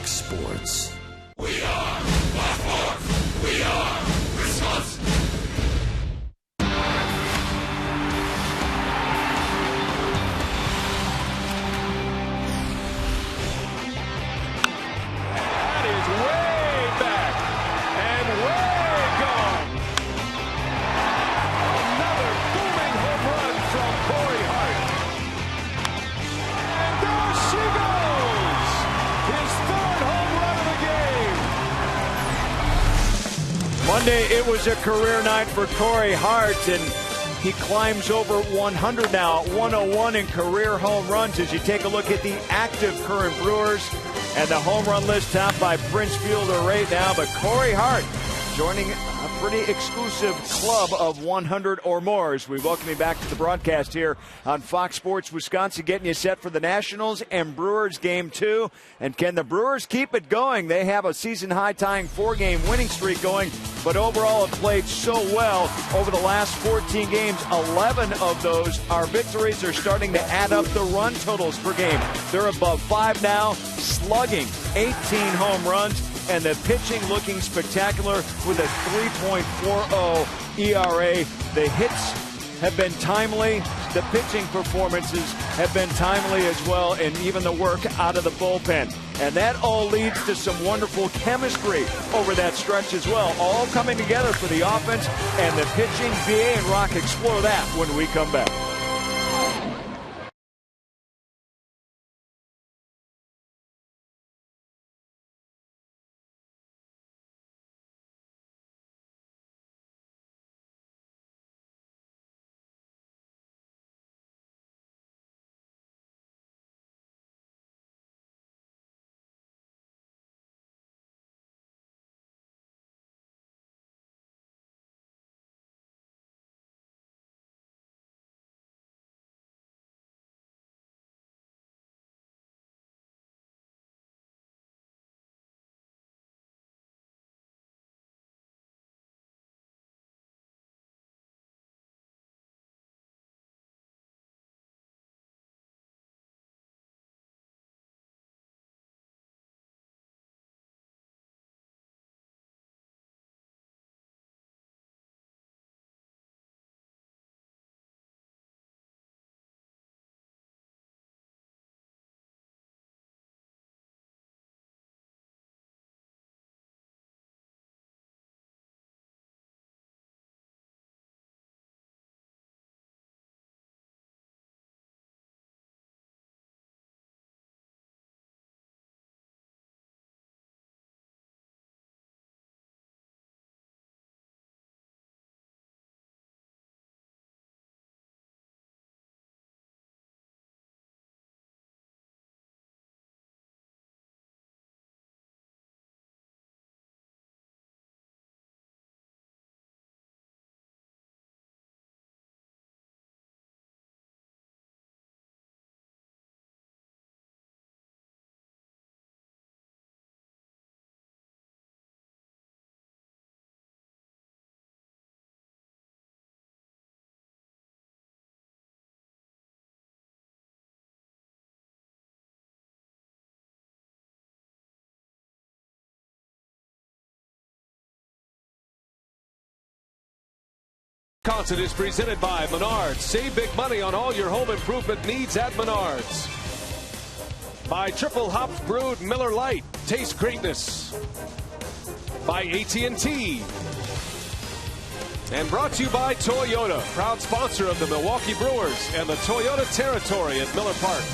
Fox Sports. We are Fox Sports. We are Wisconsin. That is way back and way gone. Another booming home run from Corey Hart. And there she goes. His third home run of the game. Monday, it was a career night for Corey Hart, and he climbs over 100 now, 101 in career home runs as you take a look at the active current Brewers and the home run list topped by Prince Fielder right now. But Corey Hart joining a pretty exclusive club of 100 or more as we welcome you back to the broadcast here on Fox Sports Wisconsin, getting you set for the Nationals and Brewers game 2. And can the Brewers keep it going? They have a season-high tying 4-game winning streak going, but overall have played so well over the last 14 games. 11 of those are victories. They're starting to add up the run totals per game. They're above 5 now, slugging 18 home runs, and the pitching looking spectacular with a 3.40 ERA. The hits have been timely. The pitching performances have been timely as well, and even the work out of the bullpen. And that all leads to some wonderful chemistry over that stretch as well. All coming together for the offense and the pitching. BA and Rock explore that when we come back. Wisconsin is presented by Menards. Save big money on all your home improvement needs at Menards. By Triple Hops Brewed Miller Lite. Taste greatness. By AT&T. And brought to you by Toyota, proud sponsor of the Milwaukee Brewers and the Toyota territory at Miller Park.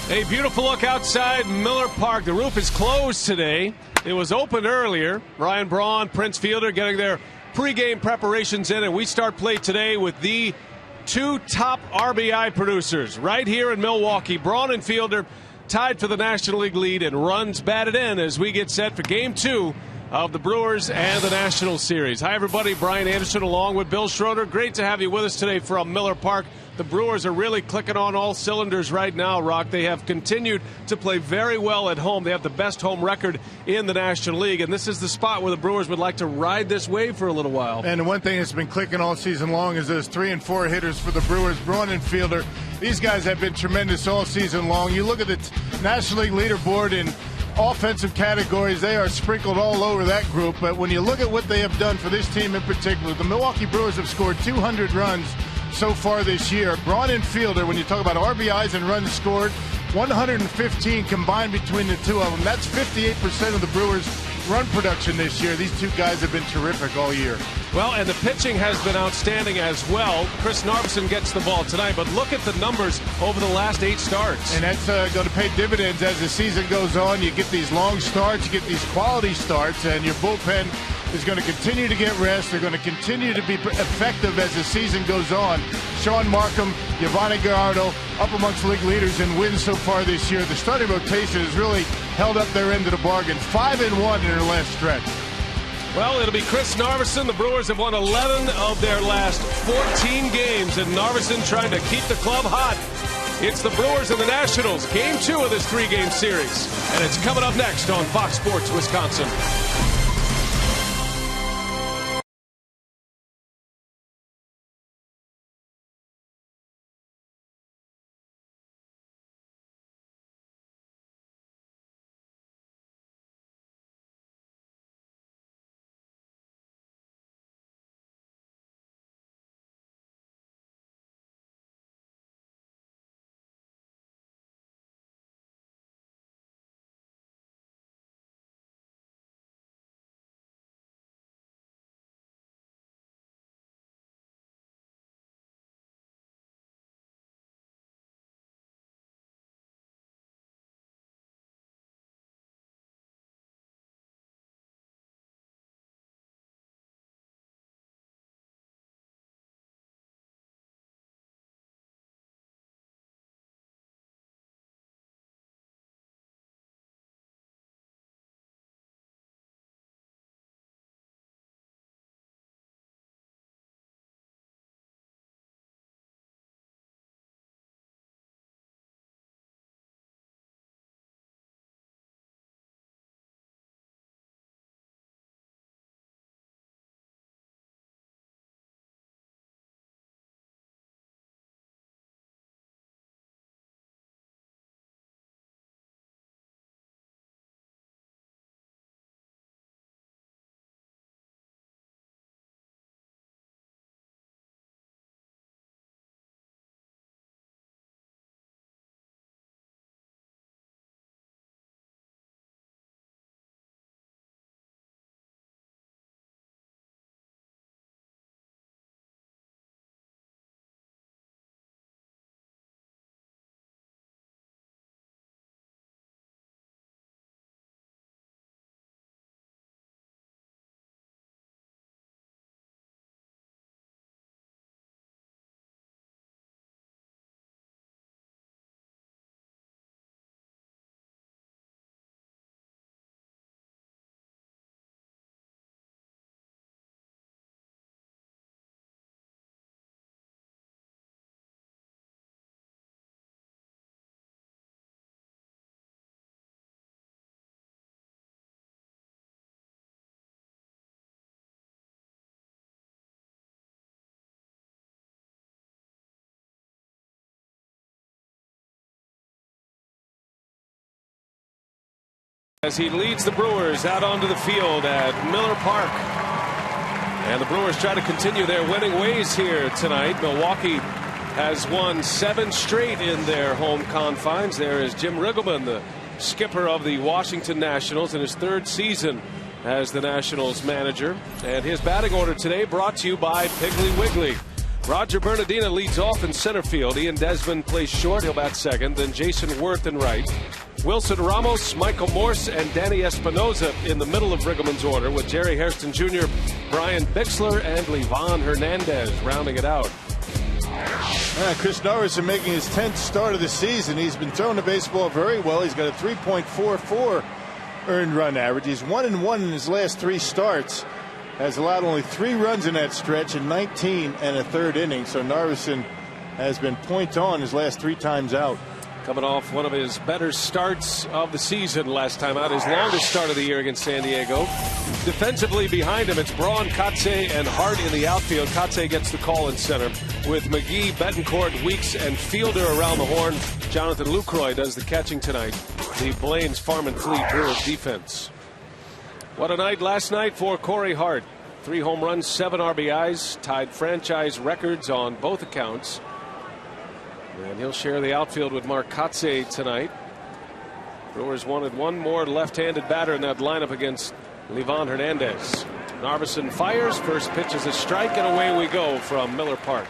A beautiful look outside Miller Park. The roof is closed today. It was open earlier. Ryan Braun, Prince Fielder getting their pregame preparations in, and we start play today with the two top RBI producers right here in Milwaukee. Braun and Fielder tied for the National League lead, and runs batted in as we get set for Game 2 of the Brewers and the National Series. Hi, everybody. Brian Anderson along with Bill Schroeder. Great to have you with us today from Miller Park. The Brewers are really clicking on all cylinders right now, Rock. They have continued to play very well at home. They have the best home record in the National League, and this is the spot where the Brewers would like to ride this wave for a little while. And the one thing that's been clicking all season long is those 3 and 4 hitters for the Brewers, Braun and Fielder. These guys have been tremendous all season long. You look at the National League leaderboard in offensive categories, they are sprinkled all over that group. But when you look at what they have done for this team in particular, the Milwaukee Brewers have scored 200 runs so far this year. Braun and Fielder, when you talk about RBIs and runs scored, 115 combined between the two of them. That's 58% of the Brewers' run production this year. These two guys have been terrific all year. Well, and the pitching has been outstanding as well. Chris Narveson gets the ball tonight, but look at the numbers over the last 8 starts. And that's going to pay dividends as the season goes on. You get these long starts, you get these quality starts, and your bullpen is going to continue to get rest. They're going to continue to be effective as the season goes on. Sean Markham, Giovanni Gallardo, up amongst league leaders in wins so far this year. The starting rotation has really held up their end of the bargain. 5-1 in their last stretch. Well, it'll be Chris Narveson. The Brewers have won 11 of their last 14 games, and Narveson trying to keep the club hot. It's the Brewers and the Nationals, Game 2 of this 3-game series. And it's coming up next on Fox Sports Wisconsin. As he leads the Brewers out onto the field at Miller Park. And the Brewers try to continue their winning ways here tonight. Milwaukee has won 7 straight in their home confines. There is Jim Riggleman, the skipper of the Washington Nationals, in his 3rd season as the Nationals manager. And his batting order today brought to you by Piggly Wiggly. Roger Bernardina leads off in center field. Ian Desmond plays short. He'll bat second. Then Jason Worth in right. Wilson Ramos, Michael Morse, and Danny Espinoza in the middle of Riggleman's order, with Jerry Hairston Jr., Brian Bixler, and Livan Hernandez rounding it out. Chris Narveson making his 10th start of the season. He's been throwing the baseball very well. He's got a 3.44 earned run average. He's 1-1 in his last 3 starts. Has allowed only 3 runs in that stretch in 19 and a third inning. So Narveson has been point on his last 3 times out. Coming off one of his better starts of the season last time out, his longest start of the year against San Diego. Defensively behind him, it's Braun, Kotze, and Hart in the outfield. Kotze gets the call in center. with McGee, Betancourt, Weeks, and Fielder around the horn. Jonathan Lucroy does the catching tonight. The Blaines Farm and Fleet Brewers defense. What a night last night for Corey Hart. 3 home runs, 7 RBIs, tied franchise records on both accounts. And he'll share the outfield with Mark Kotze tonight. Brewers wanted one more left-handed batter in that lineup against Livan Hernandez. Narveson fires. First pitch is a strike, and away we go from Miller Park.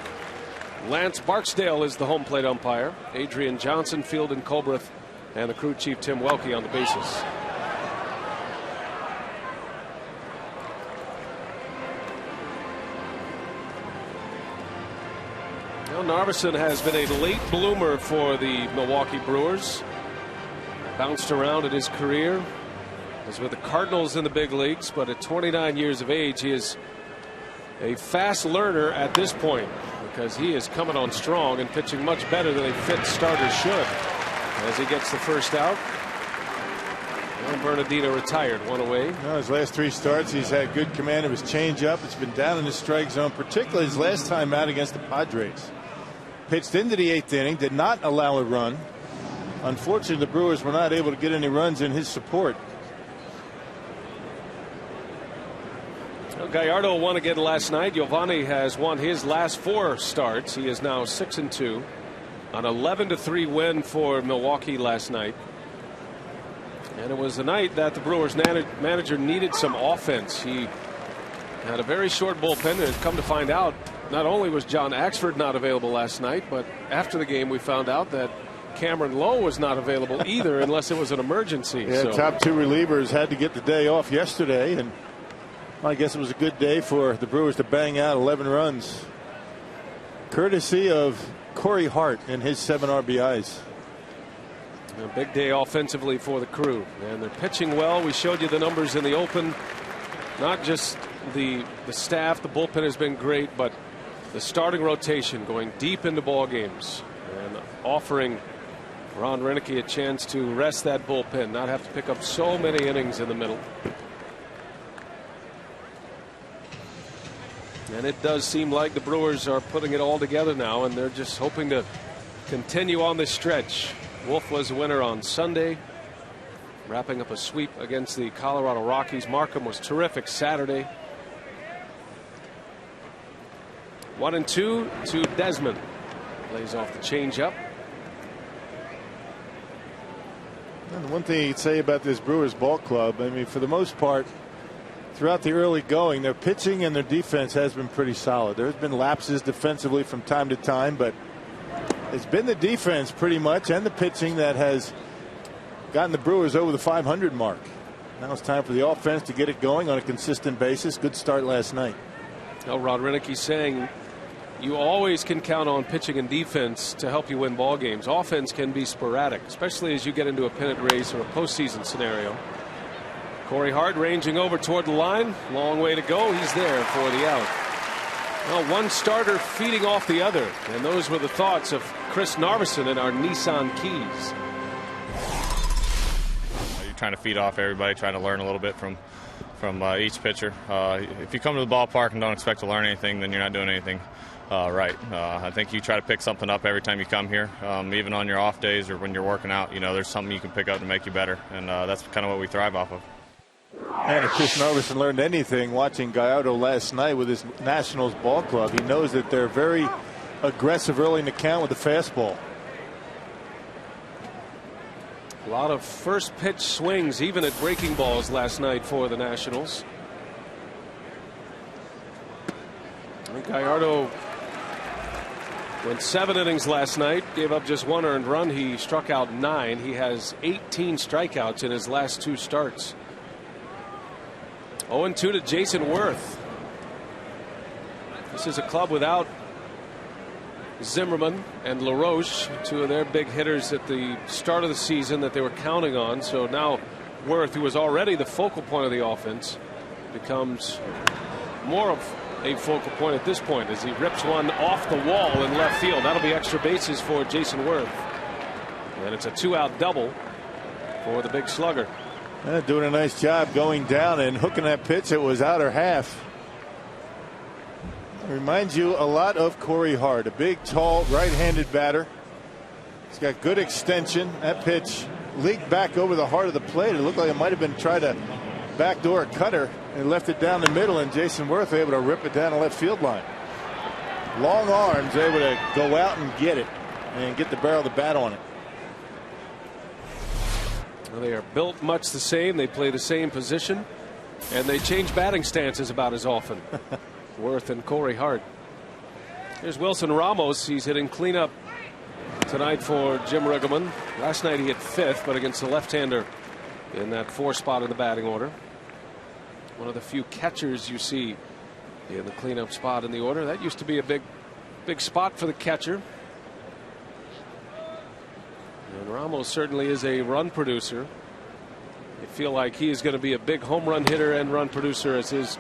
Lance Barksdale is the home plate umpire. Adrian Johnson, Field and Colbreth, and the crew chief Tim Welke on the bases. Well, Narveson has been a late bloomer for the Milwaukee Brewers. Bounced around in his career. Was with the Cardinals in the big leagues, but at 29 years of age, he is a fast learner at this point because he is coming on strong and pitching much better than a fit starter should. As he gets the first out. And Bernardino retired, 1 away. Well, his last 3 starts, he's had good command of his changeup. It's been down in the strike zone, particularly his last time out against the Padres. Pitched into the 8th inning, did not allow a run. Unfortunately, the Brewers were not able to get any runs in his support. Well, Gallardo won again last night. Giovanni has won his last 4 starts. He is now 6-2. An 11-3 win for Milwaukee last night. And it was a night that the Brewers manager needed some offense. He had a very short bullpen, and come to find out, not only was John Axford not available last night, but after the game we found out that Cameron Lowe was not available either unless it was an emergency. Yeah, so. Top 2 relievers had to get the day off yesterday, and I guess it was a good day for the Brewers to bang out 11 runs. Courtesy of Corey Hart and his 7 RBIs. A big day offensively for the crew, and they're pitching well. We showed you the numbers in the open. Not just the staff, the bullpen has been great, but the starting rotation going deep into ball games and offering Ron Renicky a chance to rest that bullpen, not have to pick up so many innings in the middle. And it does seem like the Brewers are putting it all together now, and they're just hoping to continue on this stretch. Wolf was the winner on Sunday, wrapping up a sweep against the Colorado Rockies. Markham was terrific Saturday. 1-2 to Desmond. Lays off the changeup. And the one thing you'd say about this Brewers ball club, I mean, for the most part, throughout the early going, their pitching and their defense has been pretty solid. There's been lapses defensively from time to time, but it's been the defense pretty much and the pitching that has gotten the Brewers over the 500 mark. Now it's time for the offense to get it going on a consistent basis. Good start last night. Well, Ron Renicky saying you always can count on pitching and defense to help you win ball games. Offense can be sporadic, especially as you get into a pennant race or a postseason scenario. Corey Hart ranging over toward the line. Long way to go. He's there for the out. Well, one starter feeding off the other. And those were the thoughts of Chris Narveson in our Nissan Keys. You're trying to feed off everybody, trying to learn a little bit from each pitcher. If you come to the ballpark and don't expect to learn anything, then you're not doing anything right. I think you try to pick something up every time you come here, even on your off days or when you're working out. You know, there's something you can pick up to make you better, and that's kind of what we thrive off of. And if Chris Narveson learned anything watching Gallardo last night with his Nationals ball club, he knows that they're very aggressive early in the count with the fastball. A lot of first pitch swings, even at breaking balls last night for the Nationals. Gallardo went 7 innings last night, gave up just 1 earned run. He struck out 9. He has 18 strikeouts in his last 2 starts. 0-2 to Jason Worth. This is a club without Zimmerman and LaRoche, 2 of their big hitters at the start of the season that they were counting on. So now Worth, who was already the focal point of the offense, becomes more of a focal point at this point as he rips one off the wall in left field. That'll be extra bases for Jason Worth. And it's a 2-out double for the big slugger. Doing a nice job going down and hooking that pitch. It was outer half. Reminds you a lot of Corey Hart, a big, tall, right-handed batter. He's got good extension. That pitch leaked back over the heart of the plate. It looked like it might have been trying to backdoor a cutter and left it down the middle, and Jason Worth able to rip it down the left field line. Long arms, able to go out and get it and get the barrel of the bat on it. Well, they are built much the same. They play the same position, and they change batting stances about as often. Worth and Corey Hart. Here's Wilson Ramos. He's hitting cleanup tonight for Jim Riggleman. Last night he hit 5th, but against the left-hander in that 4 spot in the batting order. One of the few catchers you see in the cleanup spot in the order. That used to be a big spot for the catcher. And Ramos certainly is a run producer. I feel like he is going to be a big home run hitter and run producer as his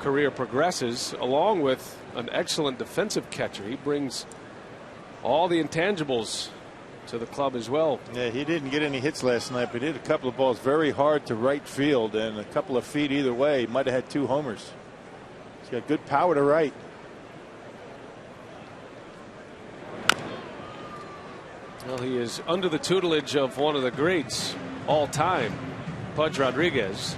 career progresses, along with an excellent defensive catcher. He brings all the intangibles to the club as well. Yeah, he didn't get any hits last night, but he hit a couple of balls very hard to right field, and a couple of feet either way. He might have had 2 homers. He's got good power to right. Well, he is under the tutelage of one of the greats all time, Pudge Rodriguez.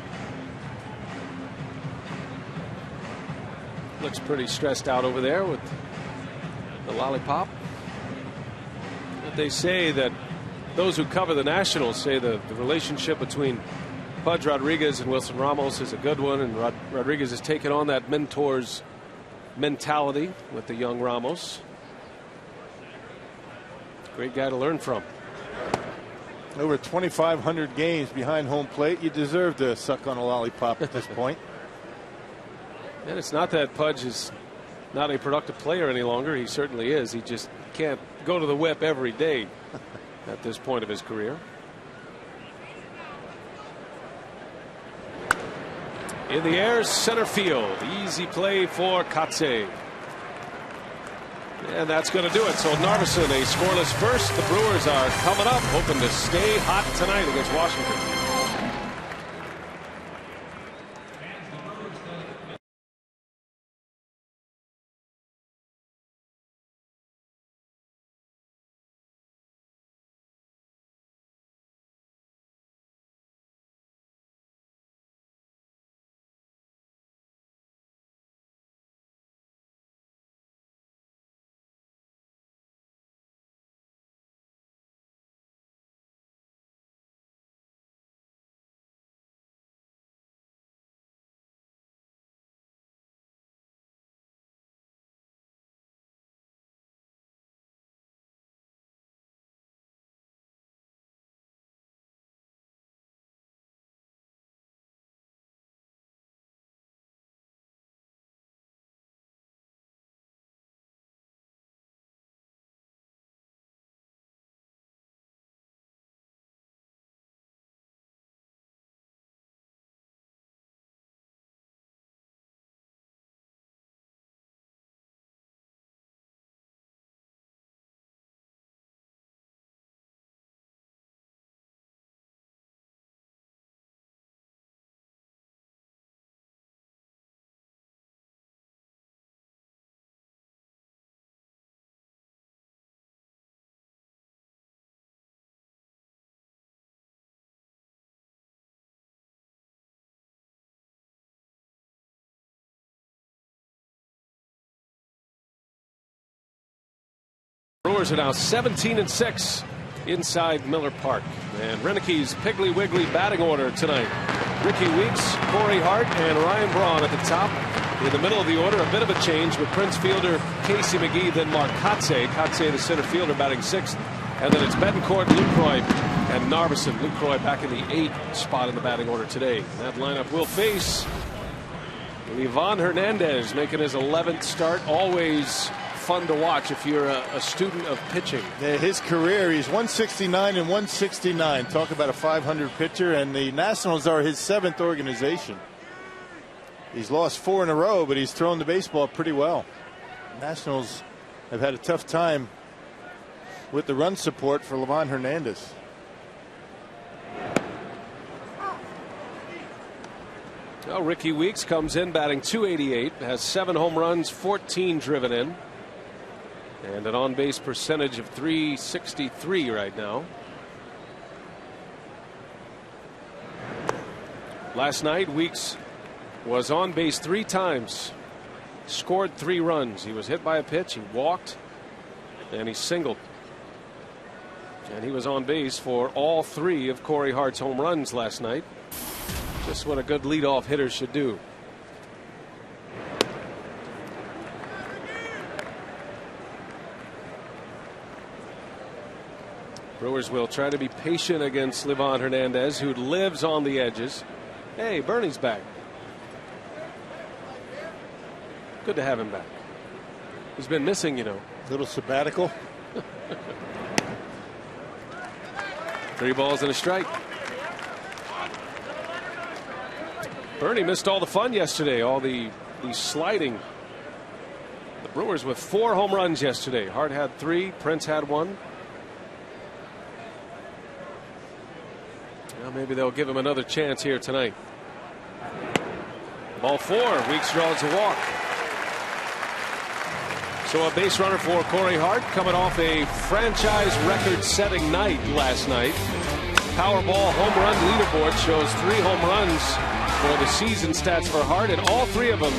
Looks pretty stressed out over there with the lollipop. But they say that those who cover the Nationals say the relationship between Pudge Rodriguez and Wilson Ramos is a good one, and Rodriguez has taken on that mentor's mentality with the young Ramos. Great guy to learn from. Over 2,500 games behind home plate. You deserve to suck on a lollipop at this point. And it's not that Pudge is not a productive player any longer. He certainly is. He just can't go to the whip every day at this point of his career. In the air, center field. Easy play for Katse. And that's going to do it. So Narveson, a scoreless first. The Brewers are coming up, hoping to stay hot tonight against Washington. Brewers are now 17-6 inside Miller Park. And Renick's Piggly Wiggly batting order tonight. Ricky Weeks, Corey Hart, and Ryan Braun at the top. In the middle of the order, a bit of a change with Prince fielder Casey McGee, then Mark Kotze. Kotze, the center fielder, batting 6th. And then it's Betancourt, Lucroy, and Narveson. Lucroy back in the 8th spot in the batting order today. That lineup will face Ivan Hernandez, making his 11th start. Always fun to watch if you're a student of pitching. Yeah, his career, he's 169 and 169. Talk about a 500 pitcher, and the Nationals are his 7th organization. He's lost 4 in a row, but he's thrown the baseball pretty well. Nationals have had a tough time with the run support for Ivan Hernandez. Well, Ricky Weeks comes in batting .288, has 7 home runs, 14 driven in, and an on-base percentage of .363 right now. Last night, Weeks was on base 3 times, scored 3 runs. He was hit by a pitch, he walked, and he singled. And he was on base for all 3 of Corey Hart's home runs last night. Just what a good leadoff hitter should do. Brewers will try to be patient against Livan Hernandez, who lives on the edges. Hey, Bernie's back. Good to have him back. He's been missing, you know. Little sabbatical. 3 balls and a strike. Bernie missed all the fun yesterday, all the sliding. The Brewers with 4 home runs yesterday. Hart had 3, Prince had 1. Well, maybe they'll give him another chance here tonight. Ball 4. Weeks draws a walk. So a base runner for Corey Hart, coming off a franchise record-setting night last night. Powerball home run leaderboard shows 3 home runs for the season stats for Hart, and all 3 of them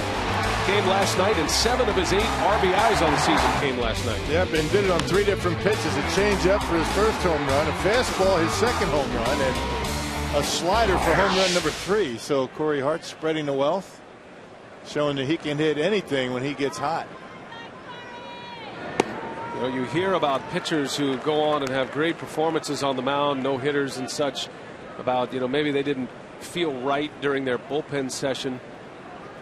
came last night, and 7 of his 8 RBIs on the season came last night. Yep, and did it on 3 different pitches. A changeup for his first home run, a fastball his second home run, and a slider for home run number 3. So Corey Hart spreading the wealth, showing that he can hit anything when he gets hot. You know, you hear about pitchers who go on and have great performances on the mound, no hitters and such, about, you know, maybe they didn't feel right during their bullpen session.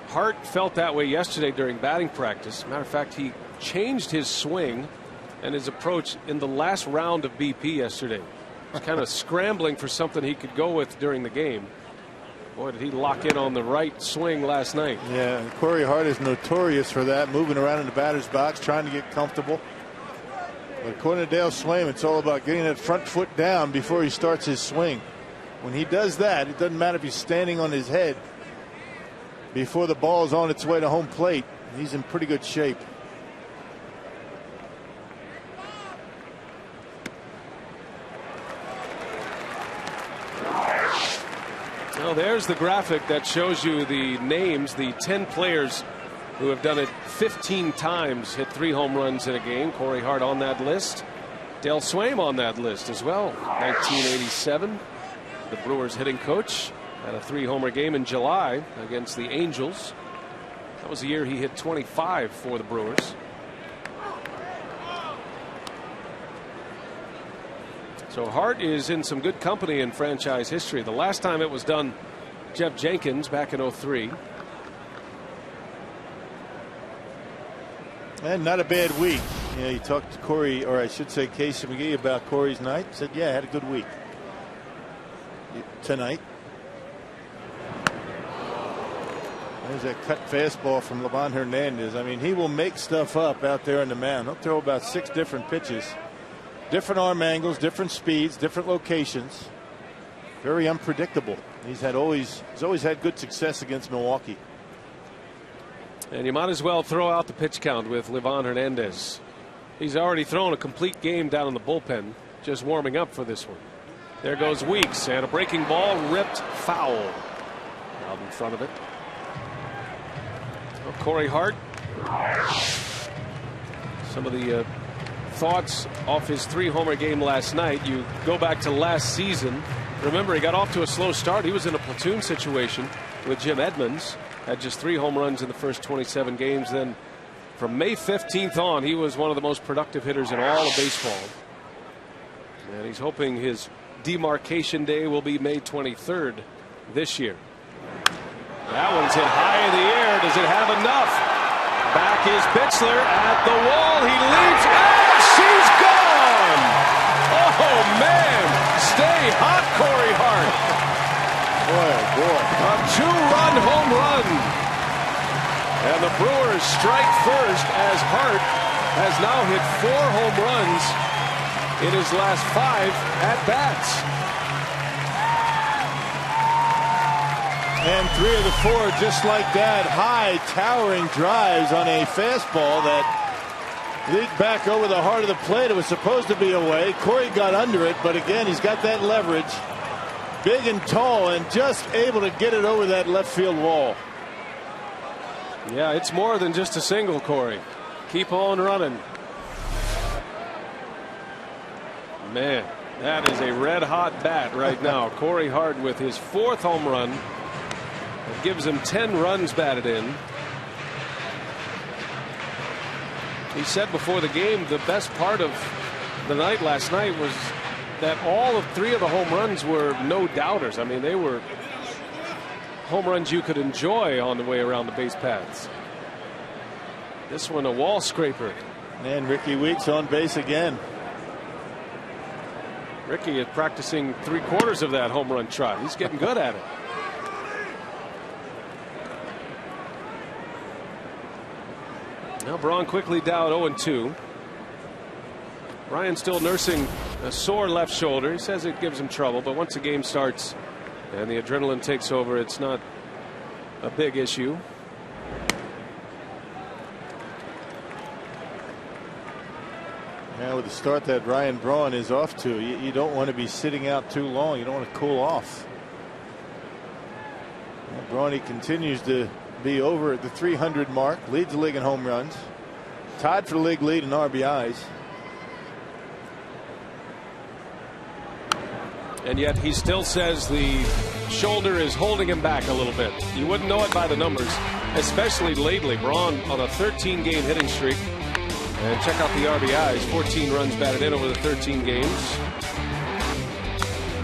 Hart felt that way yesterday during batting practice. Matter of fact, he changed his swing and his approach in the last round of BP yesterday. He was kind of scrambling for something he could go with during the game. Boy, did he lock in on the right swing last night. Yeah, Corey Hart is notorious for that, moving around in the batter's box, trying to get comfortable. But according to Dale Swaim, it's all about getting that front foot down before he starts his swing. When he does that, it doesn't matter if he's standing on his head before the ball is on its way to home plate. He's in pretty good shape. Well, there's the graphic that shows you the names, the 10 players who have done it 15 times, hit 3 home runs in a game. Corey Hart on that list. Dale Swaim on that list as well. 1987, the Brewers hitting coach, had a 3-homer game in July against the Angels. That was the year he hit 25 for the Brewers. So Hart is in some good company in franchise history. The last time it was done, Jeff Jenkins back in '03. And not a bad week. Yeah, you talked to Corey, or I should say Casey McGee, about Corey's night. Said, yeah, I had a good week tonight. There's that cut fastball from Livan Hernandez. I mean, he will make stuff up out there in the mound. He'll throw about 6 different pitches, different arm angles, different speeds, different locations. Very unpredictable. He's always had good success against Milwaukee. And you might as well throw out the pitch count with Livan Hernandez. He's already thrown a complete game down in the bullpen, just warming up for this one. There goes Weeks, and a breaking ball ripped foul out in front of it. Well, Corey Hart, some of the thoughts off his 3-homer game last night. You go back to last season. Remember, he got off to a slow start. He was in a platoon situation with Jim Edmonds. Had just 3 home runs in the first 27 games. Then from May 15th on, he was one of the most productive hitters in all of baseball. And he's hoping his demarcation day will be May 23rd this year. That one's hit high in the air. Does it have enough? Back is Bitzler at the wall. He leaps, and she's gone. Oh, man. Stay hot, Corey Hart. Boy, oh boy. A 2-run home run. And the Brewers strike first as Hart has now hit 4 home runs in his last 5 at-bats. And 3 of the 4 just like that. High towering drives on a fastball that leaked back over the heart of the plate. It was supposed to be away. Corey got under it, but again, he's got that leverage. Big and tall, and just able to get it over that left field wall. Yeah, it's more than just a single, Corey. Keep on running. Man, that is a red hot bat right now. Corey Hart with his 4th home run. It gives him 10 runs batted in. He said before the game the best part of the night last night was that all of 3 of the home runs were no doubters. I mean, they were home runs you could enjoy on the way around the base paths. This one a wall scraper. And Ricky Weeks on base again. Ricky is practicing 3/4 of that home run trot. He's getting good at it. Now Braun quickly down 0-2. Ryan still nursing a sore left shoulder. He says it gives him trouble, but once the game starts and the adrenaline takes over, it's not a big issue. Now with the start that Ryan Braun is off to, you don't want to be sitting out too long. You don't want to cool off. Braun continues to be over at the 300 mark, leads the league in home runs, tied for the league lead in RBIs. And yet he still says the shoulder is holding him back a little bit. You wouldn't know it by the numbers, especially lately. Braun on a 13-game hitting streak. And check out the RBIs. 14 runs batted in over the 13 games.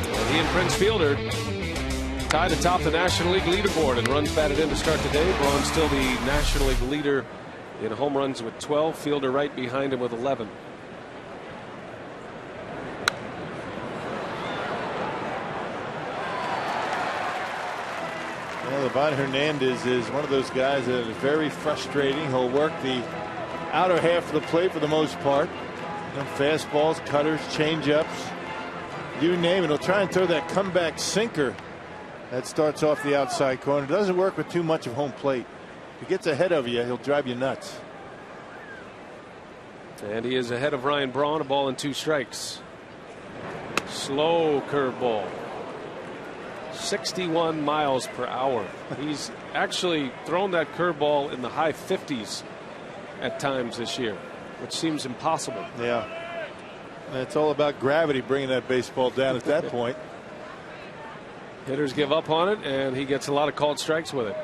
And he and Prince Fielder tied atop the National League leaderboard in runs batted in to start the day. Braun still the National League leader in home runs with 12. Fielder right behind him with 11. Well, Livan Hernandez is one of those guys that is very frustrating. He'll work the outer half of the plate for the most part. Fastballs, cutters, changeups, you name it. He'll try and throw that comeback sinker that starts off the outside corner. It doesn't work with too much of home plate. If he gets ahead of you, he'll drive you nuts. And he is ahead of Ryan Braun. A ball and 2 strikes. Slow curveball. 61 miles per hour. He's actually thrown that curveball in the high 50s at times this year, which seems impossible. Yeah. And it's all about gravity bringing that baseball down at that point. Hitters give up on it, and he gets a lot of called strikes with it.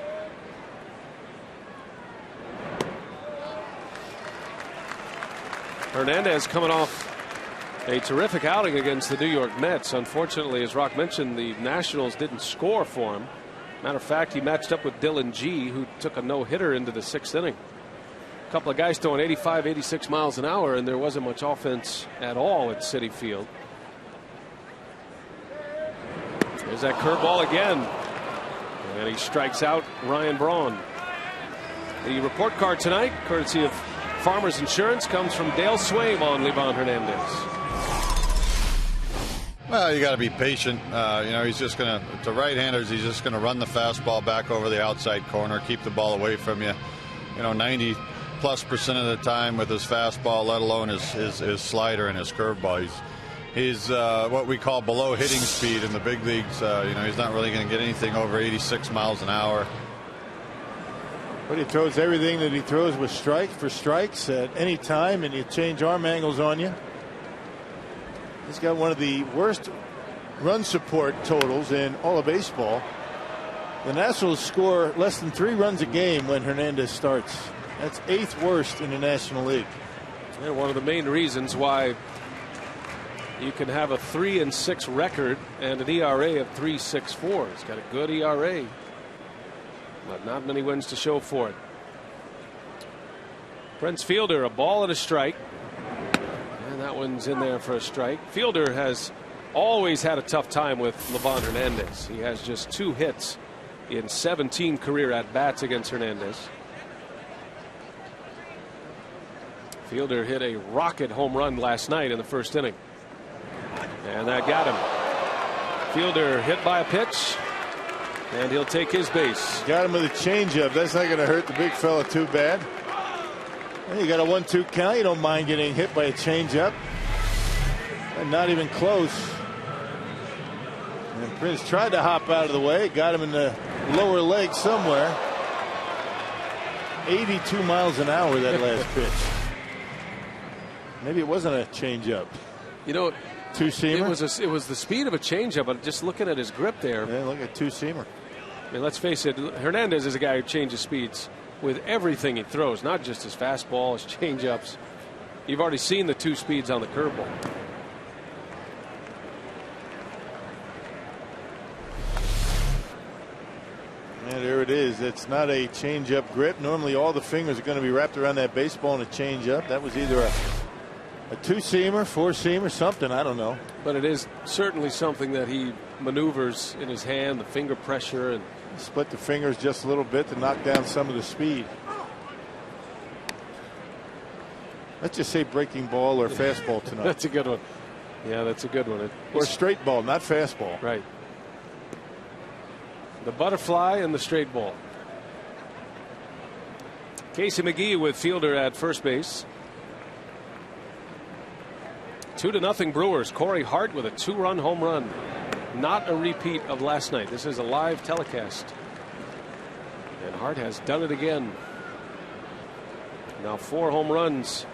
Hernandez coming off a terrific outing against the New York Mets. Unfortunately, as Rock mentioned, the Nationals didn't score for him. Matter of fact, he matched up with Dylan G, who took a no-hitter into the 6th inning. A couple of guys throwing 85, 86 miles an hour, and there wasn't much offense at all at Citi Field. There's that curveball again. And he strikes out Ryan Braun. The report card tonight, courtesy of Farmers Insurance, comes from Dale Swaim on Livan Hernandez. Well, you got to be patient. He's just going to right-handers. He's just going to run the fastball back over the outside corner, keep the ball away from you. 90+% of the time with his fastball, let alone his slider and his curveball. He's what we call below hitting speed in the big leagues. He's not really going to get anything over 86 miles an hour. But he throws everything that he throws with strikes at any time, and you change arm angles on you. He's got one of the worst run support totals in all of baseball. The Nationals score less than 3 runs a game when Hernandez starts. That's 8th worst in the National League. And one of the main reasons why you can have a 3-6 record and an ERA of 3.64. He's got a good ERA, but not many wins to show for it. Prince Fielder, a ball and a strike. And that one's in there for a strike. Fielder has always had a tough time with Livan Hernandez. He has just 2 hits in 17 career at-bats against Hernandez. Fielder hit a rocket home run last night in the 1st inning. And that got him. Fielder hit by a pitch. And he'll take his base. Got him with a changeup. That's not going to hurt the big fella too bad. And you got a 1-2 count. You don't mind getting hit by a changeup. And not even close. And Prince tried to hop out of the way. Got him in the lower leg somewhere. 82 miles an hour that last pitch. Maybe it wasn't a changeup. You know, two-seamer? It was the speed of a changeup, but just looking at his grip there. Yeah, look at two-seamer. I mean, let's face it, Hernandez is a guy who changes speeds with everything he throws, not just his fastball, his changeups. You've already seen the two speeds on the curveball. And there it is. It's not a changeup grip. Normally all the fingers are going to be wrapped around that baseball in a changeup. That was either a two-seamer, four-seamer, something. I don't know. But it is certainly something that he maneuvers in his hand, the finger pressure. And split the fingers just a little bit to knock down some of the speed. Let's just say breaking ball or fastball tonight. That's a good one. Yeah, that's a good one. Or straight ball, not fastball. Right. The butterfly and the straight ball. Casey McGee with Fielder at first base. 2-0 Brewers. Corey Hart with a 2-run home run. Not a repeat of last night. This is a live telecast. And Hart has done it again. Now 4 home runs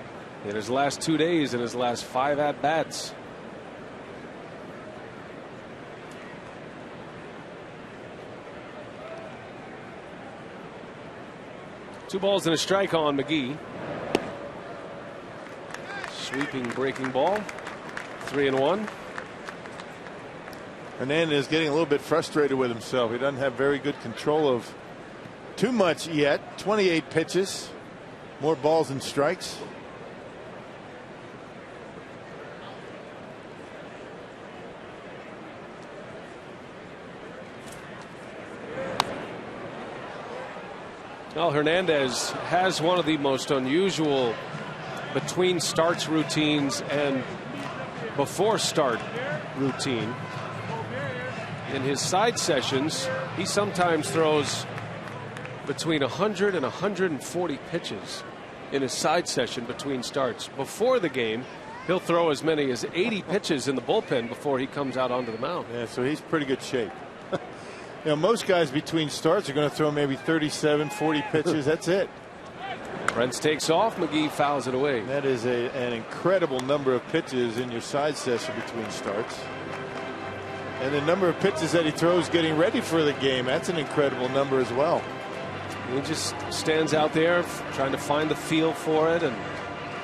in his last 2 days, in his last 5 at-bats. Two balls and a strike on McGee. Sweeping breaking ball. 3-1. Hernandez getting a little bit frustrated with himself. He doesn't have very good control of too much yet. 28 pitches. More balls than strikes. Well, Hernandez has one of the most unusual between starts routines and before start routine. In his side sessions, he sometimes throws between 100 and 140 pitches in his side session between starts. Before the game, he'll throw as many as 80 pitches in the bullpen before he comes out onto the mound. Yeah, so he's pretty good shape. You know, most guys between starts are going to throw maybe 37, 40 pitches. That's it. Brents takes off. McGee fouls it away. That is an incredible number of pitches in your side session between starts. And the number of pitches that he throws getting ready for the game, that's an incredible number as well. He just stands out there trying to find the feel for it. And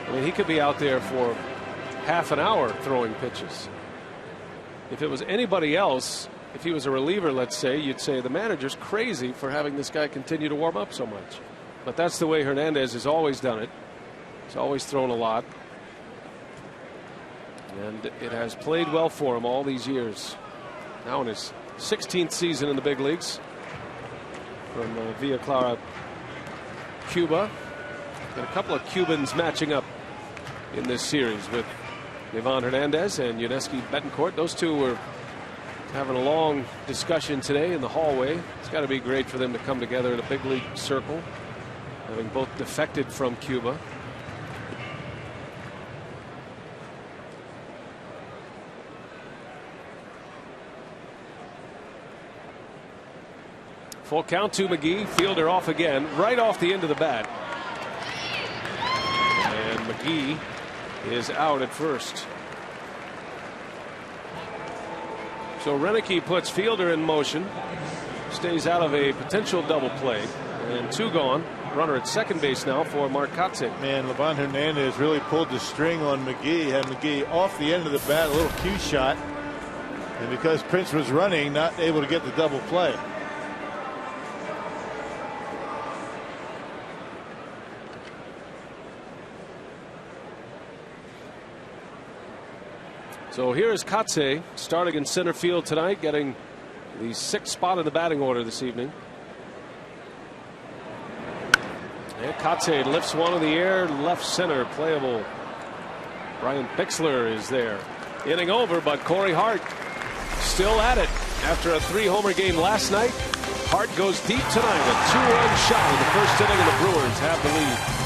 I mean, he could be out there for half an hour throwing pitches. If it was anybody else, if he was a reliever, let's say, you'd say the manager's crazy for having this guy continue to warm up so much. But that's the way Hernandez has always done it. He's always thrown a lot. And it has played well for him all these years. Now in his 16th season in the big leagues from Villa Clara, Cuba. And a couple of Cubans matching up in this series with Ivan Hernandez and Yuniesky Betancourt. Those two were having a long discussion today in the hallway. It's got to be great for them to come together in a big league circle, having both defected from Cuba. Full count to McGee. Fielder off again, right off the end of the bat. And McGee is out at first. So Renicky puts Fielder in motion, stays out of a potential double play, and 2 gone. Runner at second base now for Mark Kotsay. Man, Livan Hernandez really pulled the string on McGee. Had McGee off the end of the bat, a little cue shot, and because Prince was running, not able to get the double play. So here's Kotsay starting in center field tonight, getting the 6th spot in the batting order this evening. And Kotsay lifts one in the air, left center, playable. Brian Bixler is there. Inning over, but Corey Hart still at it after a 3-homer game last night. Hart goes deep tonight. A 2-run shot in the first inning, and the Brewers have the lead.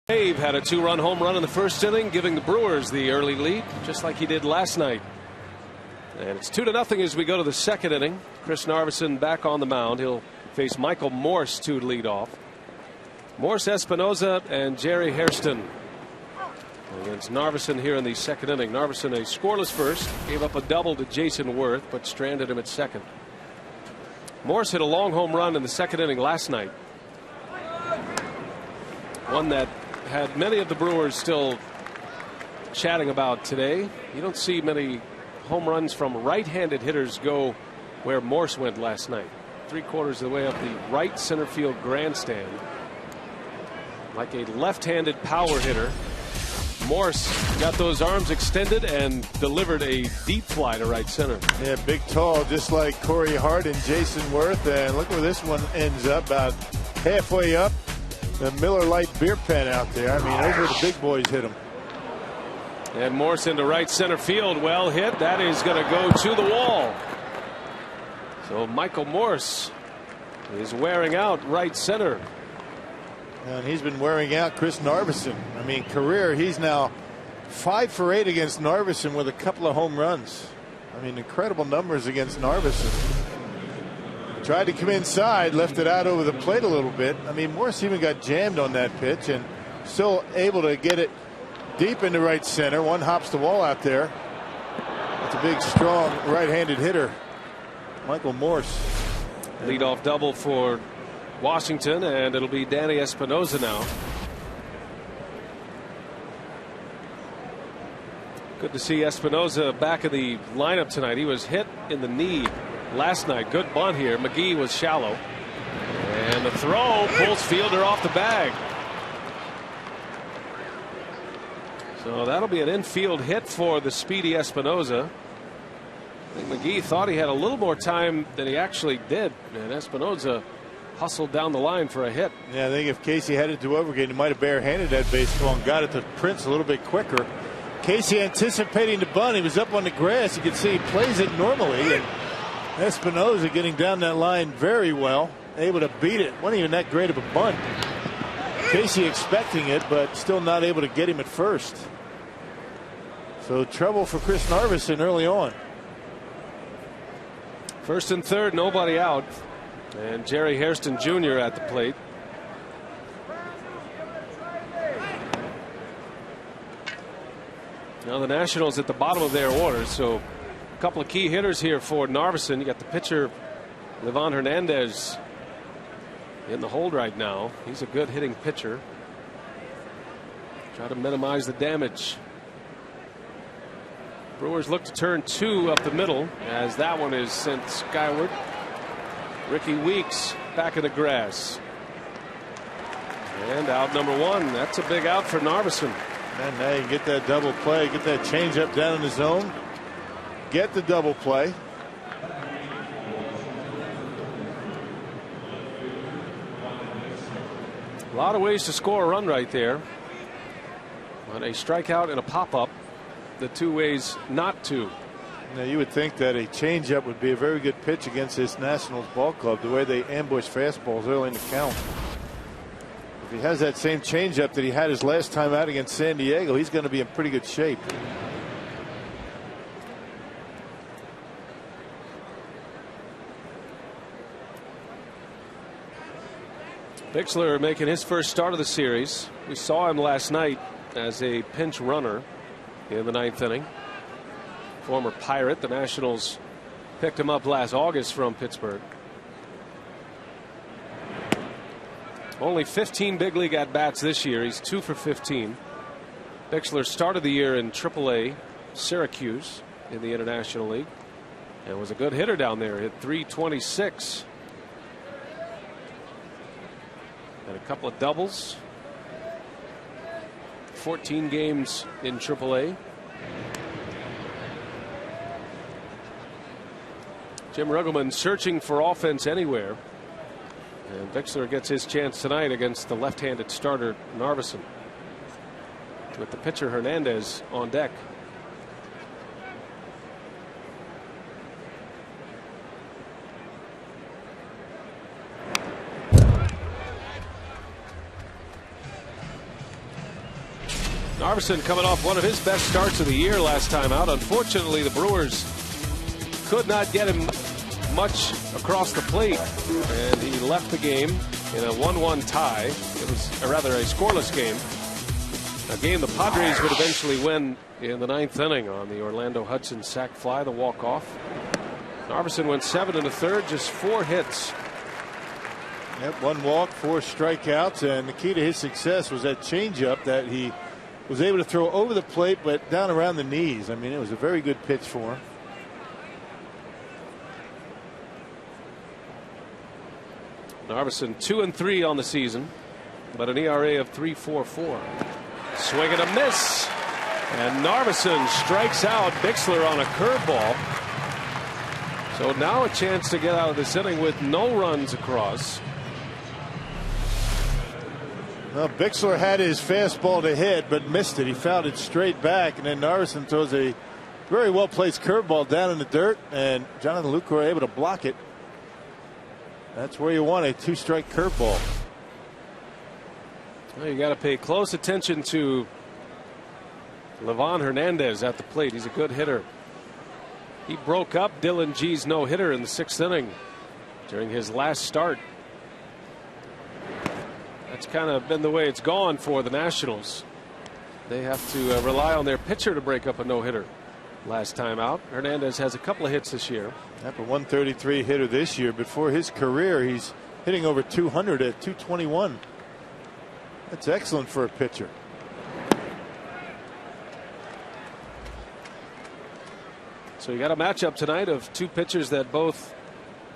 Dave had a 2-run home run in the first inning, giving the Brewers the early lead, just like he did last night. And it's 2-0 as we go to the second inning. Chris Narveson back on the mound. He'll face Michael Morse to lead off. Morse, Espinoza, and Jerry Hairston against Narveson here in the second inning. Narveson a scoreless first, gave up a double to Jason Worth, but stranded him at second. Morse hit a long home run in the second inning last night. One that had many of the Brewers still chatting about today. You don't see many home runs from right-handed hitters go where Morse went last night. 3/4 of the way up the right center field grandstand. Like a left-handed power hitter, Morse got those arms extended and delivered a deep fly to right center. Yeah, big, tall, just like Corey Hart and Jason Worth. And look where this one ends up, about halfway up the Miller Lite beer pen out there. I mean, those were the big boys hit them. And Morse into right center field. Well hit. That is going to go to the wall. So Michael Morse is wearing out right center. And he's been wearing out Chris Narveson. I mean, career, he's now 5 for 8 against Narveson with a couple of home runs. I mean, incredible numbers against Narveson. Tried to come inside, left it out over the plate a little bit. I mean, Morse even got jammed on that pitch and still able to get it deep into right center. One hops the wall out there. That's a big, strong right-handed hitter, Michael Morse. Leadoff double for Washington, and it'll be Danny Espinoza now. Good to see Espinoza back in the lineup tonight. He was hit in the knee last night. Good bunt here. McGee was shallow. And the throw pulls fielder off the bag. So that'll be an infield hit for the speedy Espinoza. I think McGee thought he had a little more time than he actually did. And Espinoza hustled down the line for a hit. Yeah, I think if Casey had it to Overgate, he might have barehanded that baseball and got it to Prince a little bit quicker. Casey anticipating the bunt. He was up on the grass. You can see he plays it normally. And Espinoza getting down that line very well, able to beat it. Wasn't even that great of a bunt. Casey expecting it, but still not able to get him at first. So trouble for Chris Narveson early on. First and third, nobody out. And Jerry Hairston Jr. at the plate. Now the Nationals at the bottom of their order, so a couple of key hitters here for Narveson. You got the pitcher Livan Hernandez in the hold right now. He's a good hitting pitcher. Try to minimize the damage. Brewers look to turn 2 up the middle as that one is sent skyward. Ricky Weeks back in the grass. And out number one. That's a big out for Narveson. And now you can get that double play, get that changeup down in the zone, get the double play. A lot of ways to score a run right there. On a strikeout and a pop-up, the two ways not to. Now you would think that a changeup would be a very good pitch against this Nationals ball club, the way they ambush fastballs early in the count. If he has that same changeup that he had his last time out against San Diego, he's going to be in pretty good shape. Bixler making his first start of the series. We saw him last night as a pinch runner in the ninth inning. Former Pirate. The Nationals picked him up last August from Pittsburgh. Only 15 big league at bats this year. He's 2 for 15. Bixler started the year in AAA Syracuse in the International League and was a good hitter down there. Hit .326. Had a couple of doubles. 14 games in AAA. Jim Riggleman searching for offense anywhere. And Bixler gets his chance tonight against the left-handed starter Narveson, with the pitcher Hernandez on deck. Narveson coming off one of his best starts of the year last time out. Unfortunately, the Brewers could not get him much across the plate, and he left the game in a 1-1 tie. It was rather a scoreless game, a game the Padres would eventually win in the ninth inning on the Orlando Hudson sac fly, the walk-off. Narveson went 7 1/3, just 4 hits. Yep, 1 walk, 4 strikeouts, and the key to his success was that changeup that he was able to throw over the plate but down around the knees. I mean, it was a very good pitch for him. Narveson 2-3 on the season, but an ERA of 3.44. Swing and a miss, and Narveson strikes out Bixler on a curveball. So now a chance to get out of this inning with no runs across. Well, Bixler had his fastball to hit but missed it. He fouled it straight back, and then Narveson throws a very well placed curveball down in the dirt, and Jonathan Lucroy able to block it. That's where you want a 2-strike curveball. Well, you got to pay close attention to Livan Hernandez at the plate. He's a good hitter. He broke up Dylan G's no-hitter in the 6th inning during his last start. That's kind of been the way it's gone for the Nationals. They have to rely on their pitcher to break up a no-hitter. Last time out, Hernandez has a couple of hits this year. Yep, a 133 hitter this year, but for his career, he's hitting over 200 at 221. That's excellent for a pitcher. So you got a matchup tonight of two pitchers that both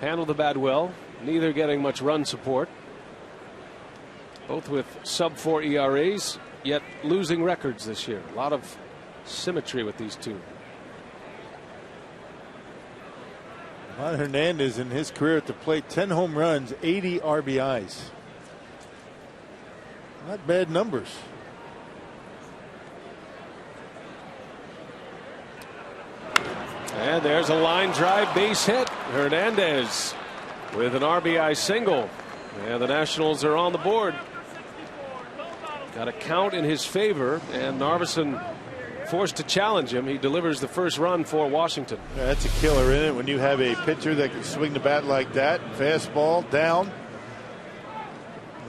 handle the bat well, neither getting much run support. Both with sub-4 ERAs, yet losing records this year. A lot of symmetry with these two. Livan Hernandez in his career at the plate, 10 home runs, 80 RBIs. Not bad numbers. And there's a line drive base hit. Hernandez with an RBI single. And the Nationals are on the board. Got a count in his favor, and Narveson forced to challenge him. He delivers the first run for Washington. Yeah, that's a killer in it when you have a pitcher that can swing the bat like that. Fastball down.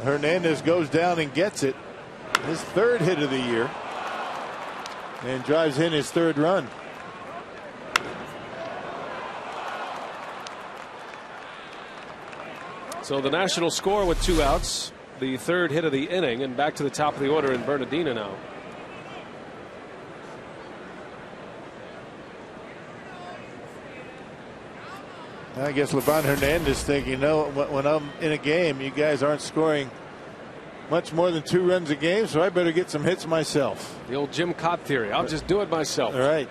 Hernandez goes down and gets it. His 3rd hit of the year, and drives in his 3rd run. So the Nationals score with 2 outs, the 3rd hit of the inning, and back to the top of the order in Bernardino now. I guess Livan Hernandez thinking, no, when I'm in a game, you guys aren't scoring much more than 2 runs a game, so I better get some hits myself. The old Jim Cott theory. I'll just do it myself. All right.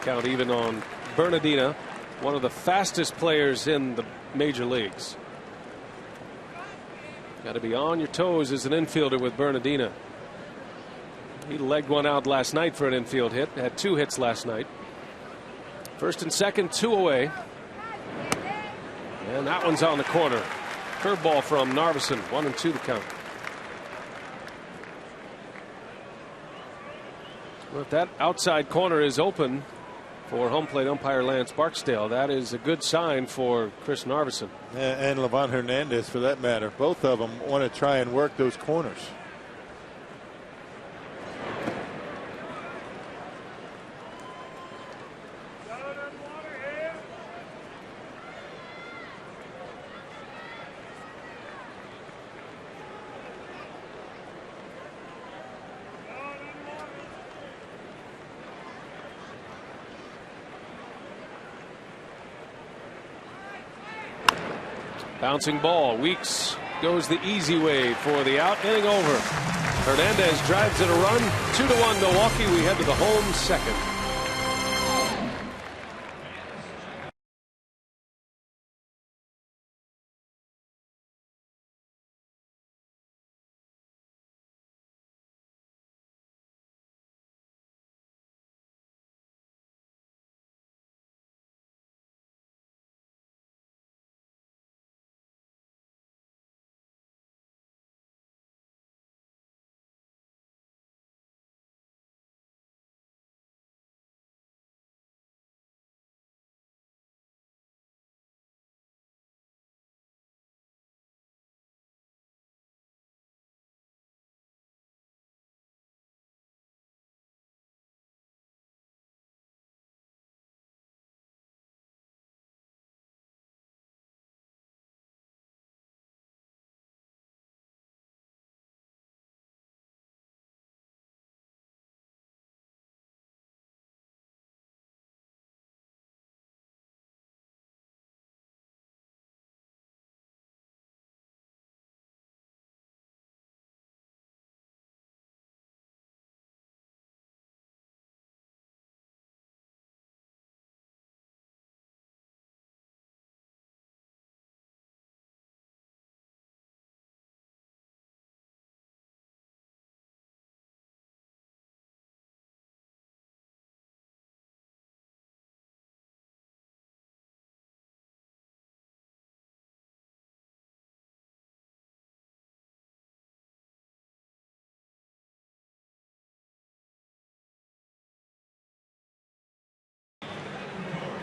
Count even on Bernardina, one of the fastest players in the major leagues. Got to be on your toes as an infielder with Bernardina. He legged one out last night for an infield hit. Had 2 hits last night. First and second, 2 away. And that one's on the corner. Curveball from Narveson. 1-2 to count. Well, if that outside corner is open for home plate umpire Lance Barksdale, that is a good sign for Chris Narveson. And Livan Hernandez, for that matter. Both of them want to try and work those corners. Bouncing ball. Weeks goes the easy way for the out. Inning over. Hernandez drives in a run. 2-1 Milwaukee. We head to the home second.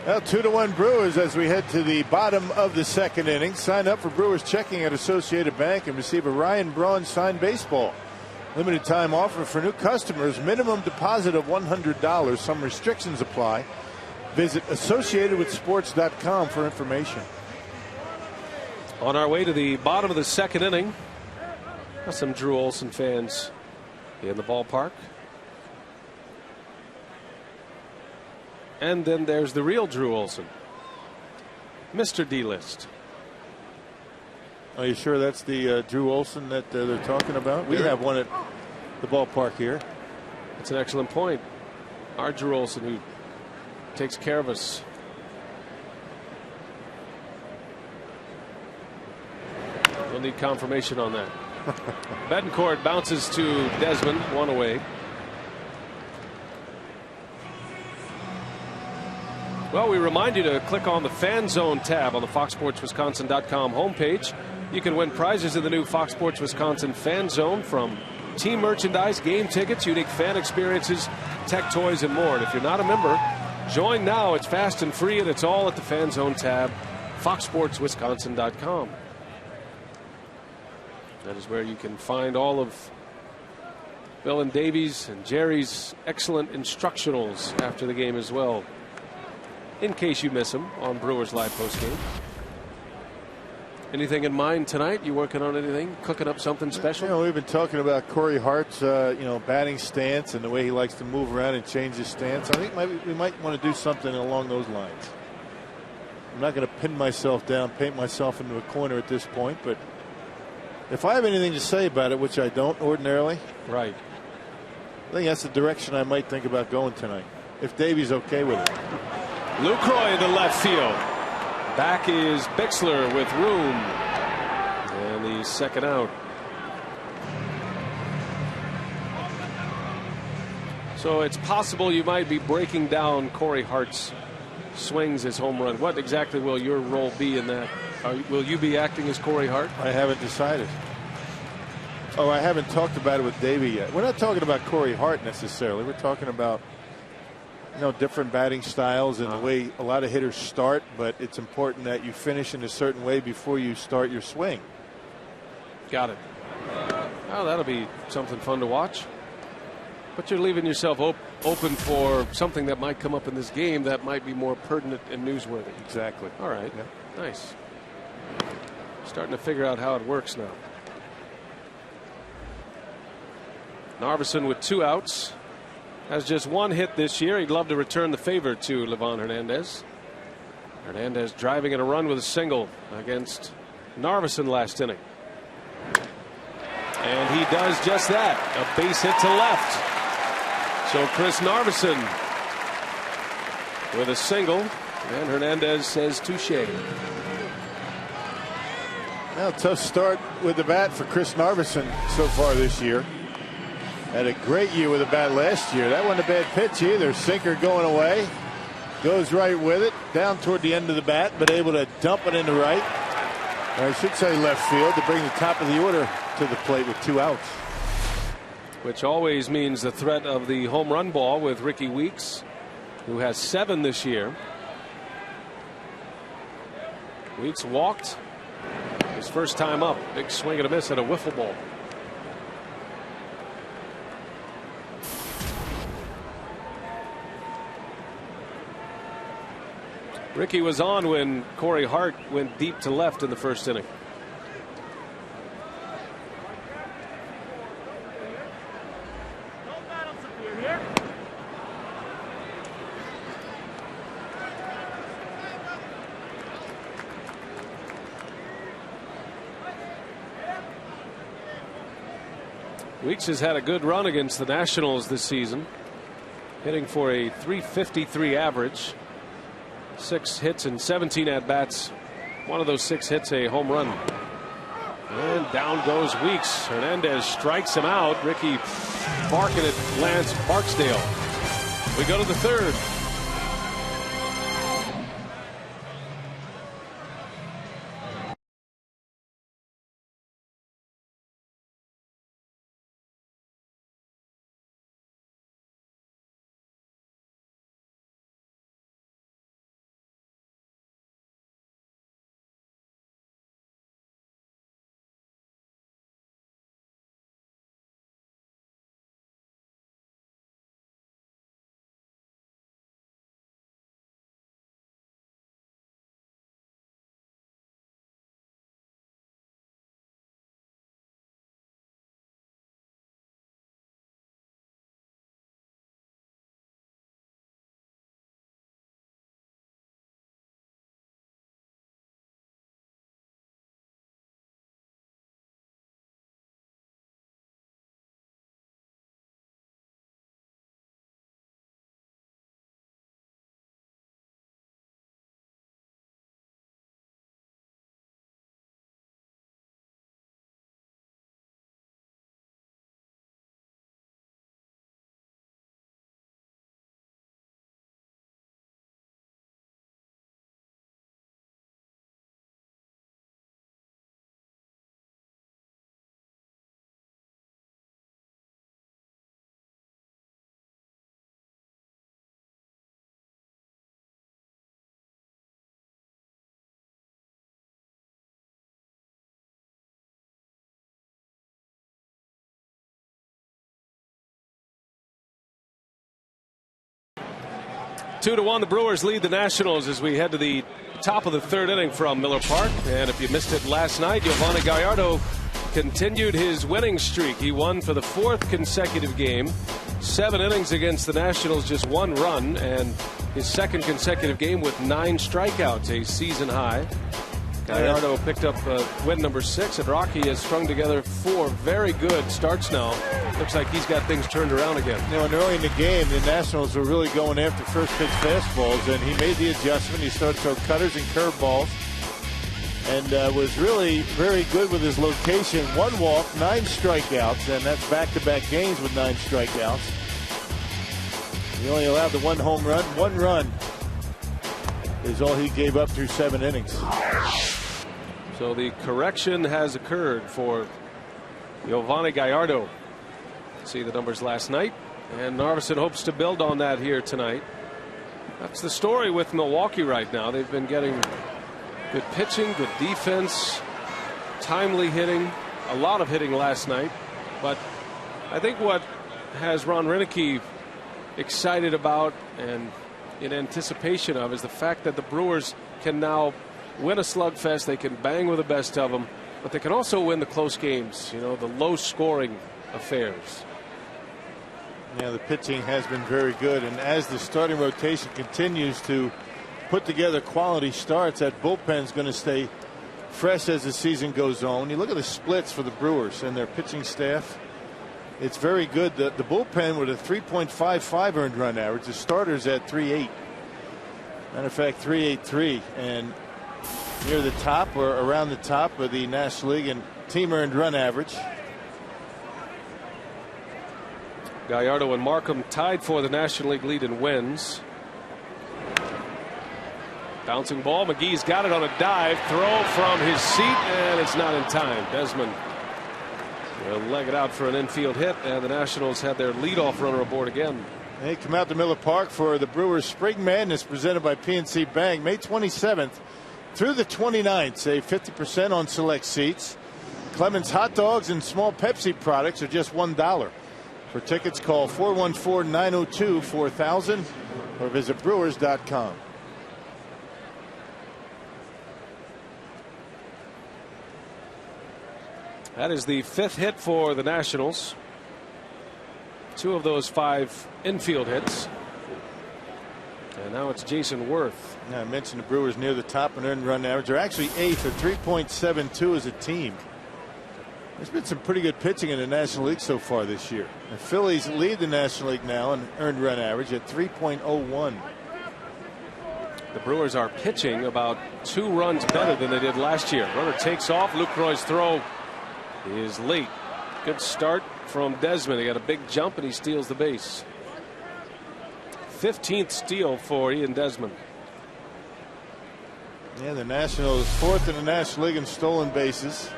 Well, 2-1 Brewers as we head to the bottom of the second inning. Sign up for Brewers checking at Associated Bank and receive a Ryan Braun signed baseball. Limited time offer for new customers. Minimum deposit of $100. Some restrictions apply. Visit associatedwithsports.com for information. On our way to the bottom of the second inning. Some Drew Olson fans in the ballpark. And then there's the real Drew Olson, Mr. D-List. Are you sure that's the Drew Olson that they're talking about? We have one at the ballpark here. That's an excellent point. Our Drew Olson, who takes care of us. We'll need confirmation on that. Betancourt bounces to Desmond, 1 away. Well, we remind you to click on the Fan Zone tab on the FoxSportsWisconsin.com homepage. You can win prizes in the new Fox Sports Wisconsin Fan Zone, from team merchandise, game tickets, unique fan experiences, tech toys, and more. And if you're not a member, join now. It's fast and free, and it's all at the Fan Zone tab, FoxSportsWisconsin.com. That is where you can find all of Bill and Davies and Jerry's excellent instructionals after the game as well, in case you miss them on Brewers Live postgame. Anything in mind tonight? You working on anything? Cooking up something special? You know, we've been talking about Corey Hart's, batting stance and the way he likes to move around and change his stance. I think we might want to do something along those lines. I'm not going to pin myself down, paint myself into a corner at this point, but if I have anything to say about it, which I don't ordinarily, right, I think that's the direction I might think about going tonight, if Davies okay with it. Lucroy to left field. Back is Bixler with room. And the second out. So it's possible you might be breaking down Corey Hart's swings as home run. What exactly will your role be in that? Will you be acting as Corey Hart? I haven't decided. Oh, I haven't talked about it with Davey yet. We're not talking about Corey Hart necessarily. We're talking about different batting styles and the way a lot of hitters start, but it's important that you finish in a certain way before you start your swing. Got it. Oh, that'll be something fun to watch. But you're leaving yourself open for something that might come up in this game that might be more pertinent and newsworthy. Exactly. All right. Yeah. Nice. Starting to figure out how it works now. Narveson with 2 outs. Has just 1 hit this year. He'd love to return the favor to Livan Hernandez. Hernandez driving in a run with a single against Narveson last inning. And he does just that. A base hit to left. So Chris Narveson with a single. And Hernandez says touche. Well, tough start with the bat for Chris Narveson so far this year. Had a great year with the bat last year. That wasn't a bad pitch either. Sinker going away. Goes right with it. Down toward the end of the bat, but able to dump it into right. Or I should say left field to bring the top of the order to the plate with 2 outs. Which always means the threat of the home run ball with Ricky Weeks, who has 7 this year. Weeks walked his first time up. Big swing and a miss at a wiffle ball. Ricky was on when Corey Hart went deep to left in the first inning. Weeks has had a good run against the Nationals this season, hitting for a .353 average. 6 hits and 17 at bats. One of those 6 hits a home run. And down goes Weeks. Hernandez strikes him out. Ricky barking at Lance Barksdale. We go to the 3rd. 2-1, the Brewers lead the Nationals as we head to the top of the third inning from Miller Park. And if you missed it last night, Yovani Gallardo continued his winning streak. He won for the 4th consecutive game. 7 innings against the Nationals, just 1 run, and his 2nd consecutive game with 9 strikeouts, a season high. Gallardo picked up win number 6, and Rocky has strung together 4 very good starts now. Looks like he's got things turned around again. You know, and early in the game, the Nationals were really going after first pitch fastballs, and he made the adjustment. He started to throw cutters and curveballs, and was really very good with his location. 1 walk, 9 strikeouts, and that's back-to-back games with 9 strikeouts. He only allowed the 1 home run. 1 run is all he gave up through 7 innings. So the correction has occurred for Yovani Gallardo. See the numbers last night, and Narveson hopes to build on that here tonight. That's the story with Milwaukee right now. They've been getting good pitching, good defense, timely hitting, a lot of hitting last night. But I think what has Ron Renicky excited about and in anticipation of is the fact that the Brewers can now win a slugfest. They can bang with the best of them, but they can also win the close games, you know, the low scoring affairs. Yeah, the pitching has been very good, and as the starting rotation continues to put together quality starts, that bullpen is going to stay fresh as the season goes on. You look at the splits for the Brewers and their pitching staff. It's very good. The bullpen with a 3.55 earned run average. The starters at 3.8. Matter of fact, 3.83, and near the top or around the top of the National League and team earned run average. Gallardo and Markham tied for the National League lead in wins. Bouncing ball. McGee's got it on a dive. Throw from his seat, and it's not in time. Desmond will leg it out for an infield hit, and the Nationals had their leadoff runner aboard again. They come out to Miller Park for the Brewers Spring Madness presented by PNC Bank, May 27th through the 29th. Save 50% on select seats. Clemens hot dogs and small Pepsi products are just $1. For tickets, call 414-902-4000 or visit brewers.com. That is the 5th hit for the Nationals. 2 of those 5 infield hits. And now it's Jason Worth. Now, I mentioned the Brewers near the top in earned run average. They're actually 8th at 3.72 as a team. There's been some pretty good pitching in the National League so far this year. The Phillies lead the National League now in earned run average at 3.01. The Brewers are pitching about 2 runs better than they did last year. Runner takes off. Lucroy's throw is late. Good start from Desmond. He got a big jump and he steals the base. 15th steal for Ian Desmond. Yeah, the Nationals 4th in the National League in stolen bases.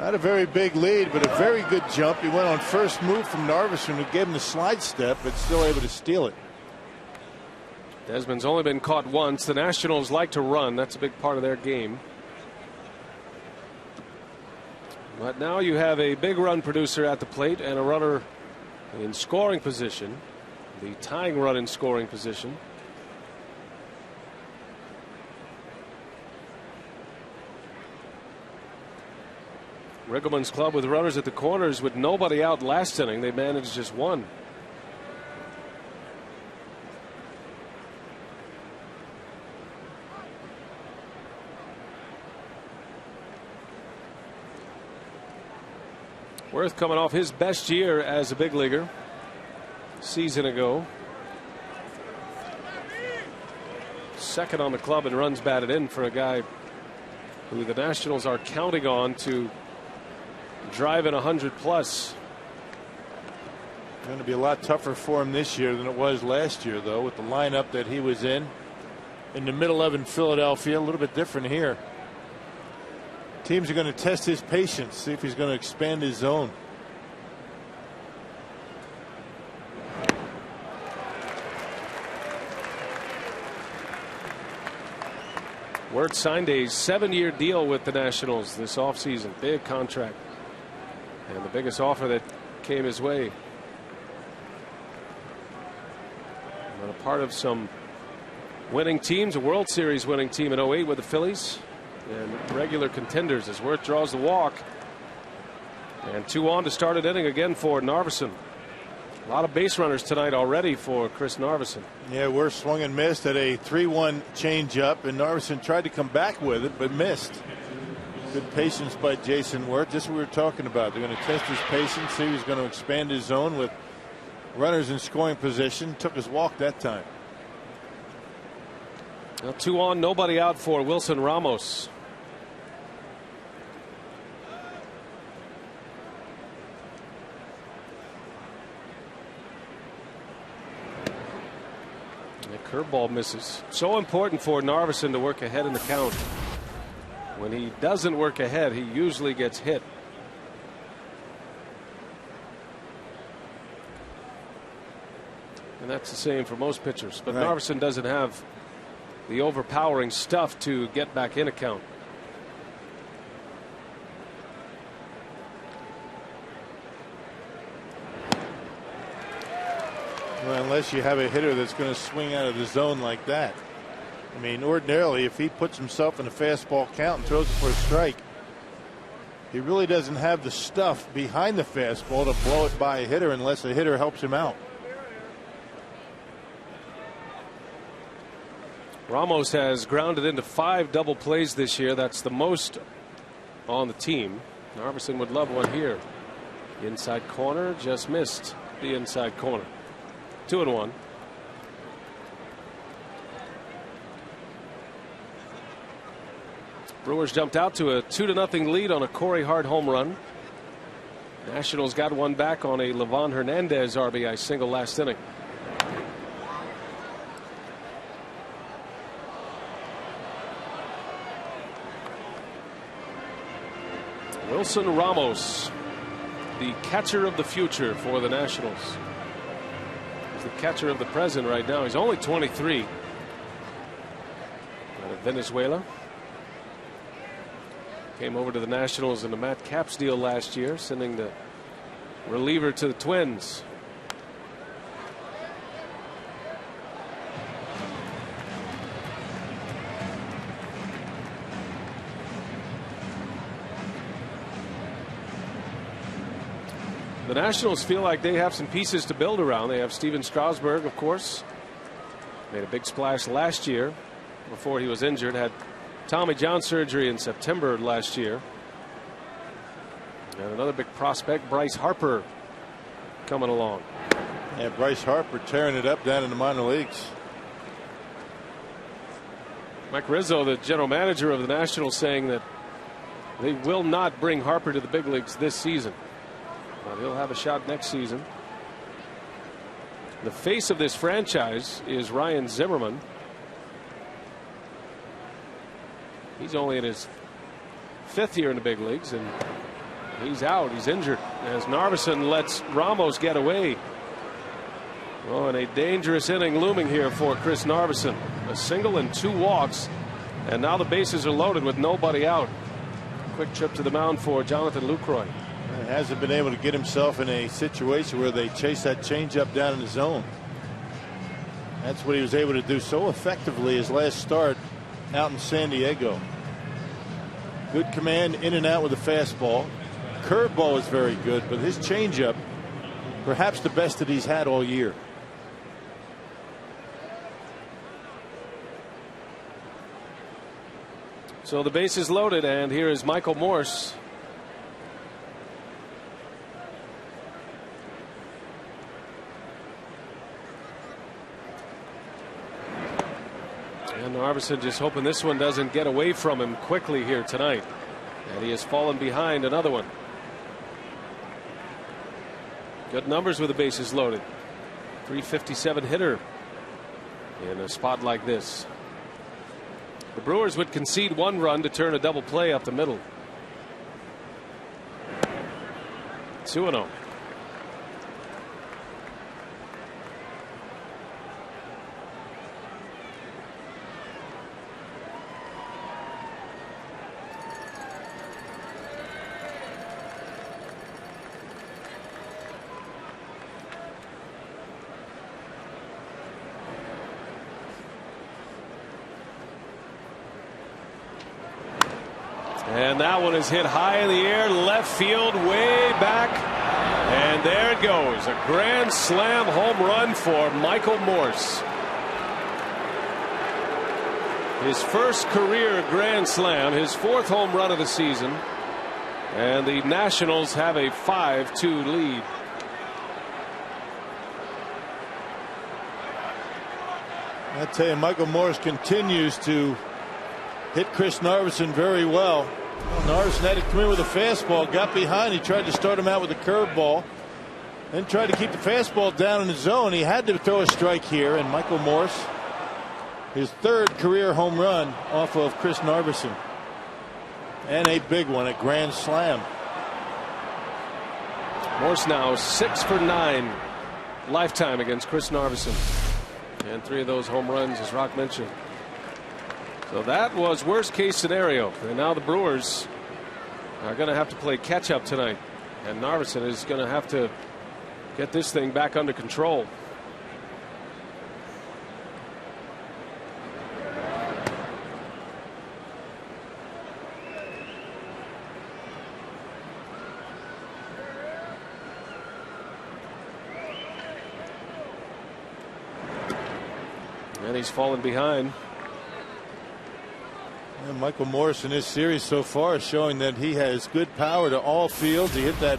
Not a very big lead, but a very good jump. He went on first move from Narveson, who gave him the slide step, but still able to steal it. Desmond's only been caught once. The Nationals like to run. That's a big part of their game. But now you have a big run producer at the plate and a runner in scoring position. The tying run in scoring position. Riggleman's club with runners at the corners with nobody out last inning. They managed just 1. Worth coming off his best year as a big leaguer season ago. 2nd on the club in runs batted in for a guy who the Nationals are counting on to drive in 100+. Going to be a lot tougher for him this year than it was last year, though, with the lineup that he was in the middle of in Philadelphia. A little bit different here. Teams are going to test his patience, see if he's going to expand his zone. Wirtz signed a 7-year deal with the Nationals this offseason. Big contract. And the biggest offer that came his way. But a part of some winning teams, a World Series winning team in 08 with the Phillies, and regular contenders as Wirth draws the walk. And 2 on to start an inning again for Narveson. A lot of base runners tonight already for Chris Narveson. Yeah, Wirth swung and missed at a 3-1 changeup, and Narveson tried to come back with it but missed. Good patience by Jason Wirth. Just what we were talking about. They're going to test his patience, see if he's going to expand his zone with runners in scoring position. Took his walk that time. Now 2 on, nobody out for Wilson Ramos. The curveball misses. So important for Narveson to work ahead in the count. When he doesn't work ahead, he usually gets hit. And that's the same for most pitchers. But Narveson doesn't have the overpowering stuff to get back in a count. Well, unless you have a hitter that's going to swing out of the zone like that. I mean, ordinarily, if he puts himself in a fastball count and throws it for a strike, he really doesn't have the stuff behind the fastball to blow it by a hitter unless a hitter helps him out. Ramos has grounded into 5 double plays this year. That's the most on the team. Narveson would love one here. Inside corner, just missed the inside corner. 2-1. Brewers jumped out to a 2-0 lead on a Corey Hart home run. Nationals got one back on a Livan Hernandez RBI single last inning. Wilson Ramos, the catcher of the future for the Nationals. He's the catcher of the present right now. He's only 23. Out of Venezuela. Came over to the Nationals in the Matt Capps deal last year, sending the reliever to the Twins. The Nationals feel like they have some pieces to build around. They have Steven Strasburg, of course. Made a big splash last year before he was injured. Had Tommy John surgery in September last year. And another big prospect, Bryce Harper, coming along. Yeah, Bryce Harper tearing it up down in the minor leagues. Mike Rizzo, the general manager of the Nationals, saying that they will not bring Harper to the big leagues this season. But he'll have a shot next season. The face of this franchise is Ryan Zimmerman. He's only in his 5th year in the big leagues, and he's out. He's injured as Narveson lets Ramos get away. Oh, and a dangerous inning looming here for Chris Narveson. A single and 2 walks, and now the bases are loaded with nobody out. Quick trip to the mound for Jonathan Lucroy. Hasn't been able to get himself in a situation where they chase that changeup down in the zone. That's what he was able to do so effectively his last start out in San Diego. Good command in and out with the fastball. Curveball is very good, but his changeup, perhaps the best that he's had all year. So the base is loaded, and here is Michael Morse. And Narveson just hoping this one doesn't get away from him quickly here tonight. And he has fallen behind another one. Good numbers with the bases loaded. 357 hitter in a spot like this. The Brewers would concede 1 run to turn a double play up the middle. 2-0. And that one is hit high in the air, left field, way back. And there it goes. A grand slam home run for Michael Morse. His first career grand slam, his 4th home run of the season. And the Nationals have a 5-2 lead. I tell you, Michael Morse continues to hit Chris Narveson very well. Narveson had to come in with a fastball, got behind. He tried to start him out with a curveball, then tried to keep the fastball down in the zone. He had to throw a strike here, and Michael Morse, his 3rd career home run off of Chris Narveson. And a big one, a grand slam. Morse now 6 for 9 lifetime against Chris Narveson. And 3 of those home runs, as Rock mentioned. So that was worst case scenario. And now the Brewers are going to have to play catch up tonight. And Narveson is going to have to get this thing back under control. And he's fallen behind. And Michael Morse in this series so far is showing that he has good power to all fields. He hit that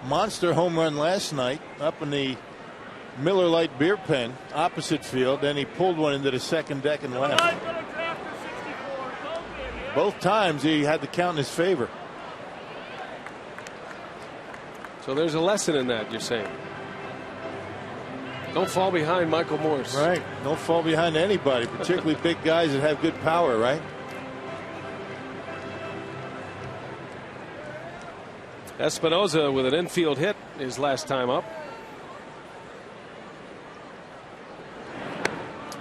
monster home run last night up in the Miller Lite beer pen opposite field. Then he pulled one into the second deck and left. Both times he had the count in his favor. So there's a lesson in that, you're saying. Don't fall behind Michael Morse. Right. Don't fall behind anybody, particularly big guys that have good power, right? Espinosa with an infield hit his last time up.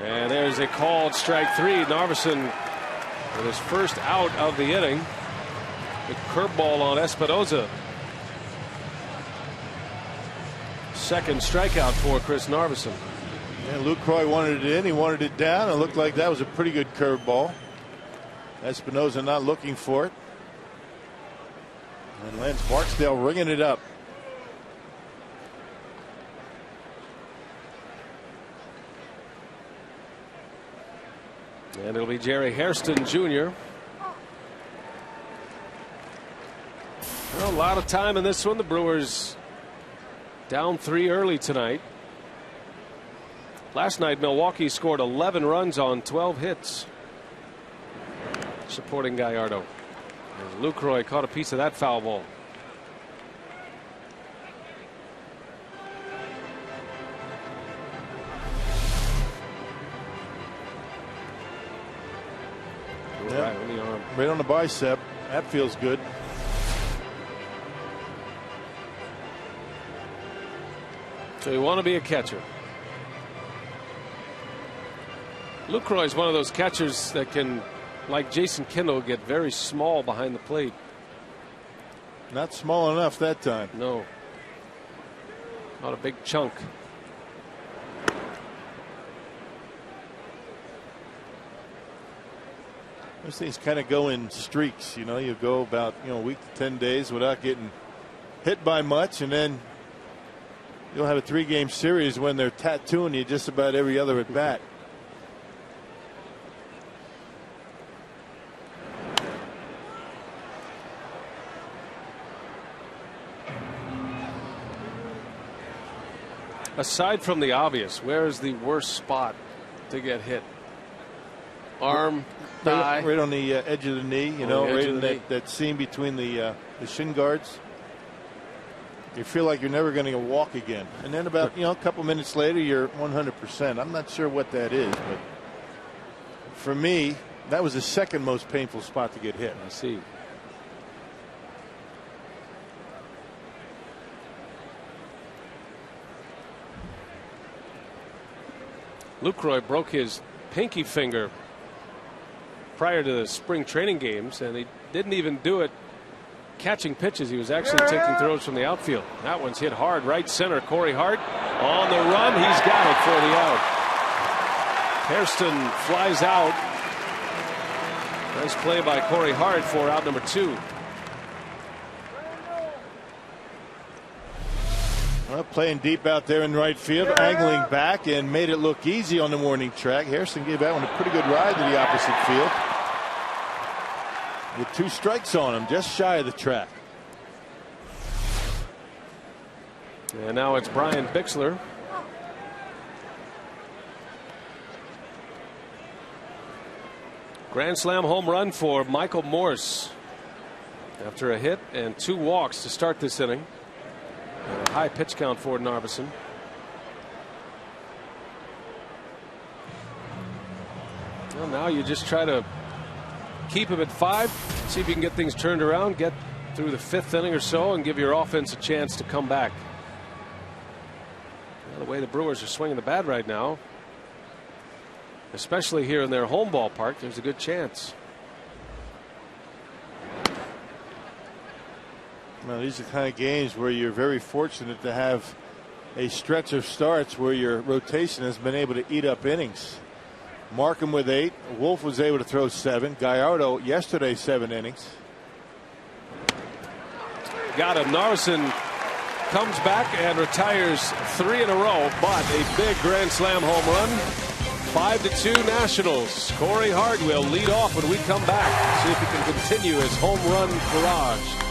And there's a called strike 3. Narveson with his first out of the inning. The curveball on Espinosa. Second strikeout for Chris Narveson. And Lucroy wanted it in. He wanted it down. It looked like that was a pretty good curveball. Espinosa not looking for it. And Lance Barksdale ringing it up. And it'll be Jerry Hairston Jr. Well, a lot of time in this one. The Brewers down 3 early tonight. Last night Milwaukee scored 11 runs on 12 hits. Supporting Gallardo. As Lucroy caught a piece of that foul ball. Yeah, right on the bicep. That feels good. So you want to be a catcher. Lucroy is one of those catchers that can, like Jason Kendall, get very small behind the plate. Not small enough that time. No. Not a big chunk. Those things kind of go in streaks. You know, you go about a week to 10 days without getting hit by much, and then you'll have a 3-game series when they're tattooing you just about every other at bat. Aside from the obvious, where is the worst spot to get hit? Arm, thigh? Right on the edge of the knee, right in that seam between the shin guards. You feel like you're never going to walk again. And then about, a couple minutes later, you're 100%. I'm not sure what that is, but for me, that was the second most painful spot to get hit. I see. Lucroy broke his pinky finger prior to the spring training games, and he didn't even do it catching pitches. He was actually taking throws from the outfield. That one's hit hard right center. Corey Hart on the run. He's got it for the out. Hairston flies out. Nice play by Corey Hart for out number 2. Well, playing deep out there in right field, angling back, and made it look easy on the morning track. Harrison gave that one a pretty good ride to the opposite field. With 2 strikes on him, just shy of the track. And now it's Brian Bixler. Grand slam home run for Michael Morse after a hit and 2 walks to start this inning. And a high pitch count for Narveson. Well, now you just try to keep him at 5, see if you can get things turned around, get through the 5th inning or so, and give your offense a chance to come back. Well, the way the Brewers are swinging the bat right now, especially here in their home ballpark, there's a good chance. Well, these are the kind of games where you're very fortunate to have a stretch of starts where your rotation has been able to eat up innings. Markham with 8. Wolf was able to throw 7. Gallardo yesterday 7 innings. Got him. Narveson comes back and retires 3 in a row, but a big grand slam home run. 5-2 Nationals. Corey Hart will lead off when we come back. See if he can continue his home run barrage.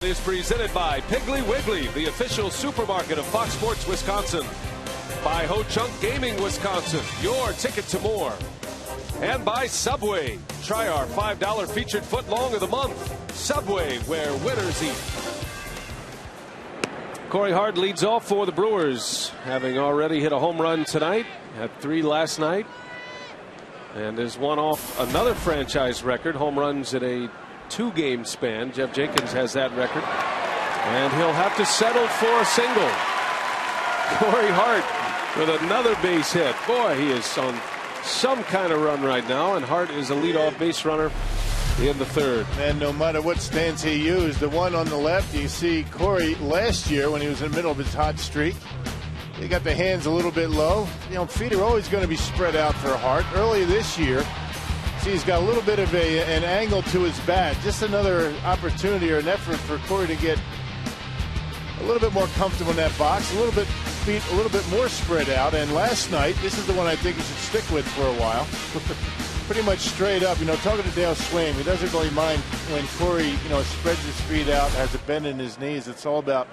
Is presented by Piggly Wiggly, the official supermarket of Fox Sports Wisconsin. By Ho Chunk Gaming Wisconsin, your ticket to more. And by Subway. Try our $5 featured foot long of the month. Subway, where winners eat. Corey Hart leads off for the Brewers, having already hit a home run tonight. Had 3 last night. And has won off another franchise record, home runs in a 2-game span. Jeff Jenkins has that record, and he'll have to settle for a single. Corey Hart with another base hit. Boy, he is on some kind of run right now, and Hart is a leadoff base runner in the 3rd. And no matter what stance he used, the one on the left, you see Corey last year when he was in the middle of his hot streak, he got the hands a little bit low. You know, feet are always going to be spread out for Hart. Earlier this year, see, he's got a little bit of an angle to his bat. Just another opportunity or an effort for Corey to get a little bit more comfortable in that box, a little bit feet a little bit more spread out. And last night, this is the one I think he should stick with for a while. Pretty much straight up. You know, talking to Dale Swain, he doesn't really mind when Corey, you know, spreads his feet out, has a bend in his knees. It's all about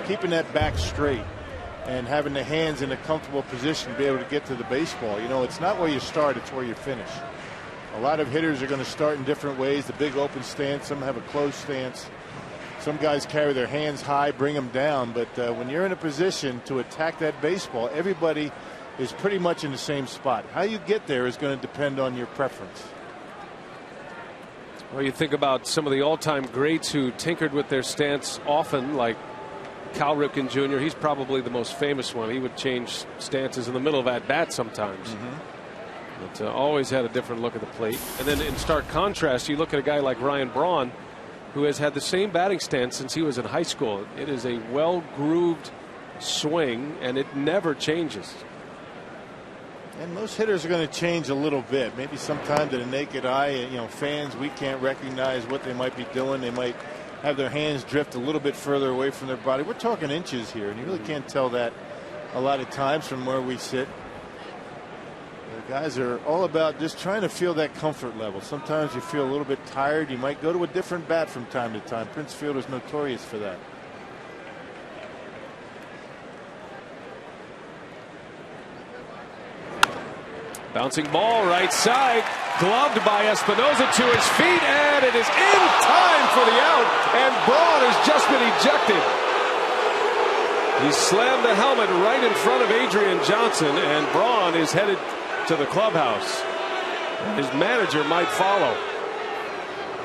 keeping that back straight and having the hands in a comfortable position to be able to get to the baseball. You know, it's not where you start, it's where you finish. A lot of hitters are going to start in different ways. The big open stance, some have a closed stance. Some guys carry their hands high, bring them down. But when you're in a position to attack that baseball, everybody is pretty much in the same spot. How you get there is going to depend on your preference. Well, you think about some of the all-time greats who tinkered with their stance often, like Cal Ripken Jr. He's probably the most famous one. He would change stances in the middle of at-bat sometimes. But always had a different look at the plate. And then in stark contrast, you look at a guy like Ryan Braun, who has had the same batting stance since he was in high school. It is a well-grooved swing, and it never changes. And most hitters are going to change a little bit. Maybe sometime to the naked eye, fans, we can't recognize what they might be doing. They might have their hands drift a little bit further away from their body. We're talking inches here, and you really can't tell that a lot of times from where we sit. The guys are all about just trying to feel that comfort level. Sometimes you feel a little bit tired. You might go to a different bat from time to time. Prince Fielder's notorious for that. Bouncing ball right side, gloved by Espinosa to his feet, and it is in time for the out, and Braun has just been ejected. He slammed the helmet right in front of Adrian Johnson, and Braun is headed to the clubhouse. His manager might follow.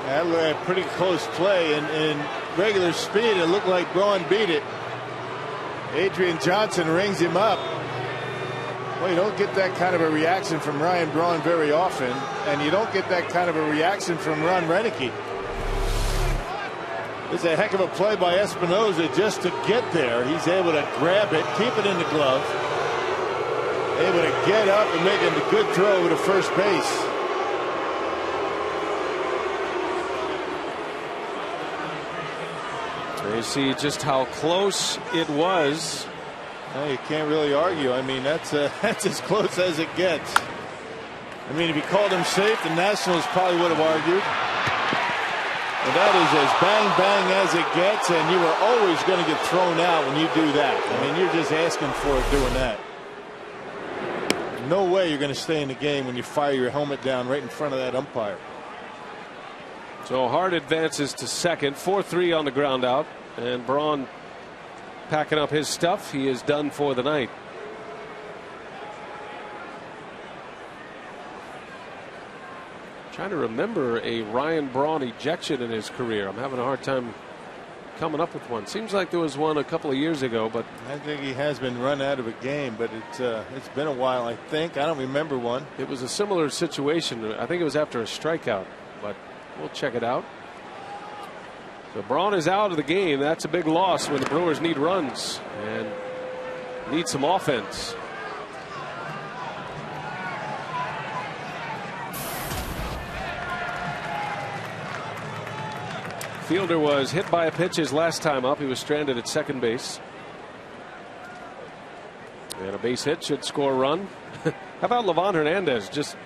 That looked like a pretty close play. In regular speed, it looked like Braun beat it. Adrian Johnson rings him up. Well, you don't get that kind of a reaction from Ryan Braun very often, and you don't get that kind of a reaction from Ron Renicky. It's a heck of a play by Espinosa just to get there. He's able to grab it, keep it in the glove, able to get up and make a good throw over to first base. There you see just how close it was. Well, you can't really argue. I mean, that's as close as it gets. I mean, if you called him safe, the Nationals probably would have argued. But that is as bang bang as it gets, and you are always going to get thrown out when you do that. I mean, you're just asking for it doing that. No way you're going to stay in the game when you fire your helmet down right in front of that umpire. So Hart advances to second, 4-3 on the ground out, and Braun packing up his stuff. He is done for the night. Trying to remember a Ryan Braun ejection in his career. I'm having a hard time coming up with one. Seems like there was one a couple of years ago, but I think he has been run out of a game, but it's been a while. I don't remember one. It was a similar situation. I think it was after a strikeout, but we'll check it out. So Braun is out of the game. That's a big loss when the Brewers need runs and need some offense. Fielder was hit by a pitch his last time up. He was stranded at second base. And a base hit should score a run. How about Livan Hernandez just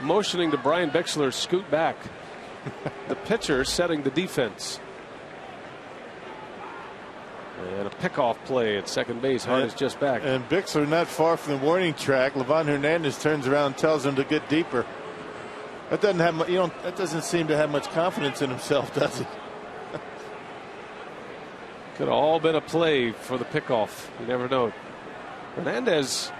motioning to Brian Bixler scoot back? The pitcher setting the defense. And a pickoff play at second base. Hart is just back. And Bixler not far from the warning track. Livan Hernandez turns around and tells him to get deeper. That doesn't have that doesn't seem to have much confidence in himself, does he? Could have all been a play for the pickoff. You never know. Hernandez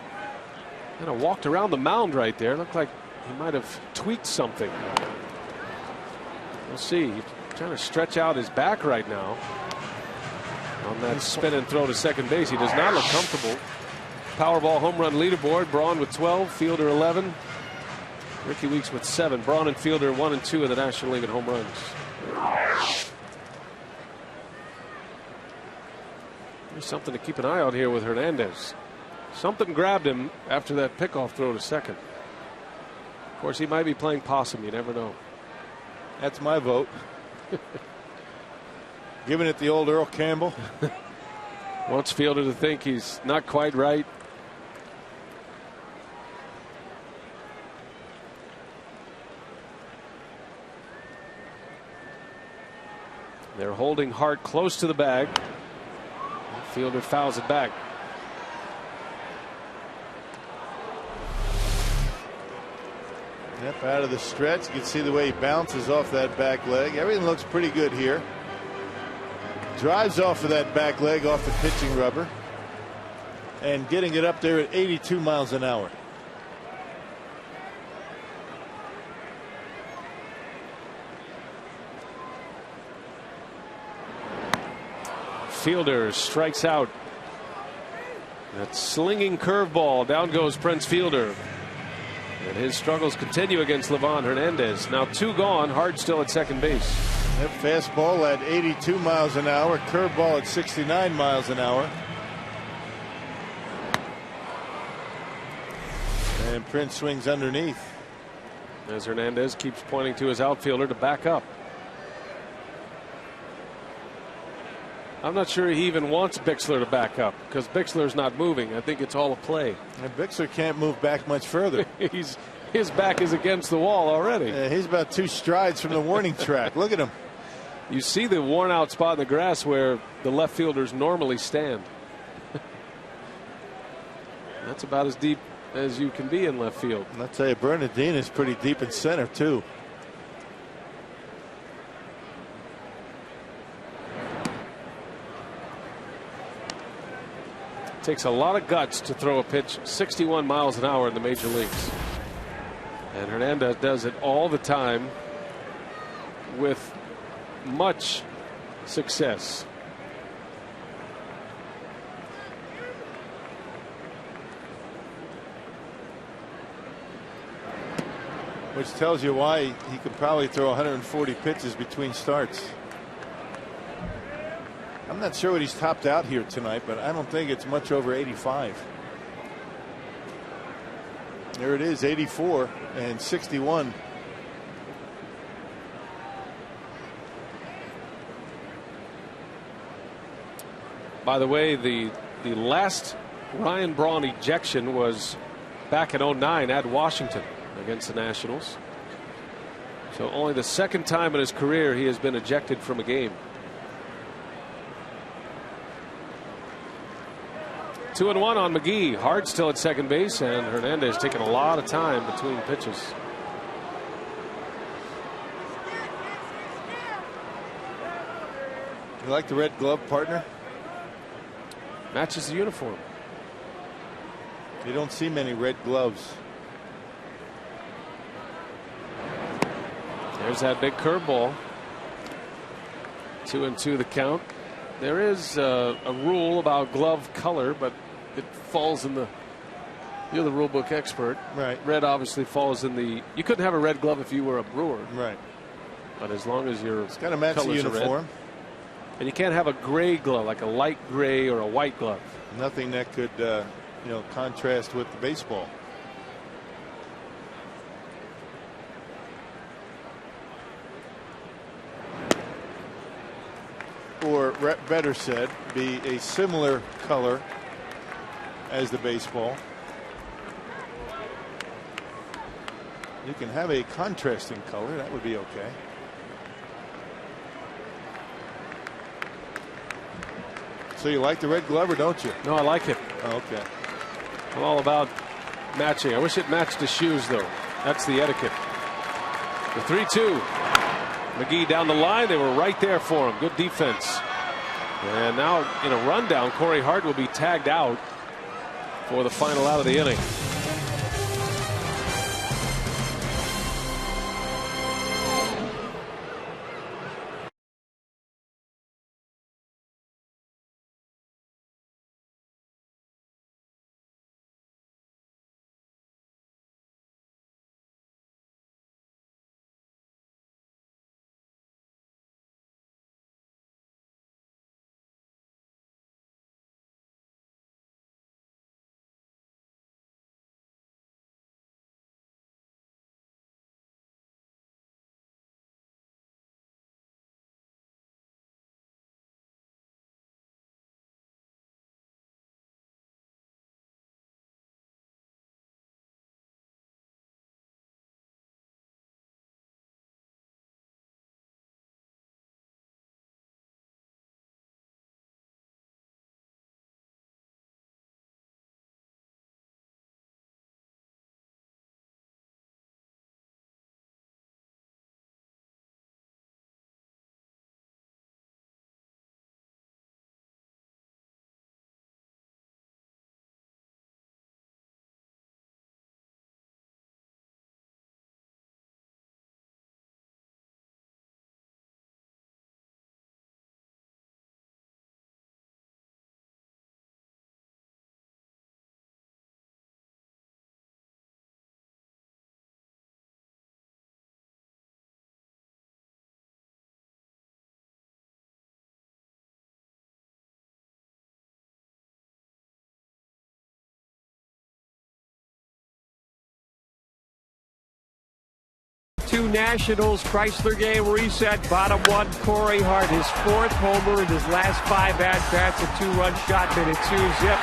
kind of walked around the mound right there. Looked like he might have tweaked something. We'll see. He's trying to stretch out his back right now. On that spin and throw to second base. He does not look comfortable. Powerball home run leaderboard. Braun with 12. Fielder 11. Ricky Weeks with 7. Braun and Fielder 1 and 2 in the National League in home runs. There's something to keep an eye on here with Hernandez. Something grabbed him after that pickoff throw to second. Of course, he might be playing possum. You never know. That's my vote. Giving it the old Earl Campbell. Wants Fielder to think he's not quite right. They're holding Hart close to the bag. Fielder fouls it back. Yep, out of the stretch. You can see the way he bounces off that back leg. Everything looks pretty good here. Drives off of that back leg off the pitching rubber. And getting it up there at 82 miles an hour. fielder strikes out. That slinging curveball. Down goes Prince Fielder. And his struggles continue against Livan Hernandez. Now 2 gone. Hart still at second base. That fastball at 82 miles an hour. Curveball at 69 miles an hour. And Prince swings underneath. As Hernandez keeps pointing to his outfielder to back up. I'm not sure he even wants Bixler to back up because Bixler's not moving. I think it's all a play. And Bixler can't move back much further. His back is against the wall already. He's about 2 strides from the warning track. Look at him. You see the worn out spot in the grass where the left fielders normally stand. That's about as deep as you can be in left field. And I'll tell you, Bernardine is pretty deep in center too. Takes a lot of guts to throw a pitch 61 miles an hour in the major leagues. And Hernandez does it all the time with much success. Which tells you why he could probably throw 140 pitches between starts. I'm not sure what he's topped out here tonight, but I don't think it's much over 85. There it is, 84 and 61. By the way, the last Ryan Braun ejection was back in '09 at Washington against the Nationals. So only the second time in his career he has been ejected from a game. 2-1 on McGee. Hart still at second base, and Hernandez taking a lot of time between pitches. You like the red glove, partner? Matches the uniform. You don't see many red gloves. There's that big curveball. 2-2 the count. There is a rule about glove color, but it falls in the. You're the rule book expert. Right. Red obviously falls in the. You couldn't have a red glove if you were a Brewer. Right. But as long as your it's got to match the uniform. And you can't have a gray glove, like a light gray or a white glove. Nothing that could, contrast with the baseball. Or better said, be a similar color as the baseball. You can have a contrasting color, that would be okay. So you like the red glove or don't you? No, I like it. Oh, okay. I'm all about matching. I wish it matched the shoes, though. That's the etiquette. The 3-2. McGee down the line. They were right there for him. Good defense. And now in a rundown, Corey Hart will be tagged out for the final out of the inning. 5-2 Nationals. Chrysler game reset. Bottom one, Corey Hart. His 4th homer in his last 5 at-bats. A 2-run shot, minute 2 zip.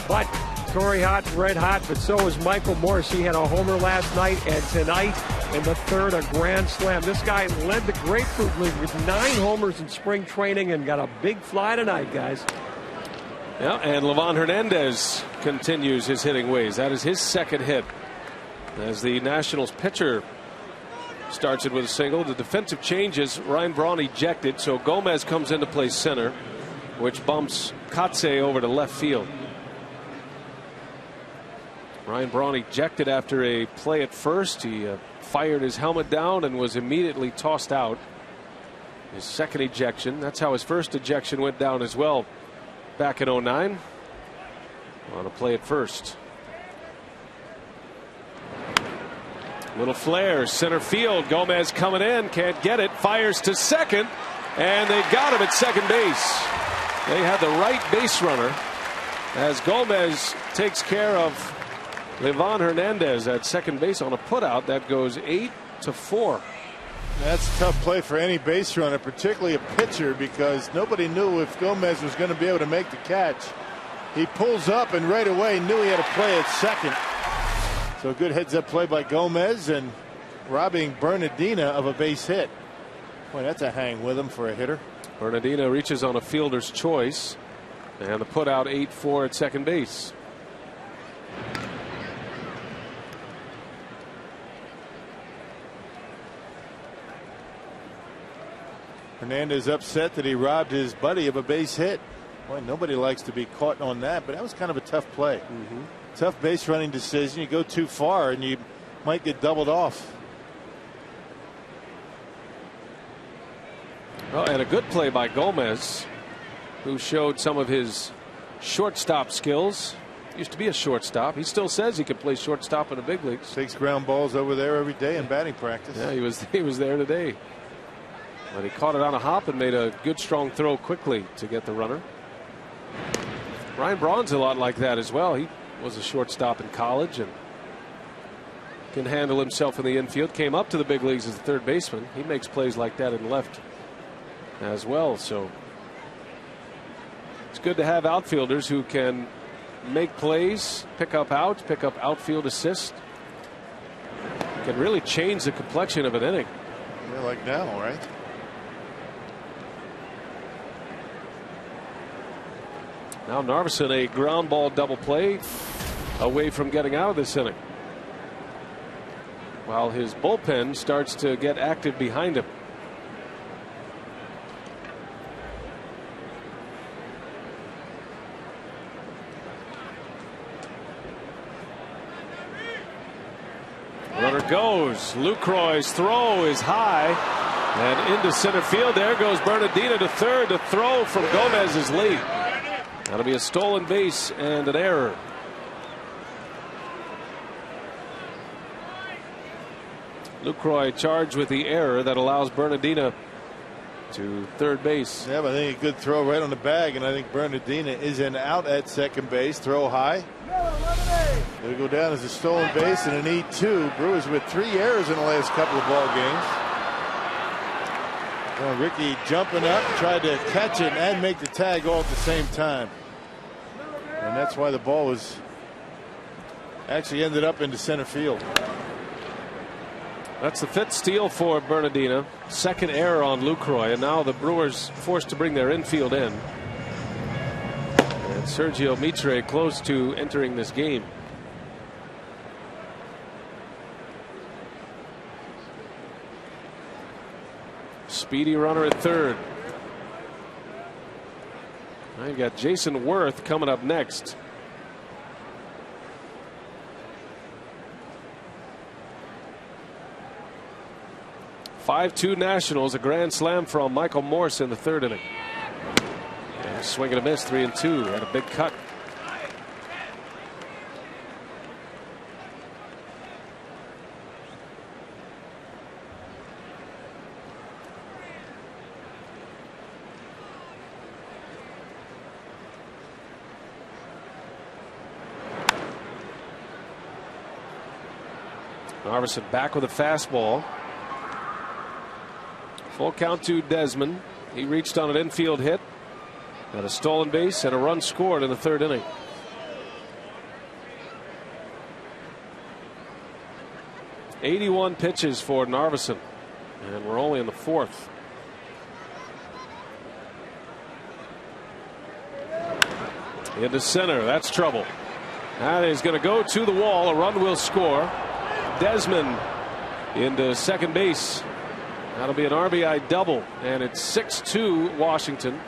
But Corey Hart, red hot, but so is Michael Morse. He had a homer last night, and tonight in the 3rd, a grand slam. This guy led the Grapefruit League with 9 homers in spring training and got a big fly tonight, guys. Yeah, and Livan Hernandez continues his hitting ways. That is his 2nd hit. As the Nationals pitcher starts it with a single. The defensive changes. Ryan Braun ejected, so Gomez comes in to play center, which bumps Katse over to left field. Ryan Braun ejected after a play at first. He fired his helmet down and was immediately tossed out. His 2nd ejection. That's how his 1st ejection went down as well back in 09 on a play at first. Little flare, center field. Gomez coming in, can't get it, fires to second, and they got him at second base. They had the right base runner as Gomez takes care of Livan Hernandez at second base on a putout. That goes 8-4. That's a tough play for any base runner, particularly a pitcher, because nobody knew if Gomez was going to be able to make the catch. He pulls up and right away knew he had to play at second. So a good heads-up play by Gomez and robbing Bernardina of a base hit. Boy, that's a hang with him for a hitter. Bernardina reaches on a fielder's choice, and the putout 8-4 at second base. Hernandez upset that he robbed his buddy of a base hit. Boy, nobody likes to be caught on that, but that was kind of a tough play. Tough base running decision. You go too far and you might get doubled off. Well, and a good play by Gomez, who showed some of his shortstop skills. Used to be a shortstop. He still says he can play shortstop in the big leagues. Takes ground balls over there every day in batting practice. Yeah, he was there today. But he caught it on a hop and made a good strong throw quickly to get the runner. Ryan Braun's a lot like that as well. He was a shortstop in college and can handle himself in the infield. Came up to the big leagues as a third baseman. He makes plays like that in left as well. So it's good to have outfielders who can make plays, pick up outs, pick up outfield assists. Can really change the complexion of an inning. Yeah, like now, right? Now Narveson, a ground ball double play away from getting out of this inning, while his bullpen starts to get active behind him. Runner goes. Lucroy's throw is high and into center field. There goes Bernardina to third. The throw from Gomez is late. That'll be a stolen base and an error. Lucroy charged with the error that allows Bernardina to third base. Yeah, but I think a good throw right on the bag, and I think Bernardina is in out at second base. Throw high. It'll go down as a stolen base and an E2. Brewers with 3 errors in the last couple of ball games. Well, Ricky jumping up, tried to catch it and make the tag all at the same time. And that's why the ball was actually ended up into center field. That's the 5th steal for Bernardina. 2nd error on Lucroy, and now the Brewers forced to bring their infield in. And Sergio Mitre close to entering this game. Speedy runner at third. Now you got Jason Worth coming up next. "5-2 Nationals, a grand slam from Michael Morse in the 3rd inning. And swing and a miss, 3-2. Had a big cut. Narveson back with a fastball. Full count to Desmond. He reached on an infield hit. Got a stolen base and a run scored in the third inning. "81 pitches for Narveson, and we're only in the fourth. Into center, that's trouble. That is going to go to the wall. A run will score. Desmond into second base. That'll be an RBI double, and it's 6-2 Washington.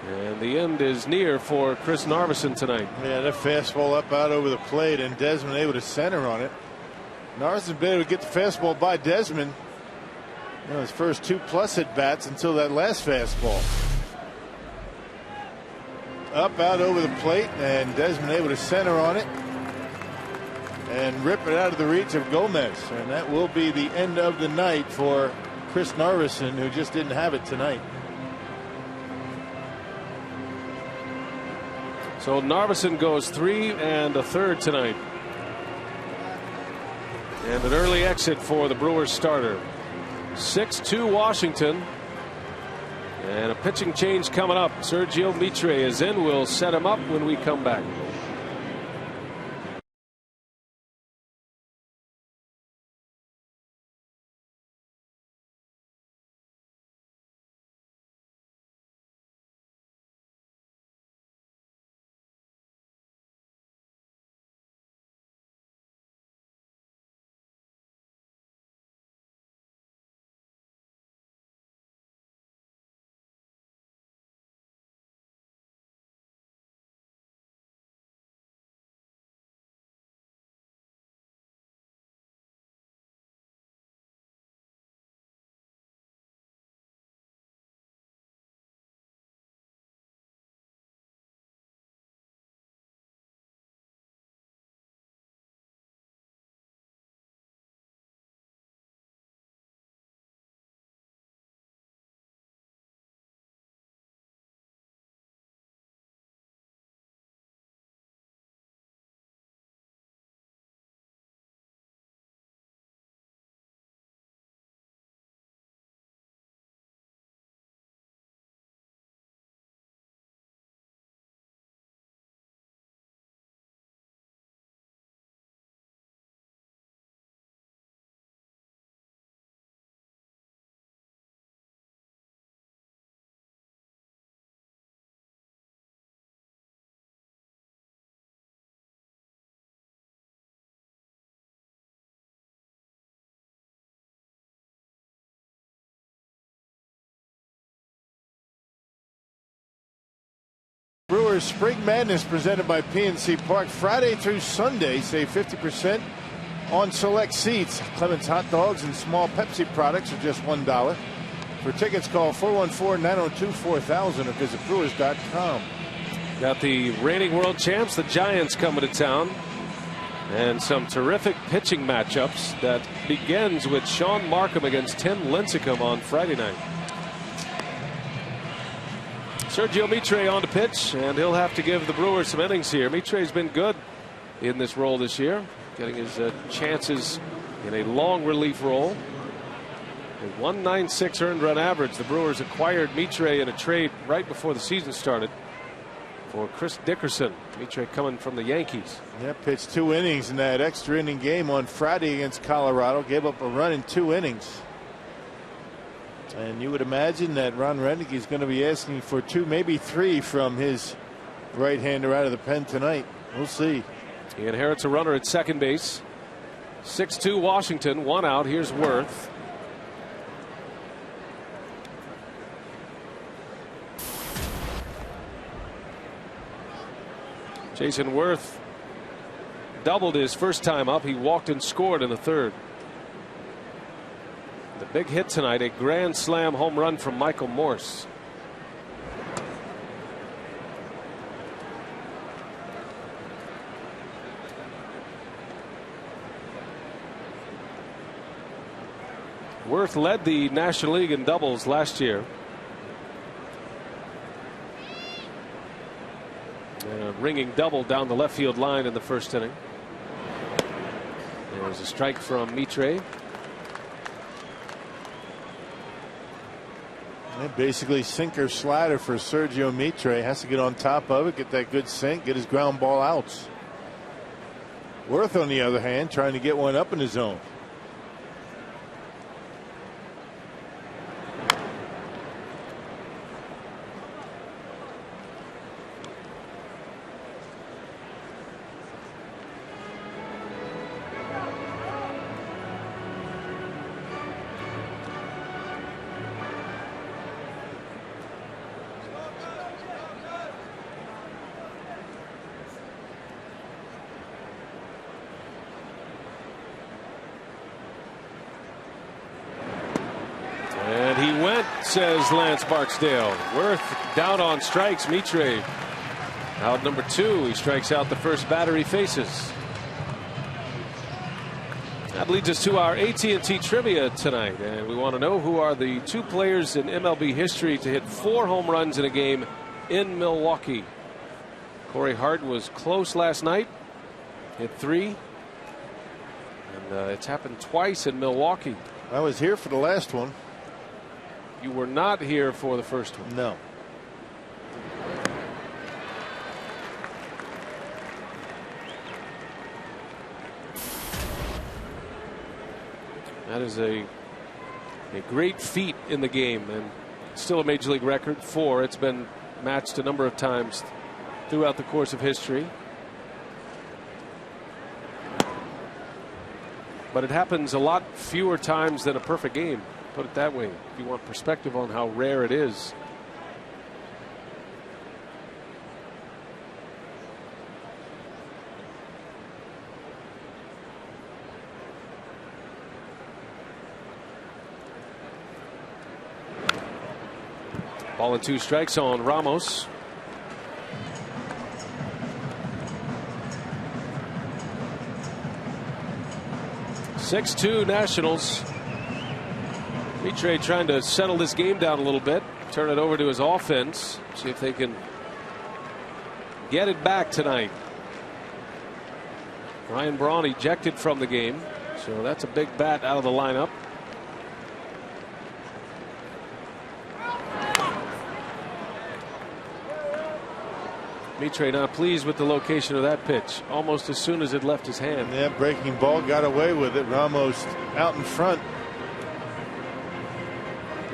And the end is near for Chris Narveson tonight. Yeah, that fastball up out over the plate, and Desmond able to center on it. Narveson been able to get the fastball by Desmond. You know, his first 2+ at bats until that last fastball. Up out over the plate, and Desmond able to center on it and rip it out of the reach of Gomez. And that will be the end of the night for Chris Narveson, who just didn't have it tonight. So Narveson goes 3 1/3 tonight. And an early exit for the Brewers starter. 6-2 Washington. And a pitching change coming up. Sergio Mitre is in. We'll set him up when we come back. Brewers Spring Madness presented by PNC Park. Friday through Sunday, save 50% on select seats. Clemens hot dogs and small Pepsi products are just $1. For tickets, call 414-902-4000 or visit brewers.com. Got the reigning world champs, the Giants, coming to town. And some terrific pitching matchups that begins with Sean Markham against Tim Lincecum on Friday night. Sergio Mitre on the pitch, and he'll have to give the Brewers some innings here. Mitre's been good in this role this year, getting his chances in a long relief role. A 1.96 earned run average. The Brewers acquired Mitre in a trade right before the season started for Chris Dickerson. Mitre coming from the Yankees. Yeah, pitched 2 innings in that extra inning game on Friday against Colorado. Gave up a run in 2 innings. And you would imagine that Ron Renick is going to be asking for 2, maybe 3 from his right-hander out of the pen tonight. We'll see. He inherits a runner at second base. 6-2 Washington, 1 out. Here's Worth. Jason Worth doubled his first time up. He walked and scored in the third. The big hit tonight, a grand slam home run from Michael Morse. Worth led the National League in doubles last year. And a ringing double down the left field line in the first inning. There's a strike from Mitre. And basically sinker slider for Sergio Mitre. Has to get on top of it, get that good sink, get his ground ball outs. Worth, on the other hand, trying to get one up in the zone. And he went, says Lance Barksdale. Worth down on strikes. Mitre out number 2. He strikes out the first batter he faces. That leads us to our AT&T trivia tonight, and we want to know who are the 2 players in MLB history to hit 4 home runs in a game in Milwaukee. Corey Hart was close last night, hit 3, and it's happened twice in Milwaukee. I was here for the last one. You were not here for the first one. No. That is a great feat in the game, and still a major league record. 4. It's been matched a number of times throughout the course of history. But it happens a lot fewer times than a perfect game. Put it that way, if you want perspective on how rare it is. Ball and 2 strikes on Ramos. (6-2) Nationals. Mitre trying to settle this game down a little bit, turn it over to his offense, see if they can get it back tonight. Ryan Braun ejected from the game, so that's a big bat out of the lineup. Mitre not pleased with the location of that pitch almost as soon as it left his hand. Yeah, breaking ball, got away with it. Ramos out in front.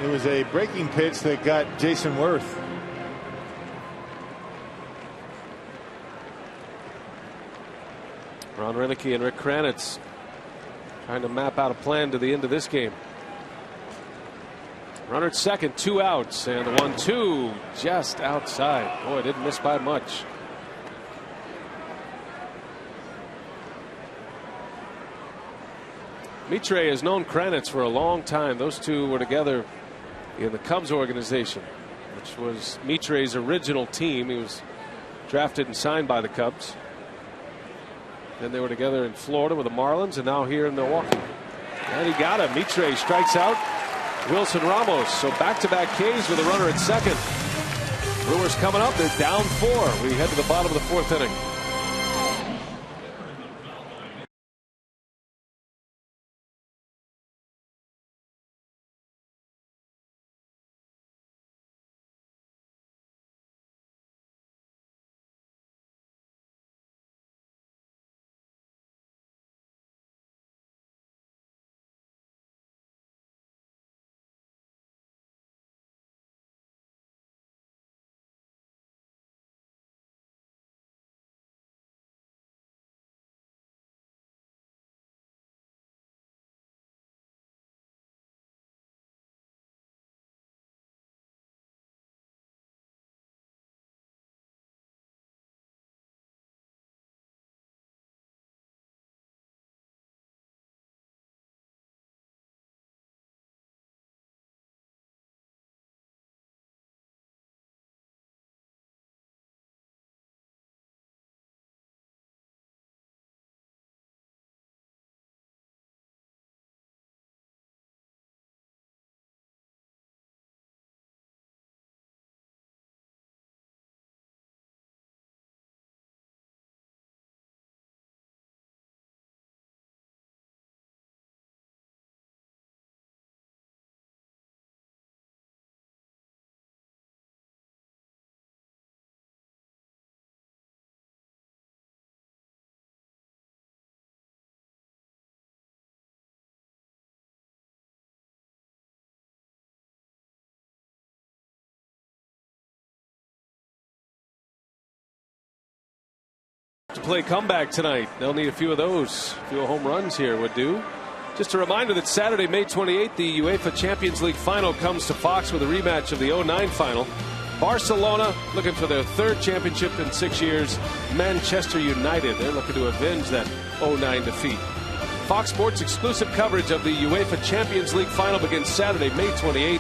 It was a breaking pitch that got Jason Worth. Ron Renicky and Rick Kranitz trying to map out a plan to the end of this game. Runner at second, 2 outs, and the 1-2 just outside. Boy, didn't miss by much. Mitre has known Kranitz for a long time. Those two were together in the Cubs organization, which was Mitre's original team. He was drafted and signed by the Cubs. Then they were together in Florida with the Marlins, and now here in Milwaukee. And he got him. Mitre strikes out Wilson Ramos. So back-to-back Ks with a runner at second. Brewers coming up. They're down 4. We head to the bottom of the 4th inning. To play comeback tonight. They'll need a few of those. A few home runs here would do. Just a reminder that Saturday, May 28th, the UEFA Champions League final comes to Fox with a rematch of the 09 final. Barcelona looking for their third championship in 6 years. Manchester United, they're looking to avenge that 09 defeat. Fox Sports exclusive coverage of the UEFA Champions League final begins Saturday, May 28th,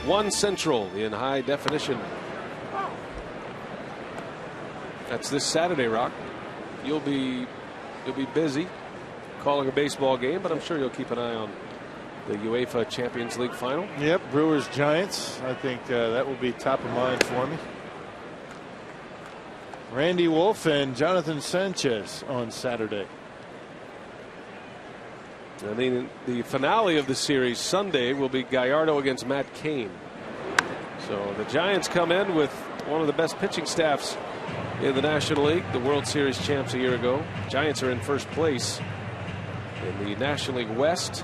1 Central in high definition. That's this Saturday, Rock. You'll be busy calling a baseball game, but I'm sure you'll keep an eye on the UEFA Champions League final. Yep, Brewers Giants. I think that will be top of mind for me. Randy Wolf and Jonathan Sanchez on Saturday. I mean, the finale of the series Sunday will be Gallardo against Matt Cain. So the Giants come in with one of the best pitching staffs in the National League, the World Series champs a year ago. Giants are in first place in the National League West.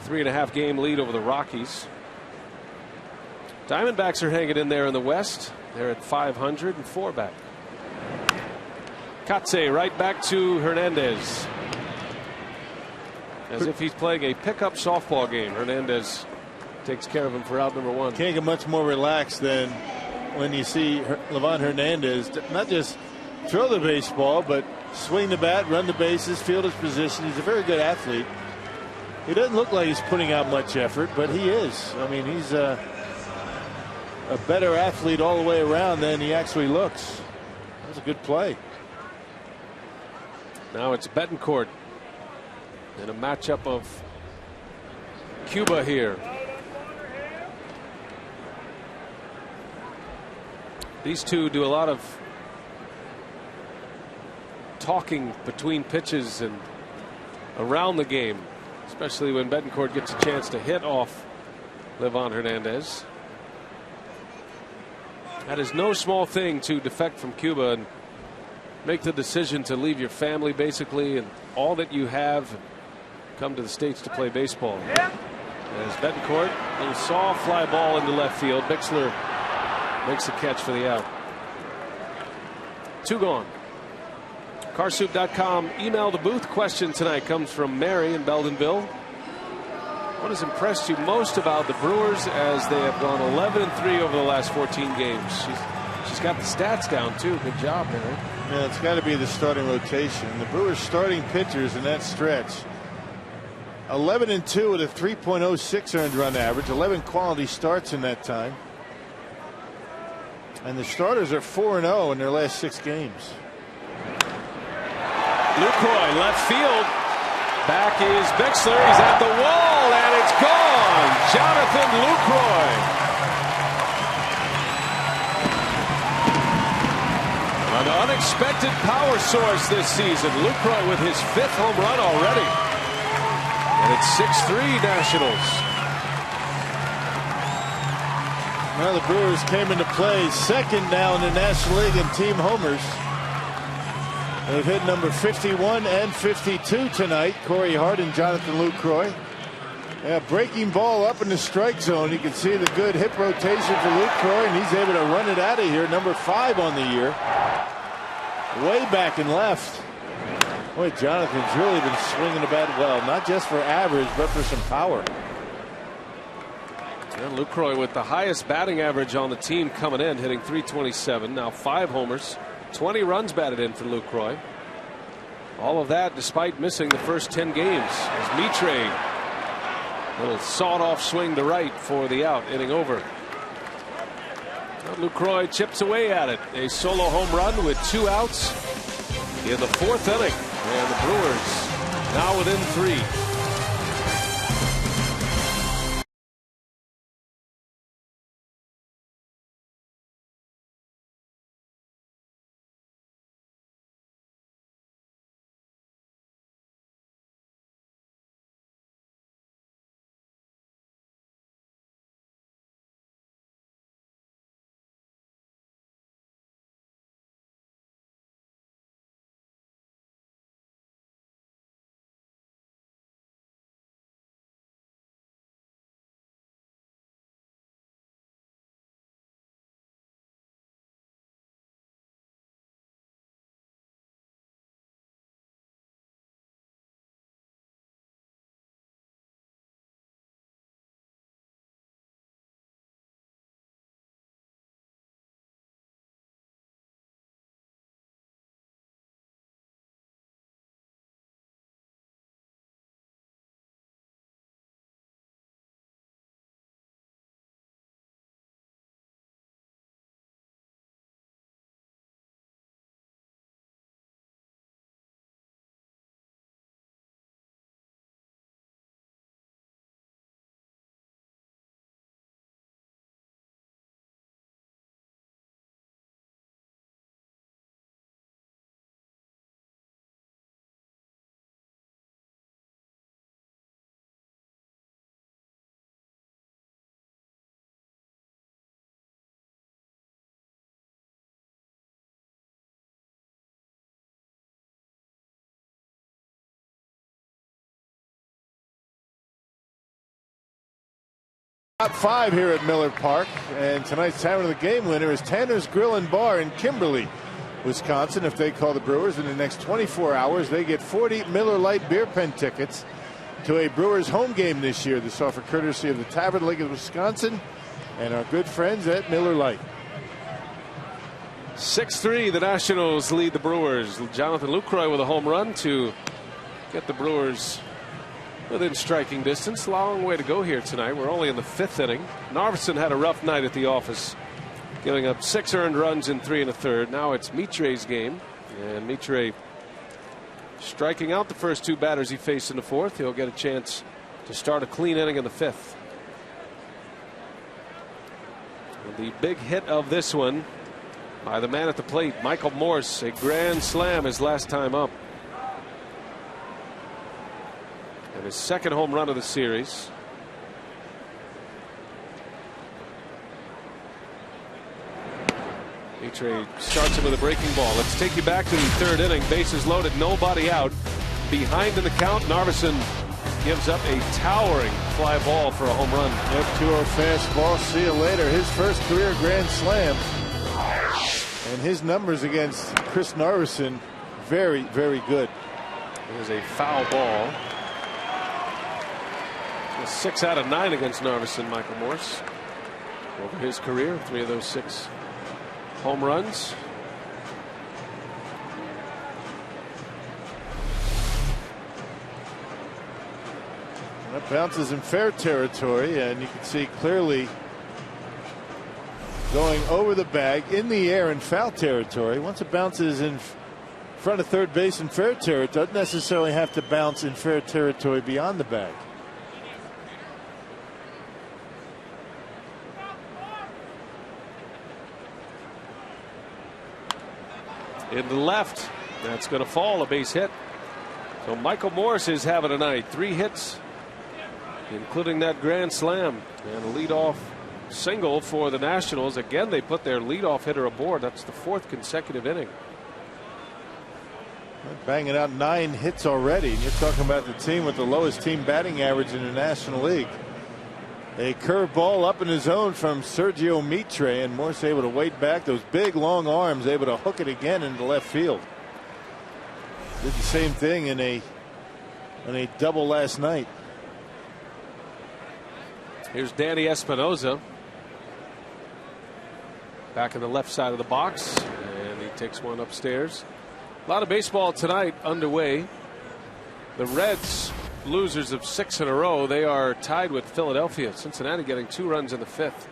3.5 game lead over the Rockies. Diamondbacks are hanging in there in the West. They're at 500 and 4 back. Katze right back to Hernandez. As if he's playing a pickup softball game. Hernandez takes care of him for out number 1. Can't get much more relaxed than when you see Livan Hernandez not just throw the baseball, but swing the bat, run the bases, field his position. He's a very good athlete. He doesn't look like he's putting out much effort, but he is. I mean, he's a better athlete all the way around than he actually looks. That was a good play. Now it's Betancourt in a matchup of Cuba here. These two do a lot of talking between pitches and around the game, especially when Betancourt gets a chance to hit off Livan Hernandez. That is no small thing to defect from Cuba and make the decision to leave your family basically and all that you have and come to the States to play baseball. As Betancourt, a little soft fly ball into left field. Bixler makes the catch for the out. 2 gone. Carsoup.com email the booth question tonight comes from Mary in Beldenville. What has impressed you most about the Brewers as they have gone 11-3 over the last 14 games? She's got the stats down too. Good job, Mary. Yeah, it's got to be the starting rotation. The Brewers starting pitchers in that stretch. 11-2 with a 3.06 earned run average. 11 quality starts in that time. And the starters are 4-0 in their last 6 games. Lucroy left field. Back is Bixler. He's at the wall and it's gone. Jonathan Lucroy. An unexpected power source this season. Lucroy with his 5th home run already. And it's 6-3 Nationals. Well, the Brewers came into play second now in the National League in team homers. They've hit number 51 and 52 tonight. Corey Hart and Jonathan Lucroy. Yeah, breaking ball up in the strike zone. You can see the good hip rotation for Lucroy, and he's able to run it out of here. Number 5 on the year. Way back and left. Boy, Jonathan's really been swinging the bat well, not just for average, but for some power. And Lucroy with the highest batting average on the team coming in, hitting .327. Now 5 homers. 20 runs batted in for Lucroy. All of that despite missing the first 10 games. As Mitre, little sawed-off swing to right for the out, inning over. Well, Lucroy chips away at it. A solo home run with 2 outs in the 4th inning. And the Brewers now within 3. Top 5 here at Miller Park, and tonight's time of the game winner is Tanner's Grill and Bar in Kimberly, Wisconsin. If they call the Brewers in the next 24 hours, they get 40 Miller Lite beer pen tickets to a Brewers home game this year. This offer courtesy of the Tavern League of Wisconsin and our good friends at Miller Lite. 6-3, the Nationals lead the Brewers. Jonathan Lucroy with a home run to get the Brewers within striking distance. Long way to go here tonight. We're only in the 5th inning. Narveson had a rough night at the office, giving up 6 earned runs in 3 1/3. Now it's Mitre's game, and Mitre striking out the first 2 batters he faced in the 4th. He'll get a chance to start a clean inning in the 5th. The big hit of this one by the man at the plate, Michael Morse, a grand slam his last time up. And his 2nd home run of the series. Mitre starts him with a breaking ball. Let's take you back to the 3rd inning. Bases loaded, nobody out. Behind in the count, Narveson gives up a towering fly ball for a home run. Yep, 2-0 fastball. See you later. His first career grand slam. And his numbers against Chris Narveson, very, very good. There's a foul ball. 6 out of 9 against Narveson, Michael Morse. Over his career, 3 of those 6 home runs. That bounces in fair territory, and you can see clearly going over the bag in the air in foul territory. Once it bounces in front of third base in fair territory, it doesn't necessarily have to bounce in fair territory beyond the bag. In the left, that's going to fall, a base hit. So Michael Morse is having a night. 3 hits, including that grand slam, and a leadoff single for the Nationals. Again, they put their leadoff hitter aboard. That's the 4th consecutive inning. Banging out 9 hits already. You're talking about the team with the lowest team batting average in the National League. A curveball up in his zone from Sergio Mitre, and Morse able to wait back. Those big long arms, able to hook it again into left field. Did the same thing in a double last night. Here's Danny Espinosa back in the left side of the box, and he takes one upstairs. A lot of baseball tonight underway. The Reds, losers of 6 in a row, they are tied with Philadelphia. Cincinnati getting 2 runs in the 5th.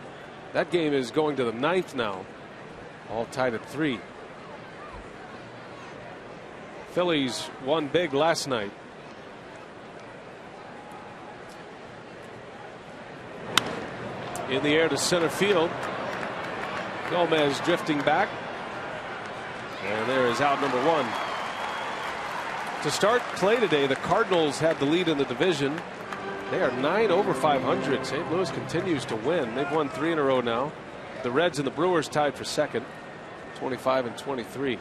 That game is going to the 9th now, all tied at 3. Phillies won big last night. In the air to center field. Gomez drifting back, and there is out number 1. To start play today, the Cardinals had the lead in the division. They are 9 over 500. St. Louis continues to win. They've won 3 in a row now. The Reds and the Brewers tied for 2nd, 25 and 23.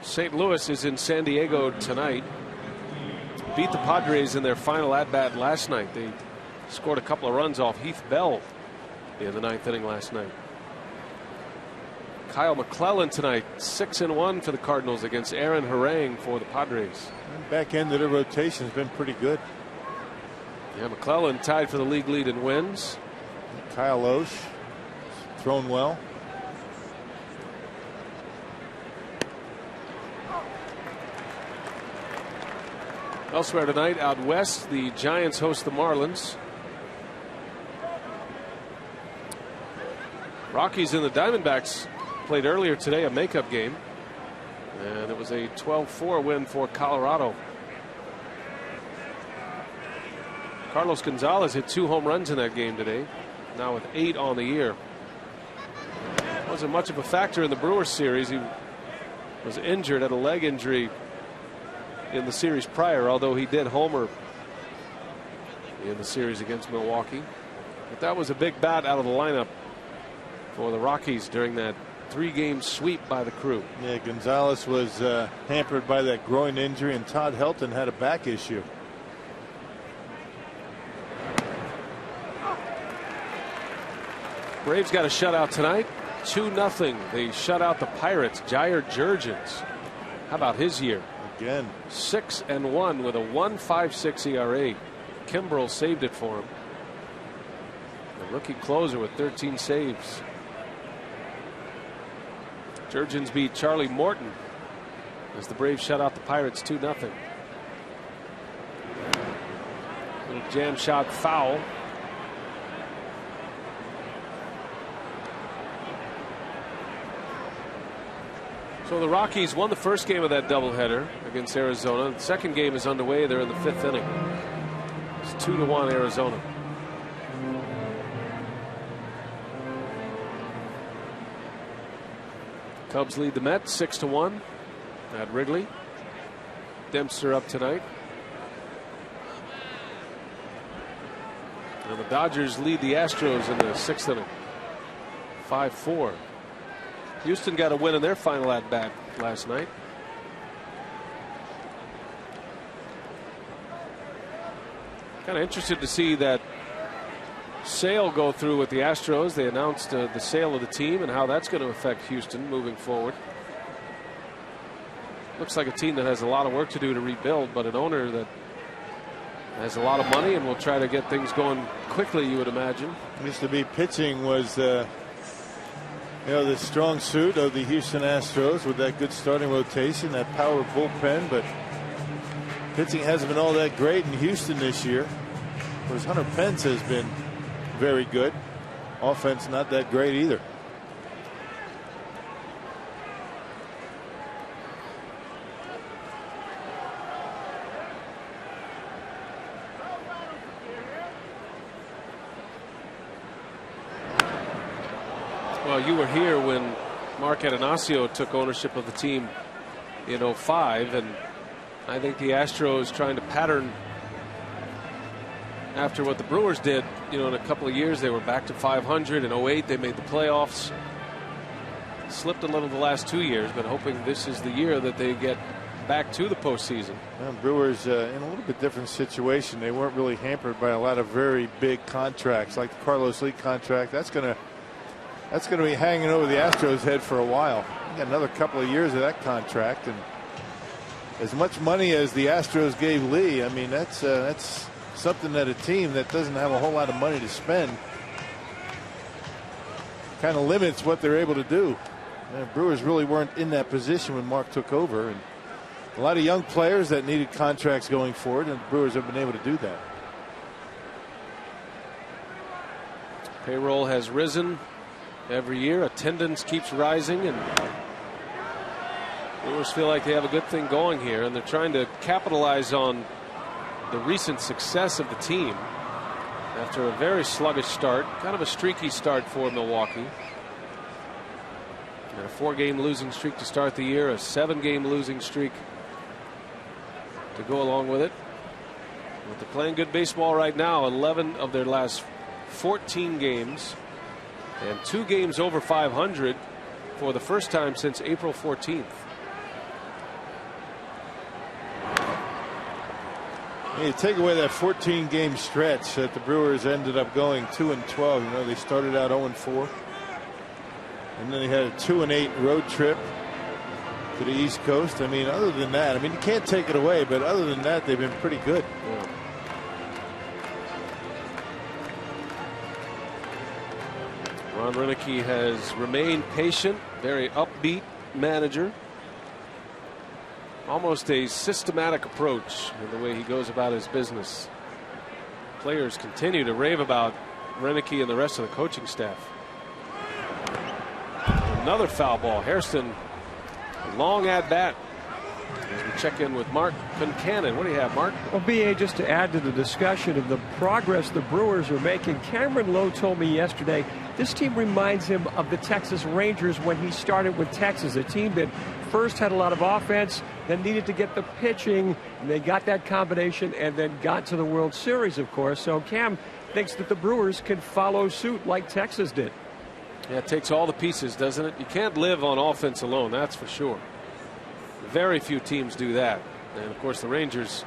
St. Louis is in San Diego tonight. Beat the Padres in their final at bat last night. They scored a couple of runs off Heath Bell in the 9th inning last night. Kyle McClellan tonight, 6-1 for the Cardinals against Aaron Harang for the Padres. Back end of the rotation has been pretty good. Yeah, McClellan tied for the league lead in wins. Kyle Osh thrown well. Elsewhere tonight out west, the Giants host the Marlins. Rockies and the Diamondbacks played earlier today, a makeup game, and it was a 12-4 win for Colorado. Carlos Gonzalez hit 2 home runs in that game today, now with 8 on the year. Wasn't much of a factor in the Brewers series. He was injured, had a leg injury in the series prior, although he did homer in the series against Milwaukee. But that was a big bat out of the lineup for the Rockies during that 3-game sweep by the Crew. Yeah, Gonzalez was hampered by that groin injury, and Todd Helton had a back issue. Braves got a shutout tonight. 2-0. They shut out the Pirates. Jair Jurgens. How about his year? Again. 6-1 with a 1.56 ERA. Kimbrel saved it for him. The rookie closer with 13 saves. Jurgens beat Charlie Morton as the Braves shut out the Pirates 2-0. Little jam shot foul. So the Rockies won the first game of that doubleheader against Arizona. The second game is underway. They're in the 5th inning. It's 2-1 Arizona. Cubs lead the Mets 6-1 at Wrigley. Dempster up tonight. And the Dodgers lead the Astros in the 6th inning. 5-4. Houston got a win in their final at bat last night. Kind of interested to see that sale go through with the Astros. They announced the sale of the team and how that's going to affect Houston moving forward. Looks like a team that has a lot of work to do to rebuild, but an owner that has a lot of money and will try to get things going quickly, you would imagine. Used to be pitching was the strong suit of the Houston Astros with that good starting rotation, that power bullpen, but pitching hasn't been all that great in Houston this year. Whereas Hunter Pence has been very good. Offense not that great either. Well, you were here when Mark Atanasio took ownership of the team in 2005, and I think the Astros trying to pattern after what the Brewers did. In a couple of years they were back to 500. In 2008 they made the playoffs. Slipped a little the last 2 years, but hoping this is the year that they get back to the postseason. Well, Brewers in a little bit different situation. They weren't really hampered by a lot of very big contracts like the Carlos Lee contract. That's going to be hanging over the Astros' head for a while. You got another couple of years of that contract, and as much money as the Astros gave Lee, I mean that's something that a team that doesn't have a whole lot of money to spend kind of limits what they're able to do. The Brewers really weren't in that position when Mark took over, and a lot of young players that needed contracts going forward, and the Brewers have been able to do that. Payroll has risen every year. Attendance keeps rising, and Brewers feel like they have a good thing going here, and they're trying to capitalize on the recent success of the team after a very sluggish start, kind of a streaky start for Milwaukee. And a 4-game losing streak to start the year, a 7-game losing streak to go along with it. But they're playing good baseball right now. 11 of their last 14 games, and 2 games over 500 for the first time since April 14th. You take away that 14-game stretch that the Brewers ended up going 2-12. They started out 0-4, and then they had a 2-8 road trip to the East Coast. I mean, other than that, you can't take it away, but other than that, they've been pretty good. Yeah. Ron Roenicke has remained patient, very upbeat manager. Almost a systematic approach in the way he goes about his business. Players continue to rave about Roenicke and the rest of the coaching staff. Another foul ball. Hairston, a long at bat. As we check in with Mark Concannon. What do you have, Mark? Well, BA, just to add to the discussion of the progress the Brewers are making, Cameron Lowe told me yesterday this team reminds him of the Texas Rangers when he started with Texas, a team that first had a lot of offense, then needed to get the pitching, and they got that combination and then got to the World Series, of course. So Cam thinks that the Brewers can follow suit like Texas did. Yeah, it takes all the pieces, doesn't it? You can't live on offense alone, that's for sure. Very few teams do that. And of course the Rangers,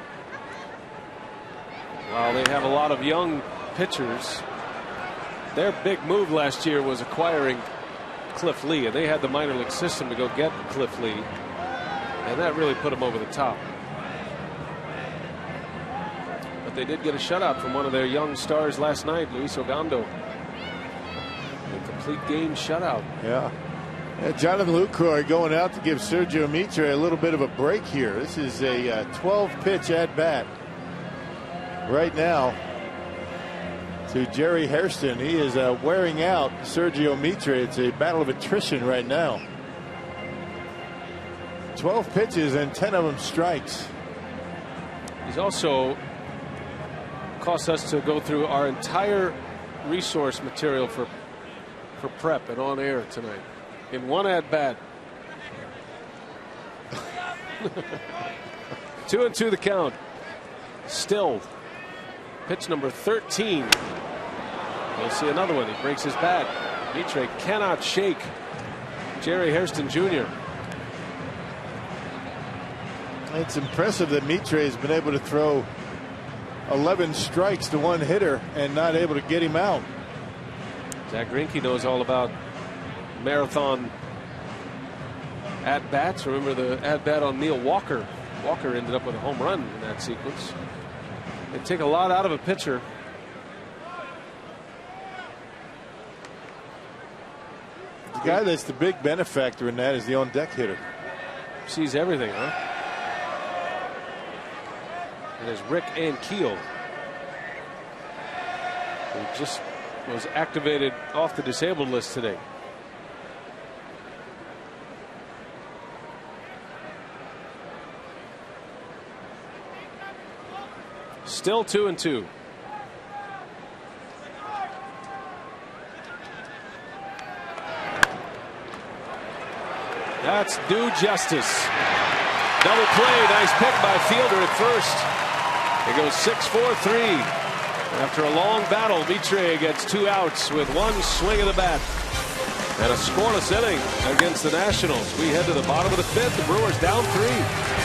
while they have a lot of young pitchers, Their big move last year was acquiring Cliff Lee, and they had the minor league system to go get Cliff Lee, and that really put them over the top. But they did get a shutout from one of their young stars last night, Luis Ogando. A complete game shutout. Yeah. Jonathan Lucroy going out to give Sergio Mitre a little bit of a break here. This is a 12-pitch at bat right now to Jerry Hairston. He is wearing out Sergio Mitre. It's a battle of attrition right now. 12 pitches and 10 of them strikes. He's also caused us to go through our entire resource material for prep and on air tonight in one at bat. 2-2 the count. Still pitch number 13. We'll see another one. He breaks his bat. Mitre cannot shake Jerry Hairston Jr. It's impressive that Mitre has been able to throw 11 strikes to one hitter and not able to get him out. Zach Greinke knows all about marathon at bats. Remember the at bat on Neil Walker. Walker ended up with a home run in that sequence. They take a lot out of a pitcher. The guy that's the big benefactor in that is the on deck hitter. Sees everything, huh? And there's Rick Ankiel, who just was activated off the disabled list today. Still 2-2. That's due justice. Double play. Nice pick by Fielder at first. It goes 6-4-3. After a long battle, Mitre gets 2 outs with 1 swing of the bat. And a scoreless inning against the Nationals. We head to the bottom of the 5th. The Brewers down 3.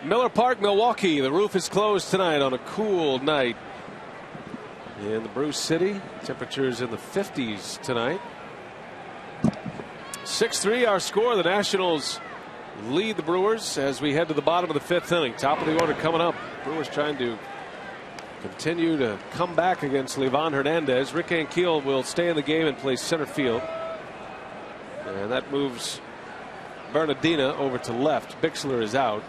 Miller Park, Milwaukee. The roof is closed tonight on a cool night in the Brew City. Temperatures in the 50s tonight. 6-3 our score. The Nationals lead the Brewers as we head to the bottom of the 5th inning. Top of the order coming up. Brewers trying to continue to come back against Livan Hernandez. Rick Ankiel will stay in the game and play center field. And that moves Bernardina over to left. Bixler is out.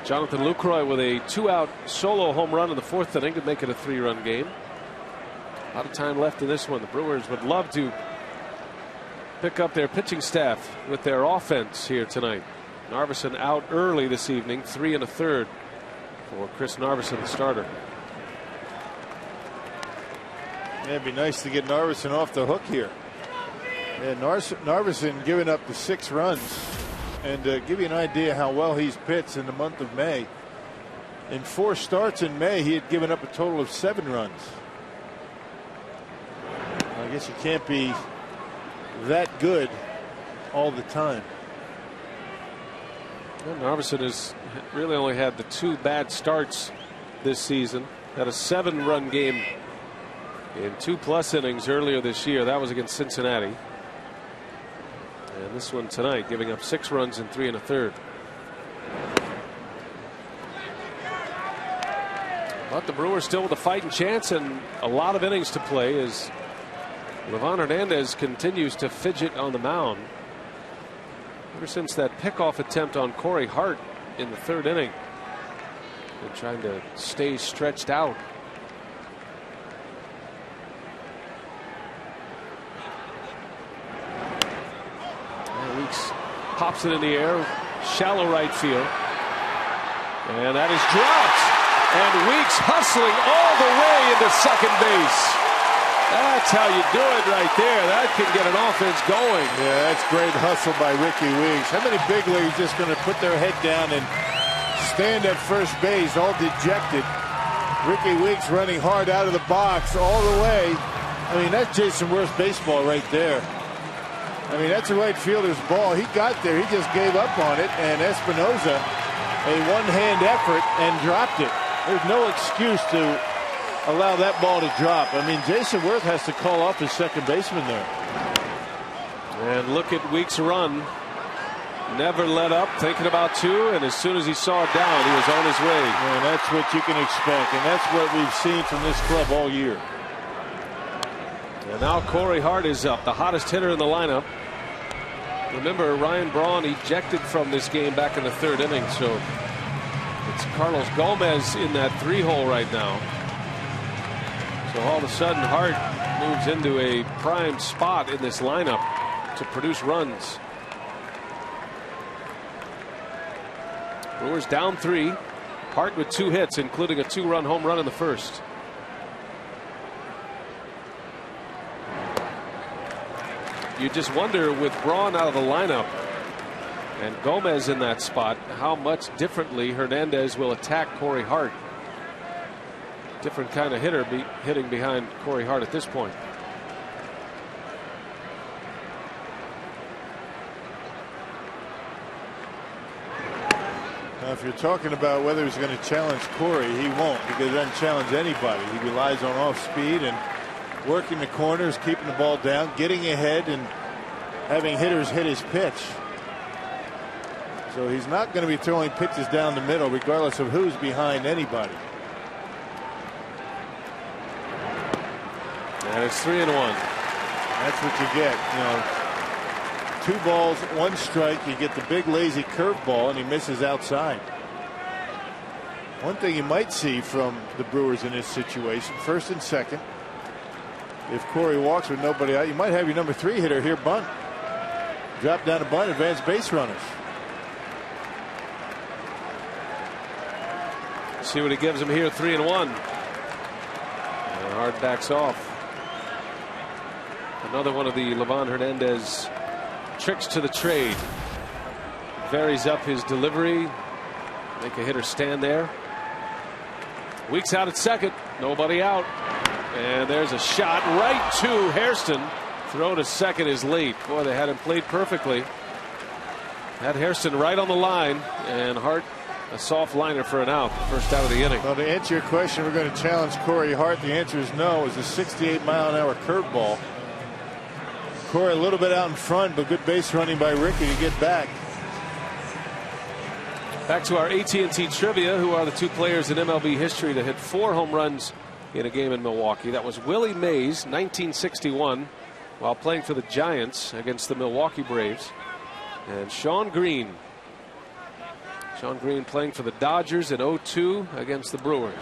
Jonathan Lucroy with a 2-out solo home run in the 4th inning to make it a 3-run game. A lot of time left in this one. The Brewers would love to pick up their pitching staff with their offense here tonight. Narveson out early this evening, 3 1/3 for Chris Narveson, the starter. Yeah, it'd be nice to get Narveson off the hook here. Yeah, Narveson giving up the 6 runs. And to give you an idea how well he's pitched in the month of May, in 4 starts in May, he had given up a total of 7 runs. I guess you can't be that good all the time. Well, Narveson has really only had the 2 bad starts this season. Had a 7-run game in 2+ innings earlier this year. That was against Cincinnati. And this one tonight, giving up 6 runs in 3 1/3. But the Brewers still with a fighting chance and a lot of innings to play as Livan Hernandez continues to fidget on the mound. Ever since that pickoff attempt on Corey Hart in the 3rd inning, been trying to stay stretched out. Weeks pops it in the air, shallow right field, and that is dropped. And Weeks hustling all the way into second base. That's how you do it right there. That can get an offense going. Yeah, that's great hustle by Ricky Weeks. How many big leagues just going to put their head down and stand at first base all dejected? Ricky Weeks running hard out of the box all the way. I mean, that's Jason Worth's baseball right there. I mean, that's a right fielder's ball. He got there. He just gave up on it. And Espinosa, a one-hand effort, and dropped it. There's no excuse to allow that ball to drop. I mean, Jason Worth has to call off his second baseman there. And look at Weeks' run. Never let up, thinking about 2, and as soon as he saw it down, he was on his way. And that's what you can expect, and that's what we've seen from this club all year. And now Corey Hart is up, the hottest hitter in the lineup. Remember, Ryan Braun ejected from this game back in the 3rd inning, so it's Carlos Gomez in that 3-hole right now. So all of a sudden, Hart moves into a prime spot in this lineup to produce runs. Brewers down 3. Hart with 2 hits, including a 2-run home run in the 1st. You just wonder, with Braun out of the lineup and Gomez in that spot, how much differently Hernandez will attack Corey Hart. Different kind of hitter hitting behind Corey Hart at this point. Now, if you're talking about whether he's going to challenge Corey, he won't, because he doesn't challenge anybody. He relies on off speed and working the corners, keeping the ball down, getting ahead, and having hitters hit his pitch. So he's not going to be throwing pitches down the middle, regardless of who's behind anybody. And it's 3-1. That's what you get. You know, 2 balls, 1 strike. You get the big lazy curveball, and he misses outside. One thing you might see from the Brewers in this situation, 1st and 2nd. If Corey walks with nobody out, you might have your number 3 hitter here bunt. Drop down a bunt, advance base runners. See what he gives him here, 3-1. And Hart backs off. Another one of the Livan Hernandez tricks to the trade. Varies up his delivery. Make a hitter stand there. Weeks out at second. Nobody out. And there's a shot right to Hairston. Throw to second is late. Boy, they had him played perfectly. Had Hairston right on the line, and Hart a soft liner for an out. First out of the inning. Well, to answer your question, we're going to challenge Corey Hart. The answer is no. It was a 68-mile-an-hour curveball. Corey a little bit out in front, but good base running by Ricky to get back. Back to our AT&T trivia. Who are the 2 players in MLB history to hit 4 home runs in a game in Milwaukee? That was Willie Mays, 1961, while playing for the Giants against the Milwaukee Braves, and Shawn Green, Shawn Green playing for the Dodgers in 02 against the Brewers.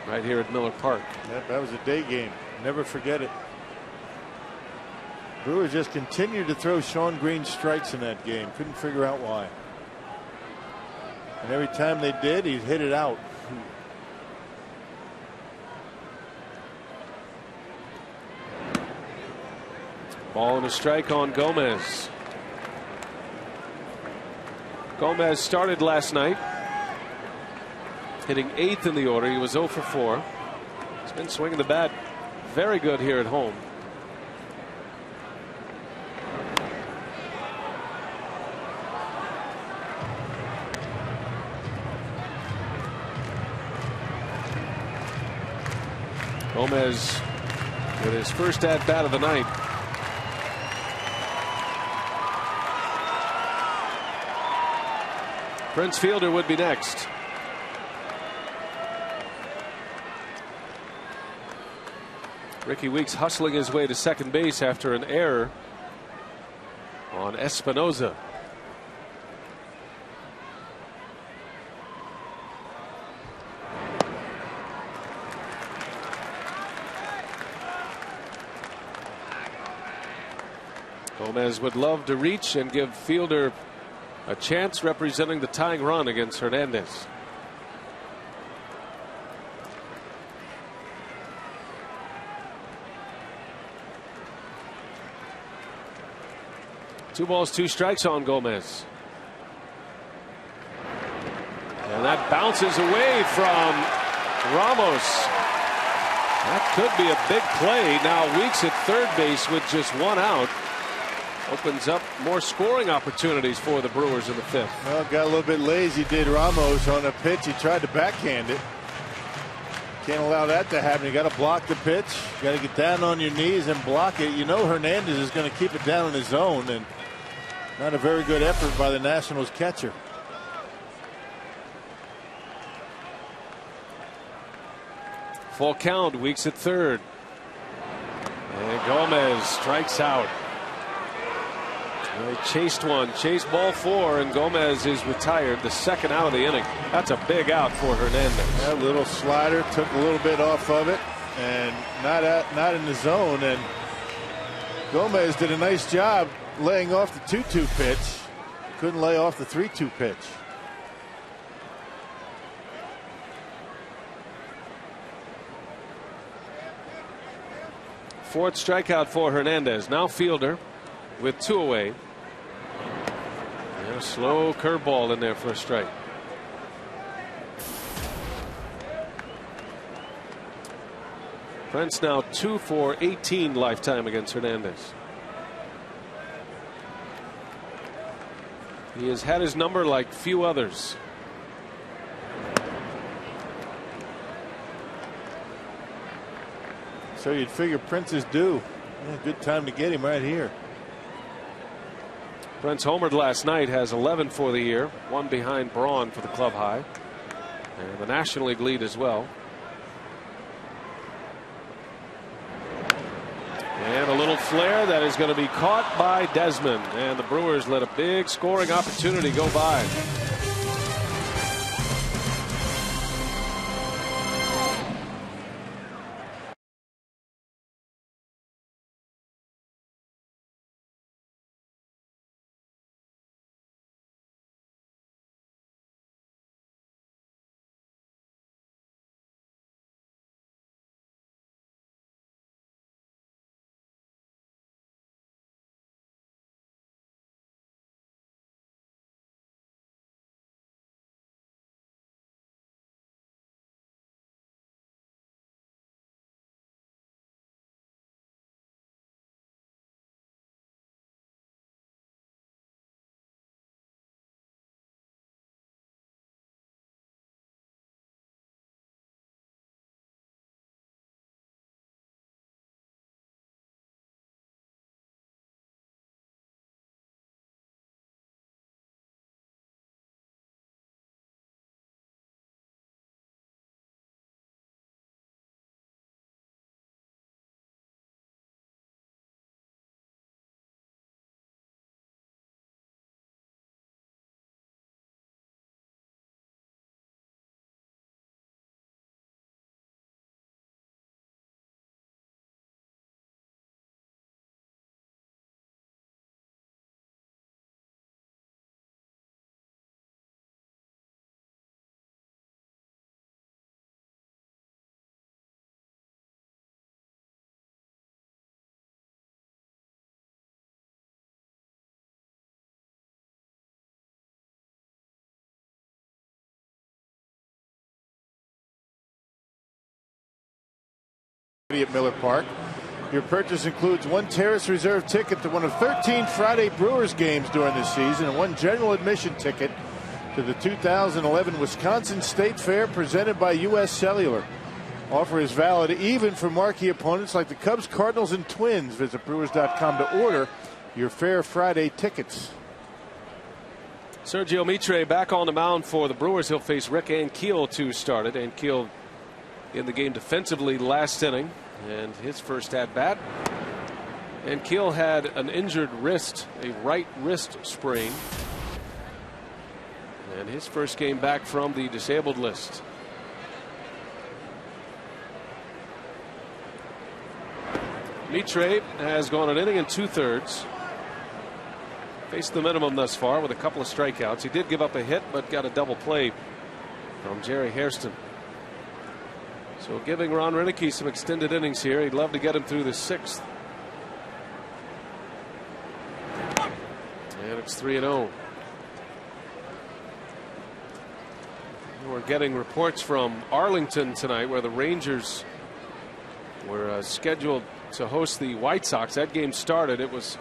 Right here at Miller Park. Yep, that was a day game. Never forget it. Brewers just continued to throw Shawn Green strikes in that game. Couldn't figure out why. And every time they did, he'd hit it out. Ball and a strike on Gomez. Gomez started last night, hitting 8th in the order. He was 0 for 4. He's been swinging the bat very good here at home. Gomez with his first at bat of the night. Prince Fielder would be next. Ricky Weeks hustling his way to second base after an error on Espinoza. Gomez would love to reach and give Fielder a chance representing the tying run against Hernandez. Two balls, 2 strikes on Gomez. And that bounces away from Ramos. That could be a big play. Now Weeks at third base with just 1 out. Opens up more scoring opportunities for the Brewers in the 5th. Well, got a little bit lazy, did Ramos on a pitch. He tried to backhand it. Can't allow that to happen. You got to block the pitch. You got to get down on your knees and block it. You know Hernandez is going to keep it down in his zone, and not a very good effort by the Nationals catcher. Full count, Weeks at third. And Gomez strikes out. They chased one, chased ball 4, and Gomez is retired, the second out of the inning. That's a big out for Hernandez. That little slider took a little bit off of it, and not in the zone. And Gomez did a nice job laying off the 2-2 pitch. Couldn't lay off the 3-2 pitch. Fourth strikeout for Hernandez. Now Fielder with 2 away. And a slow curveball in there for a strike. Prince now 2 for 18 lifetime against Hernandez. He has had his number like few others. So you'd figure Prince is due. Yeah, good time to get him right here. Prince homered last night, has 11 for the year, 1 behind Braun for the club high, and the National League lead as well. And a little flare that is going to be caught by Desmond, and the Brewers let a big scoring opportunity go by. at Miller Park. Your purchase includes one Terrace Reserve ticket to one of 13 Friday Brewers games during the season and one general admission ticket to the 2011 Wisconsin State Fair presented by U.S. Cellular. Offer is valid even for marquee opponents like the Cubs, Cardinals, and Twins. Visit Brewers.com to order your Fair Friday tickets. Sergio Mitre back on the mound for the Brewers. He'll face Rick Ankiel to start it. Ankiel in the game defensively last inning, and his first at bat. Ankiel had an injured wrist, a right wrist sprain, and his first game back from the disabled list. Mitre has gone an inning and 2/3. Faced the minimum thus far with a couple of strikeouts. He did give up a hit, but got a double play from Jerry Hairston. So giving Ron Renicky some extended innings here. He'd love to get him through the 6th. And it's 3-0. We're getting reports from Arlington tonight where the Rangers were scheduled to host the White Sox. That game started. It was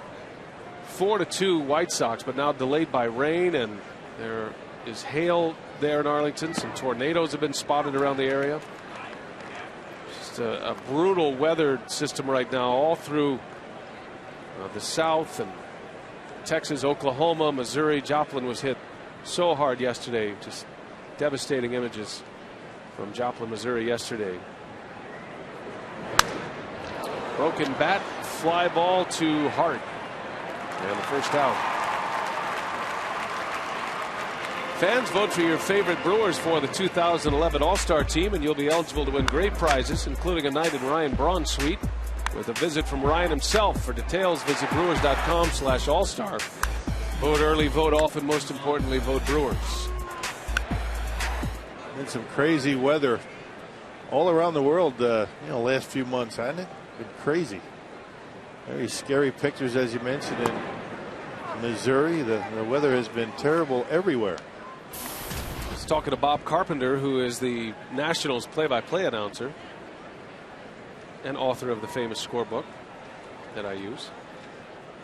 4-2 White Sox, but now delayed by rain, and there is hail there in Arlington. Some tornadoes have been spotted around the area. Just a brutal weather system right now all through the South and Texas, Oklahoma, Missouri. Joplin was hit so hard yesterday. Just devastating images from Joplin, Missouri yesterday. Broken bat, fly ball to Hart. And the first out. Fans, vote for your favorite Brewers for the 2011 All-Star team, and you'll be eligible to win great prizes, including a night in Ryan Braun's suite with a visit from Ryan himself. For details, visit Brewers.com/All-Star. Vote early, vote often, most importantly, vote Brewers. And some crazy weather all around the world, last few months, hasn't it? Been crazy. Very scary pictures, as you mentioned, in Missouri. The weather has been terrible everywhere. I was talking to Bob Carpenter, who is the Nationals play-by-play announcer and author of the famous scorebook that I use.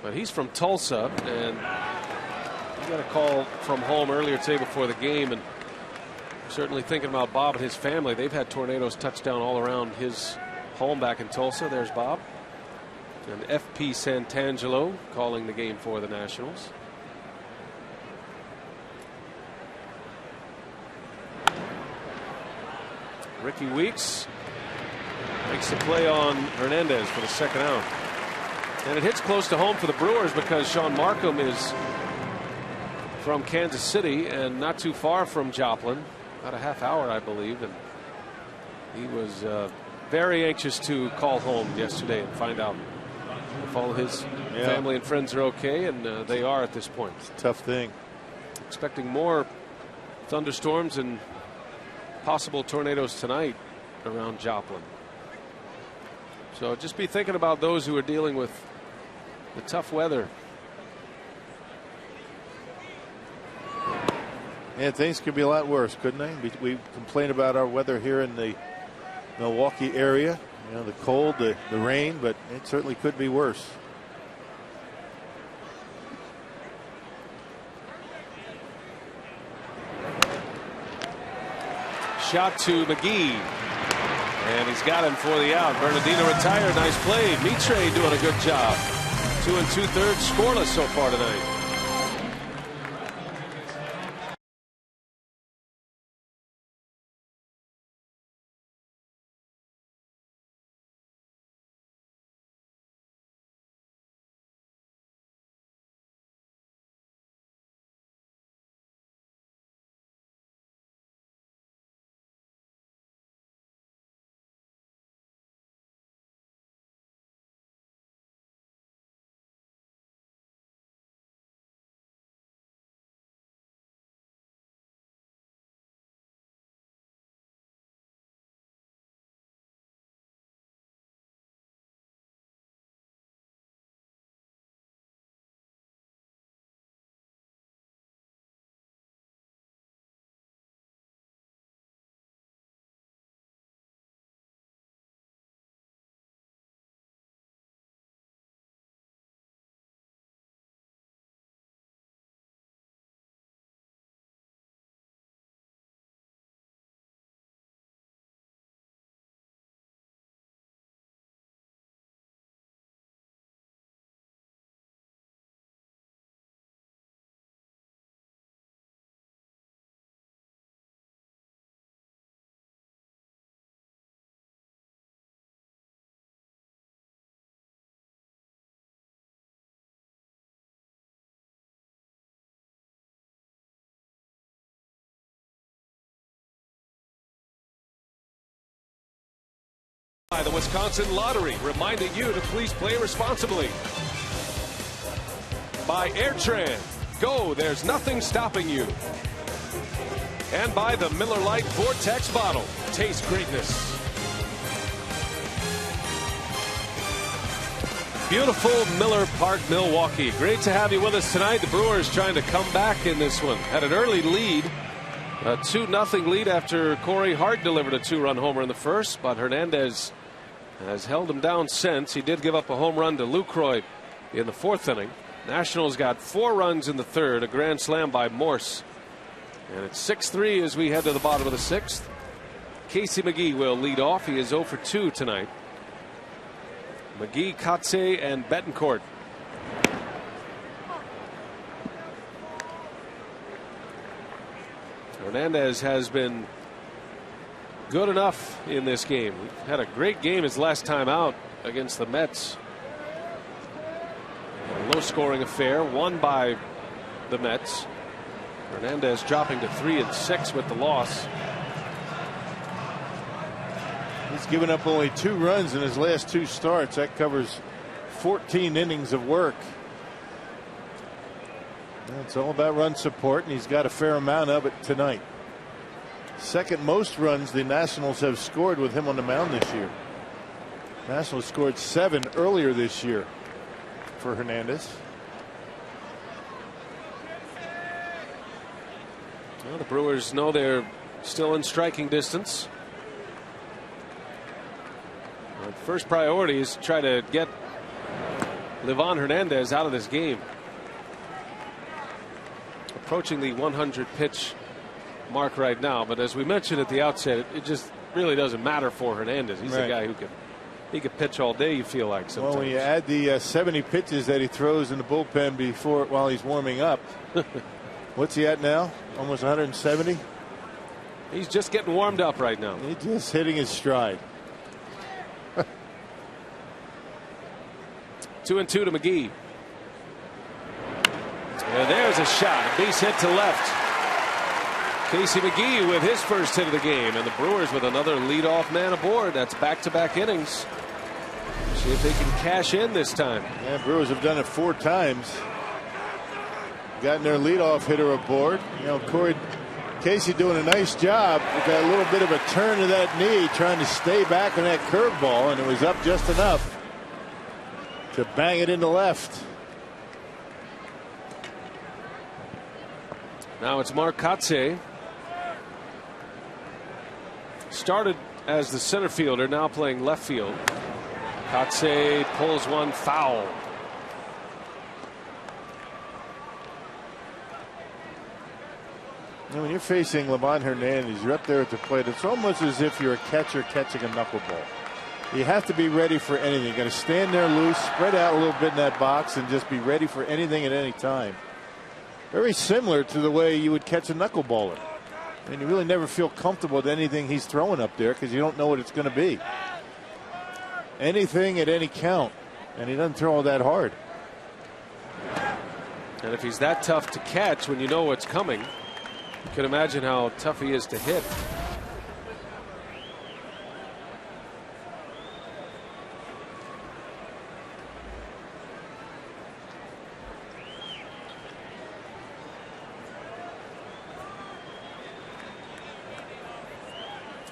But he's from Tulsa, and he got a call from home earlier today before the game, and certainly thinking about Bob and his family. They've had tornadoes touch down all around his home back in Tulsa. There's Bob. And F.P. Santangelo calling the game for the Nationals. Ricky Weeks makes the play on Hernandez for the second out. And it hits close to home for the Brewers because Sean Markham is from Kansas City and not too far from Joplin. About a half hour, I believe. And he was very anxious to call home yesterday and find out if all his family and friends are okay, and they are at this point. It's a tough thing. Expecting more thunderstorms and possible tornadoes tonight around Joplin. So just be thinking about those who are dealing with the tough weather. Yeah, things could be a lot worse, couldn't they? We complain about our weather here in the Milwaukee area. The cold, the rain, but it certainly could be worse. Shot to McGee, and he's got him for the out. Bernardino retired. Nice play. Mitre doing a good job. 2 2/3 scoreless so far tonight. By the Wisconsin Lottery, reminding you to please play responsibly. By Airtran, go, there's nothing stopping you. And by the Miller Lite Vortex bottle, taste greatness. Beautiful Miller Park, Milwaukee. Great to have you with us tonight. The Brewers trying to come back in this one. Had an early lead. A 2-0 lead after Corey Hart delivered a 2-run homer in the first, but Hernandez has held him down since. He did give up a home run to Lucroy in the 4th inning. Nationals got 4 runs in the 3rd, a grand slam by Morse. And it's 6-3 as we head to the bottom of the 6th. Casey McGee will lead off. He is 0 for 2 tonight. McGee, Kotze, and Betancourt. Hernandez has been good enough in this game. He had a great game his last time out against the Mets. A low scoring affair won by the Mets. Hernandez dropping to 3-6 with the loss. He's given up only 2 runs in his last 2 starts. That covers 14 innings of work. It's all about run support, and he's got a fair amount of it tonight. Second most runs the Nationals have scored with him on the mound this year. Nationals scored 7 earlier this year for Hernandez. Well, the Brewers know they're still in striking distance. First priority is to try to get Livan Hernandez out of this game. Approaching the 100 pitch mark right now, but as we mentioned at the outset, it just really doesn't matter for Hernandez. He's a guy who could pitch all day, you feel like sometimes. Well, when you add the 70 pitches that he throws in the bullpen while he's warming up, what's he at now? Almost 170? He's just getting warmed up right now. He's just hitting his stride. 2-2 to McGee. And there's a shot, a base hit to left. Casey McGee with his first hit of the game, and the Brewers with another leadoff man aboard. That's back-to-back innings. See if they can cash in this time. Yeah, Brewers have done it 4 times. Gotten their leadoff hitter aboard. You know, Casey doing a nice job with that little bit of a turn of that knee, trying to stay back on that curveball, and it was up just enough to bang it into left. Now it's Mark Kotze. Started as the center fielder, now playing left field. Kotze pulls one foul. When you're facing Livan Hernandez, you're up there at the plate. It's almost as if you're a catcher catching a knuckleball. You have to be ready for anything. You got to stand there loose, spread out a little bit in that box, and just be ready for anything at any time. Very similar to the way you would catch a knuckleballer. And you really never feel comfortable with anything he's throwing up there because you don't know what it's going to be. Anything at any count, and he doesn't throw all that hard. And if he's that tough to catch when you know what's coming, you can imagine how tough he is to hit.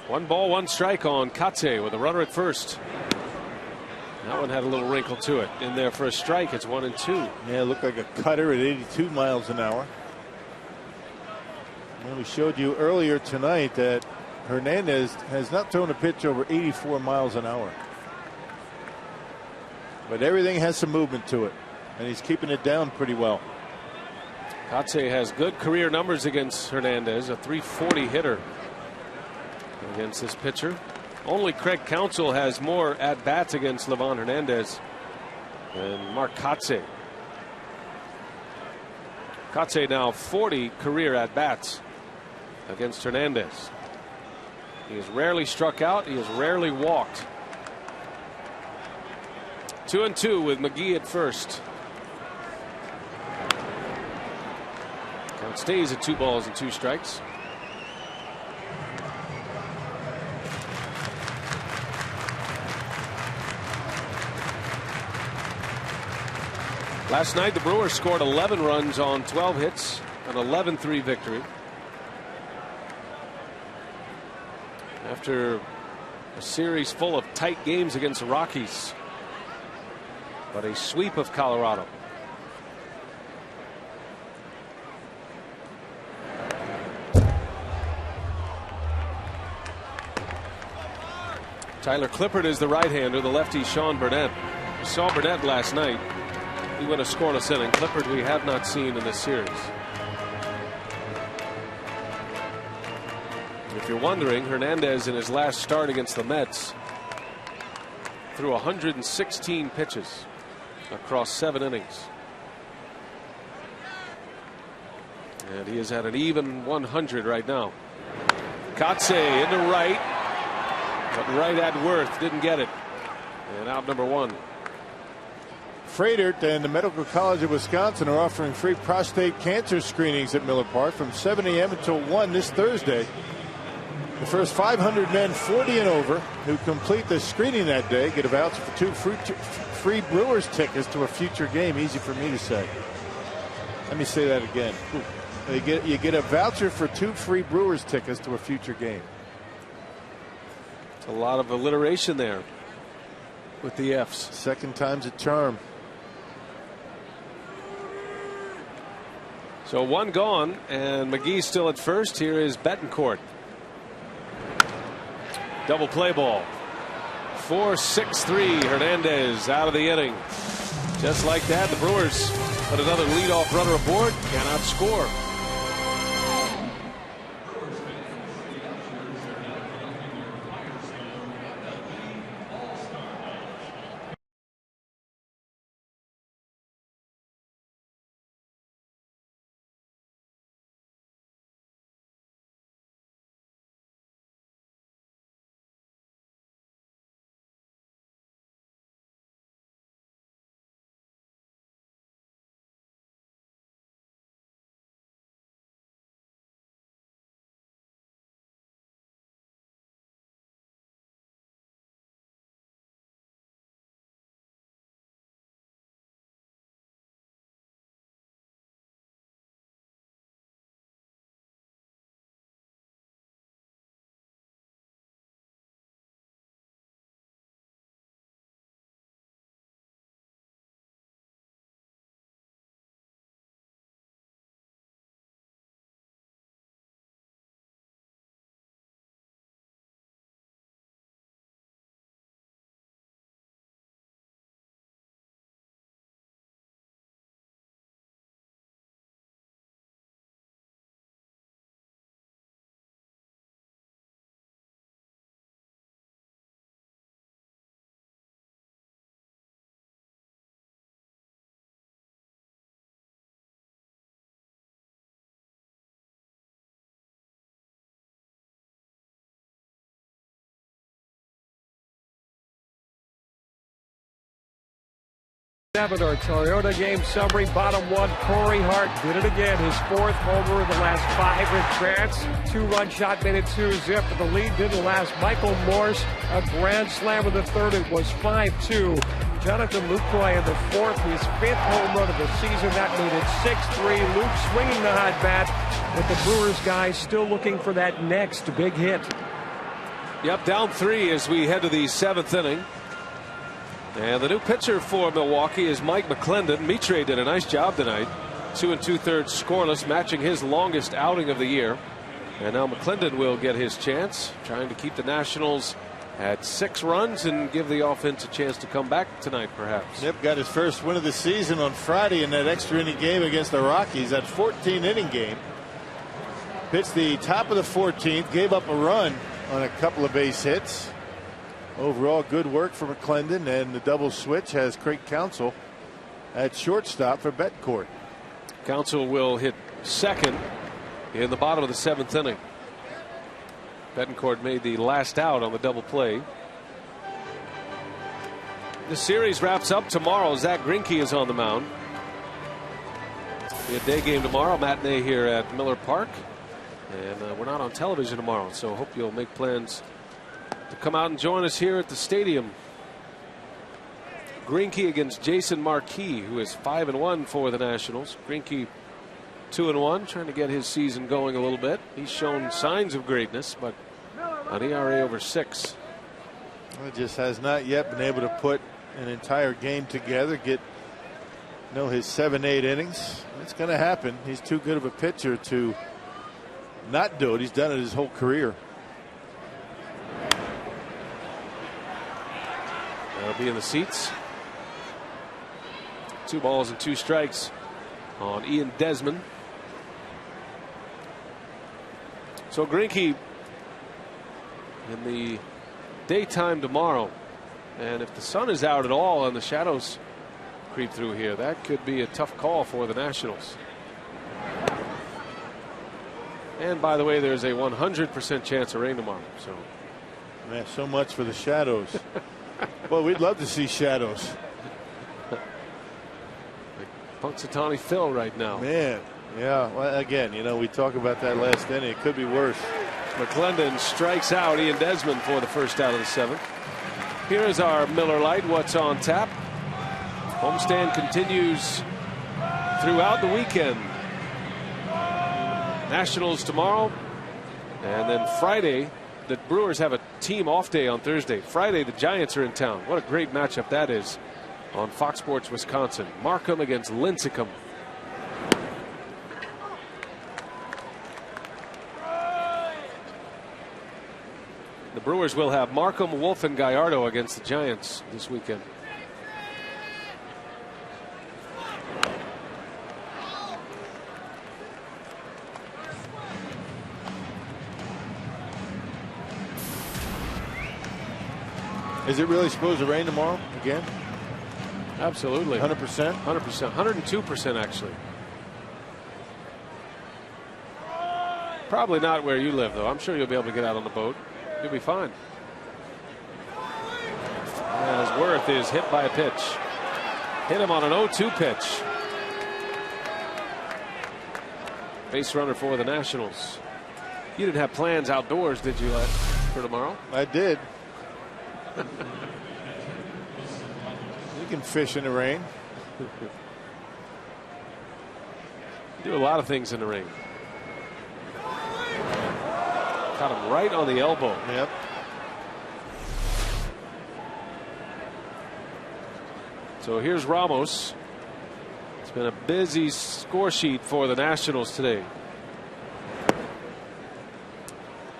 One ball, one strike on Kotze with a runner at first. That one had a little wrinkle to it. In there for a strike, it's 1-2. Yeah, it looked like a cutter at 82 miles an hour. Well, we showed you earlier tonight that Hernandez has not thrown a pitch over 84 miles an hour. But everything has some movement to it, and he's keeping it down pretty well. Kotze has good career numbers against Hernandez, a .340 hitter against this pitcher. Only Craig Counsell has more at-bats against Livan Hernandez than Mark Kotze. Kotze now 40 career at-bats against Hernandez. He has rarely struck out. He has rarely walked. 2-2 with McGee at first. Count stays at 2 balls and 2 strikes. Last night the Brewers scored 11 runs on 12 hits, an 11-3 victory. After a series full of tight games against the Rockies, but a sweep of Colorado. Tyler Clippard is the right-hander, the lefty Sean Burnett. We saw Burnett last night. He went a scoreless inning. Clippard we have not seen in this series. If you're wondering, Hernandez in his last start against the Mets threw 116 pitches across 7 innings. And he is at an even 100 right now. Kotze into right. But right at Worth didn't get it. And out number 1. Fredert and the Medical College of Wisconsin are offering free prostate cancer screenings at Miller Park from 7 a.m. until 1 this Thursday. The first 500 men 40 and over who complete the screening that day get a voucher for 2 free Brewers tickets to a future game. Easy for me to say. Let me say that again. You get a voucher for 2 free Brewers tickets to a future game. A lot of alliteration there with the F's. Second time's a charm. So 1 gone, and McGee still at first. Here is Betancourt. Double play ball. 4-6-3. Hernandez out of the inning. Just like that, the Brewers put another leadoff runner aboard. Cannot score. Our Toyota game summary. Bottom 1, Corey Hart did it again. His 4th homer in the last 5 at-bats. 2-run shot made it 2-zip. But the lead didn't last. Michael Morse, a grand slam in the 3rd. It was 5-2. Jonathan Lucroy in the 4th, his 5th home run of the season. That made it 6-3. Luke swinging the hot bat. But the Brewers guys still looking for that next big hit. Yep, down 3 as we head to the 7th inning. And the new pitcher for Milwaukee is Mike McClendon. Mitre did a nice job tonight. 2 2/3 scoreless, matching his longest outing of the year. And now McClendon will get his chance, trying to keep the Nationals at 6 runs and give the offense a chance to come back tonight, perhaps. Yep, got his first win of the season on Friday in that extra inning game against the Rockies. That 14-inning game. Pitched the top of the 14th, gave up a run on a couple of base hits. Overall, good work for McClendon, and the double switch has Craig Counsell at shortstop for Betancourt. Counsell will hit second in the bottom of the 7th inning. Betancourt made the last out on the double play. The series wraps up tomorrow. Zach Greinke is on the mound. Be a day game tomorrow, matinee here at Miller Park, and we're not on television tomorrow, so hope you'll make plans to come out and join us here at the stadium. Greinke against Jason Marquis, who is 5-1 for the Nationals. Greinke 2-1, trying to get his season going a little bit. He's shown signs of greatness, but an ERA over 6. Well, just has not yet been able to put an entire game together, get his 7-8 innings. It's going to happen. He's too good of a pitcher to not do it. He's done it his whole career. That'll be in the seats. 2 balls and 2 strikes on Ian Desmond. So Greinke in the daytime tomorrow, and if the sun is out at all and the shadows creep through here, that could be a tough call for the Nationals. And by the way, there's a 100% chance of rain tomorrow. So, man, so much for the shadows. Well, we'd love to see shadows. Like Punxsutawney Phil right now. Man, yeah. Well, again, we talk about that last inning. It could be worse. McClendon strikes out Ian Desmond for the first out of the 7th. Here is our Miller Lite. What's on tap? Homestand continues throughout the weekend. Nationals tomorrow, and then Friday. The Brewers have a team off day on Thursday. Friday, the Giants are in town. What a great matchup that is on Fox Sports Wisconsin. Markham against Lincecum. The Brewers will have Markham, Wolf, and Gallardo against the Giants this weekend. Is it really supposed to rain tomorrow again? Absolutely. 100%? 100%. 102% actually. Probably not where you live, though. I'm sure you'll be able to get out on the boat. You'll be fine. As Worth is hit by a pitch. Hit him on an 0-2 pitch. Base runner for the Nationals. You didn't have plans outdoors, did you, for tomorrow? I did. You can fish in the rain. Do a lot of things in the rain. Caught him right on the elbow. Yep. So here's Ramos. It's been a busy score sheet for the Nationals today.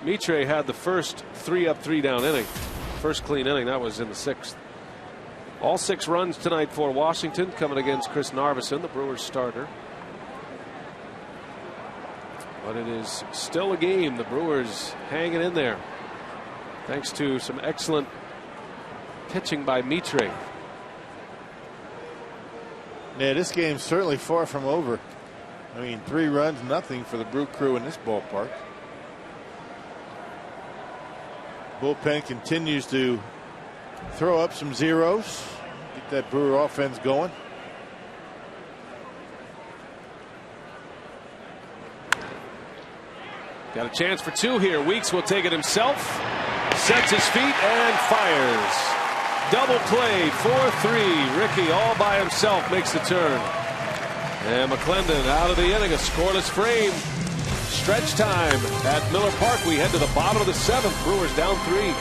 Mitre had the first 3-up, 3-down inning. First clean inning, that was in the 6th. All 6 runs tonight for Washington, coming against Chris Narveson, the Brewers starter. But it is still a game. The Brewers hanging in there, thanks to some excellent pitching by Mitre. Yeah, this game's certainly far from over. I mean, 3 runs, nothing for the Brew Crew in this ballpark. Bullpen continues to throw up some zeros, get that Brewer offense going. Got a chance for 2 here. Weeks will take it himself. Sets his feet and fires. Double play, 4-3. Ricky all by himself makes the turn. And McClendon out of the inning, a scoreless frame. Stretch time at Miller Park. We head to the bottom of the 7th. Brewers down 3.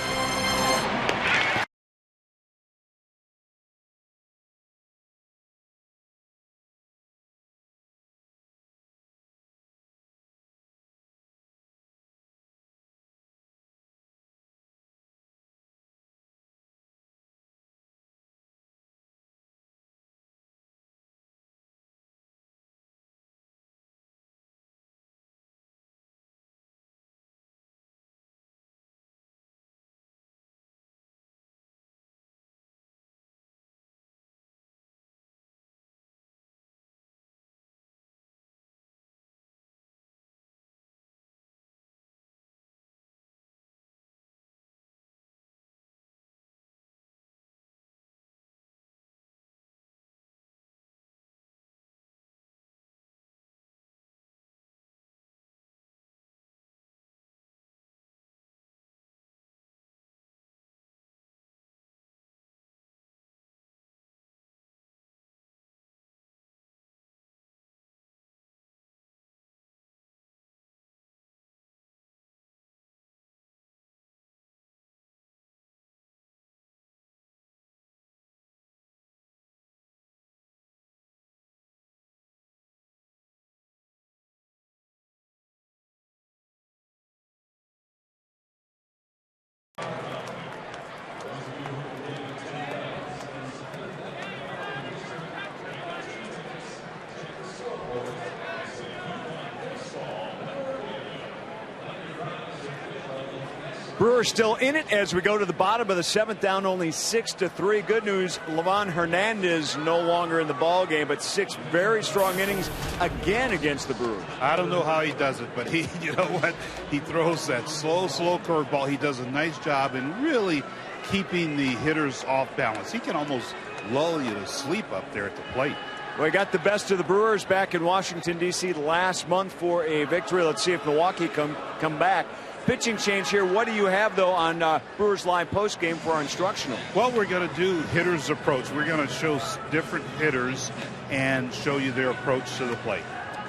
Brewers still in it as we go to the bottom of the 7th, down only 6-3. Good news, Livan Hernandez no longer in the ball game, but 6 very strong innings again against the Brewers. I don't know how he does it, but he, you know what, he throws that slow curveball. He does a nice job in really keeping the hitters off balance. He can almost lull you to sleep up there at the plate. We got the best of the Brewers back in Washington, D.C. last month for a victory. Let's see if Milwaukee come back. Pitching change here. What do you have, though, on Brewers Live postgame for our instructional? Well, we're going to do hitter's approach. We're going to show different hitters and show you their approach to the plate.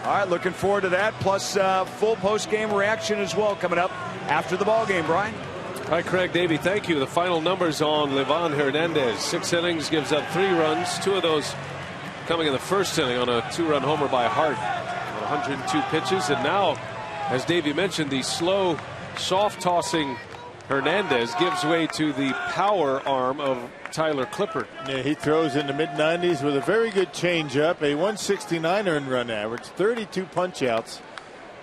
All right, looking forward to that. Plus full postgame reaction as well coming up after the ball game. Brian? Hi, Craig, Davey, thank you. The final numbers on Livan Hernandez. 6 innings, gives up 3 runs. 2 of those coming in the first inning on a 2-run homer by Hart. 102 pitches. And now, as Davey mentioned, the slow, soft tossing Hernandez gives way to the power arm of Tyler Clippard. Yeah, he throws in the mid-90s with a very good changeup, a 169 earned run average, 32 punch-outs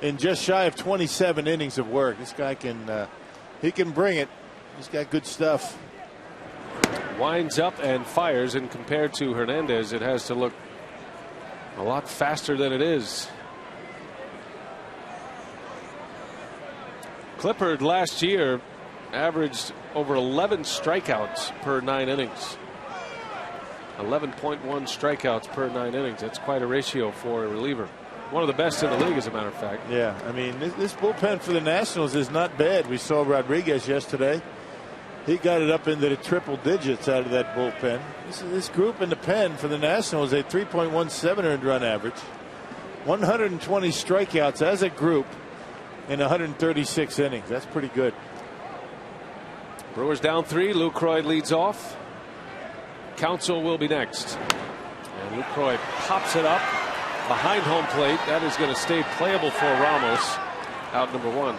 in just shy of 27 innings of work. This guy he can bring it. He's got good stuff. Winds up and fires, and compared to Hernandez, it has to look a lot faster than it is. Clippard last year averaged over 11 strikeouts per 9 innings. 11.1 strikeouts per 9 innings. That's quite a ratio for a reliever. One of the best in the league, as a matter of fact. Yeah, I mean, this bullpen for the Nationals is not bad. We saw Rodriguez yesterday. He got it up into the triple digits out of that bullpen. This group in the pen for the Nationals, a 3.17 earned run average, 120 strikeouts as a group in 136 innings. That's pretty good. Brewers down 3. Lucroy leads off. Counsell will be next. And Lucroy pops it up behind home plate. That is going to stay playable for Ramos. Out number 1.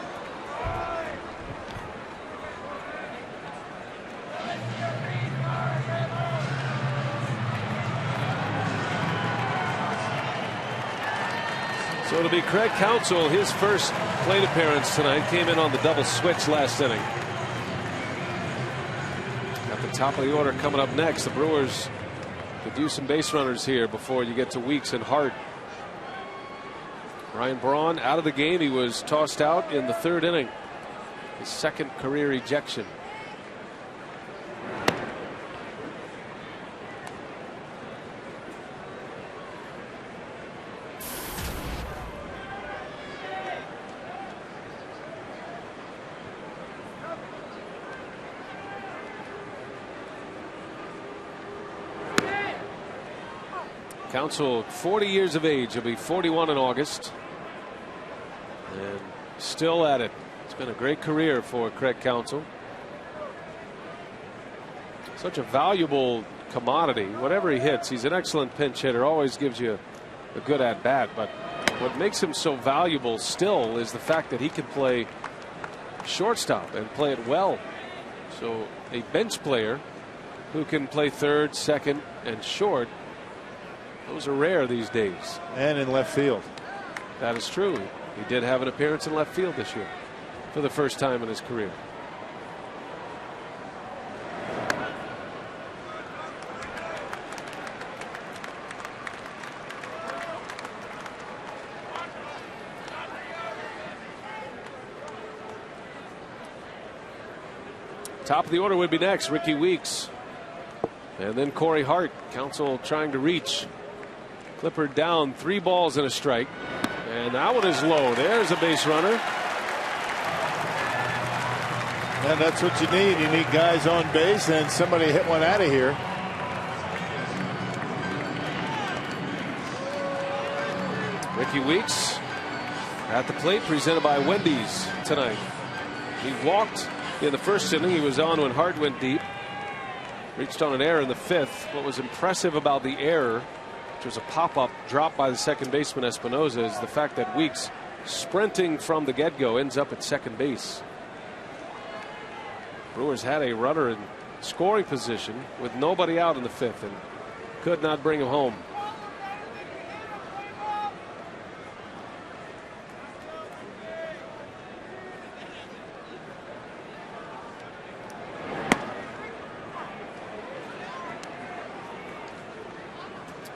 So it'll be Craig Counsell, his first plate appearance tonight. Came in on the double switch last inning. At the top of the order coming up next, the Brewers could do some base runners here before you get to Weeks and Hart. Ryan Braun out of the game. He was tossed out in the 3rd inning. His 2nd career ejection. Counsell, 40 years of age. He'll be 41 in August. And still at it. It's been a great career for Craig Counsell. Such a valuable commodity. Whatever he hits, he's an excellent pinch hitter. Always gives you a good at bat. But what makes him so valuable still is the fact that he can play shortstop and play it well. So a bench player who can play 3rd, 2nd, and short. Those are rare these days. And in left field. That is true. He did have an appearance in left field this year for the first time in his career. Top of the order would be next. Ricky Weeks. And then Corey Hart. Counsell trying to reach. Clippard down, 3 balls and a strike. And that one is low. There's a base runner. And that's what you need. You need guys on base and somebody hit one out of here. Ricky Weeks at the plate, presented by Wendy's tonight. He walked in the 1st inning. He was on when Hart went deep. Reached on an error in the 5th. What was impressive about the error, which was a pop-up drop by the second baseman Espinosa, is the fact that Weeks, sprinting from the get-go, ends up at second base. Brewers had a runner in scoring position with nobody out in the 5th and could not bring him home.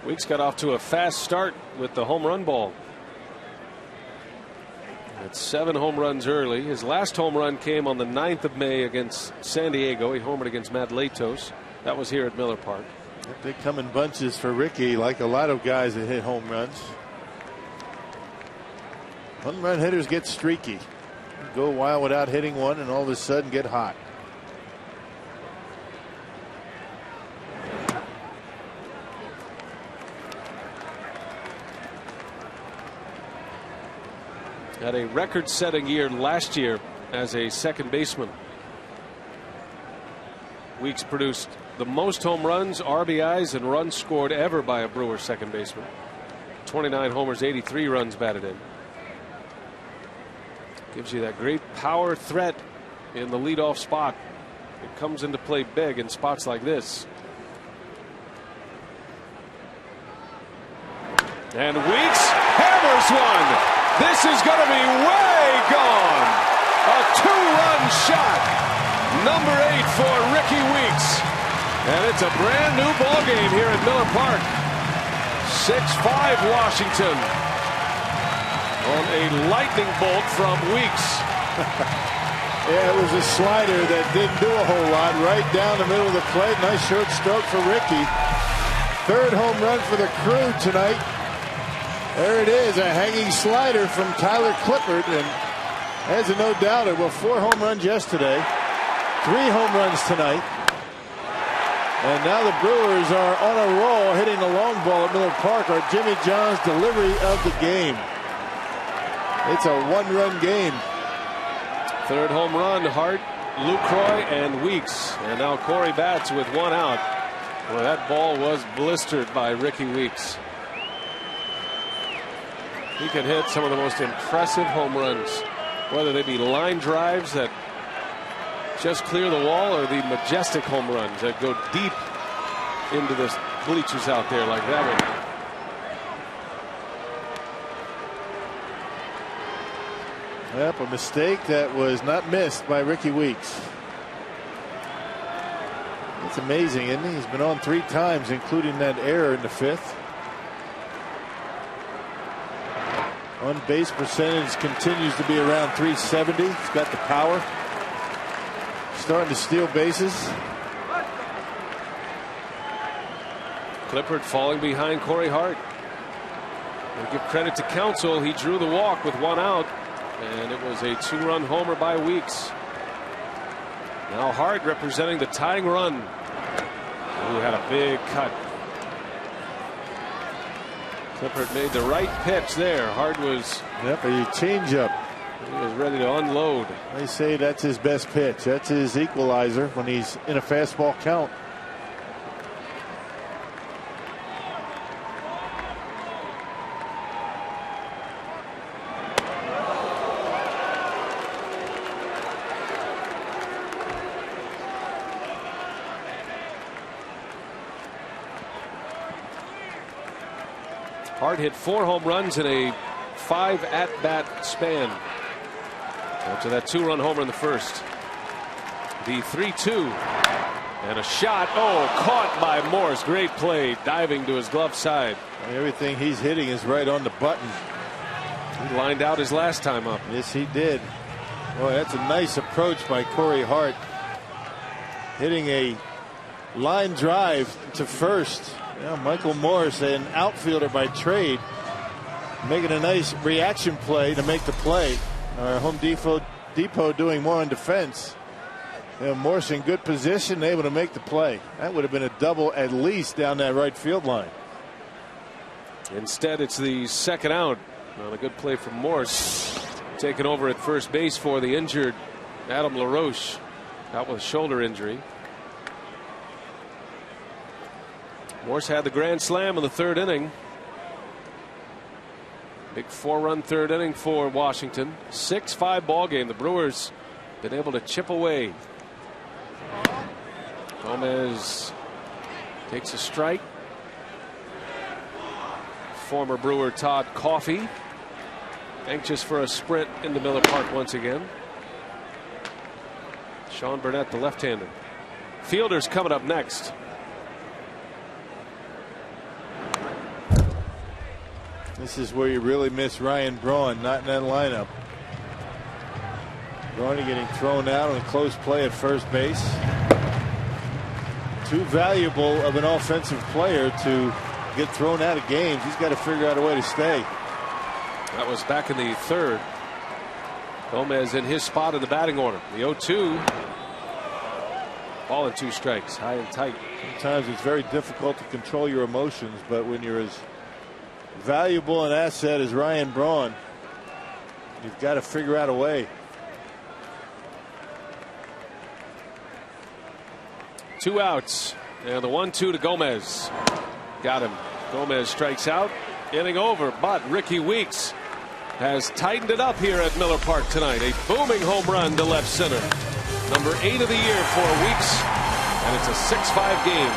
Weeks got off to a fast start with the home run ball. At 7 home runs early. His last home run came on the 9th of May against San Diego. He homered against Matt Latos. That was here at Miller Park. They come in bunches for Ricky, like a lot of guys that hit home runs. Home run hitters get streaky. Go a while without hitting one and all of a sudden get hot. Had a record-setting year last year as a second baseman. Weeks produced the most home runs, RBIs, and runs scored ever by a Brewers second baseman. 29 homers, 83 runs batted in. Gives you that great power threat in the leadoff spot. It comes into play big in spots like this. And Weeks hammers one. This is going to be way gone. A 2-run shot. Number 8 for Ricky Weeks. And it's a brand new ball game here at Miller Park. 6-5 Washington on a lightning bolt from Weeks. Yeah, it was a slider that didn't do a whole lot. Right down the middle of the plate. Nice short stroke for Ricky. 3rd home run for the Crew tonight. There it is, a hanging slider from Tyler Clippard, and as a no doubter. Well, 4 home runs yesterday, 3 home runs tonight, and now the Brewers are on a roll, hitting the long ball at Miller Park. Our Jimmy John's delivery of the game. It's a 1-run game. 3rd home run, Hart, Lucroy, and Weeks, and now Corey Batts with 1 out. Well, that ball was blistered by Ricky Weeks. He can hit some of the most impressive home runs, whether they be line drives that just clear the wall or the majestic home runs that go deep into the bleachers out there like that one. Yep, a mistake that was not missed by Ricky Weeks. It's amazing, isn't he? He's been on 3 times, including that error in the 5th. On base percentage continues to be around 370. He's got the power. Starting to steal bases. Clippard falling behind Corey Hart. We'll give credit to Counsell. He drew the walk with 1 out, and it was a 2-run homer by Weeks. Now Hart representing the tying run. Who had a big cut. Clippard made the right pitch there. Hart was. Yep, a changeup. He was ready to unload. They say that's his best pitch. That's his equalizer when he's in a fastball count. Hart hit 4 home runs in a 5 at-bat span. After that 2-run homer in the 1st. The 3-2 and a shot. Oh, caught by Morse. Great play, diving to his glove side. Everything he's hitting is right on the button. He lined out his last time up. Yes, he did. Boy, that's a nice approach by Corey Hart. Hitting a line drive to first. Yeah, Michael Morse, an outfielder by trade, making a nice reaction play to make the play. Home Depot doing more on defense. Morse in good position, able to make the play. That would have been a double at least down that right field line. Instead, it's the 2nd out on a good play from Morse. Taking over at first base for the injured Adam LaRoche, out with a shoulder injury. Morse had the grand slam in the 3rd inning. Big 4-run 3rd inning for Washington. 6-5 ball game. The Brewers been able to chip away Gomez takes a strike. Former Brewer Todd Coffey anxious for a sprint into Miller Park once again. Sean Burnett, the left-hander. Fielders coming up next. This is where you really miss Ryan Braun, not in that lineup. Braun getting thrown out on a close play at first base. Too valuable of an offensive player to get thrown out of games. He's got to figure out a way to stay. That was back in the third. Gomez in his spot in the batting order. The 0-2. Ball and 2 strikes, high and tight. Sometimes it's very difficult to control your emotions, but when you're as valuable an asset as Ryan Braun, you've got to figure out a way. 2 outs. And the 1-2 to Gomez. Got him. Gomez strikes out. Inning over, but Ricky Weeks has tightened it up here at Miller Park tonight. A booming home run to left center. Number 8 of the year for Weeks, and it's a 6-5 game.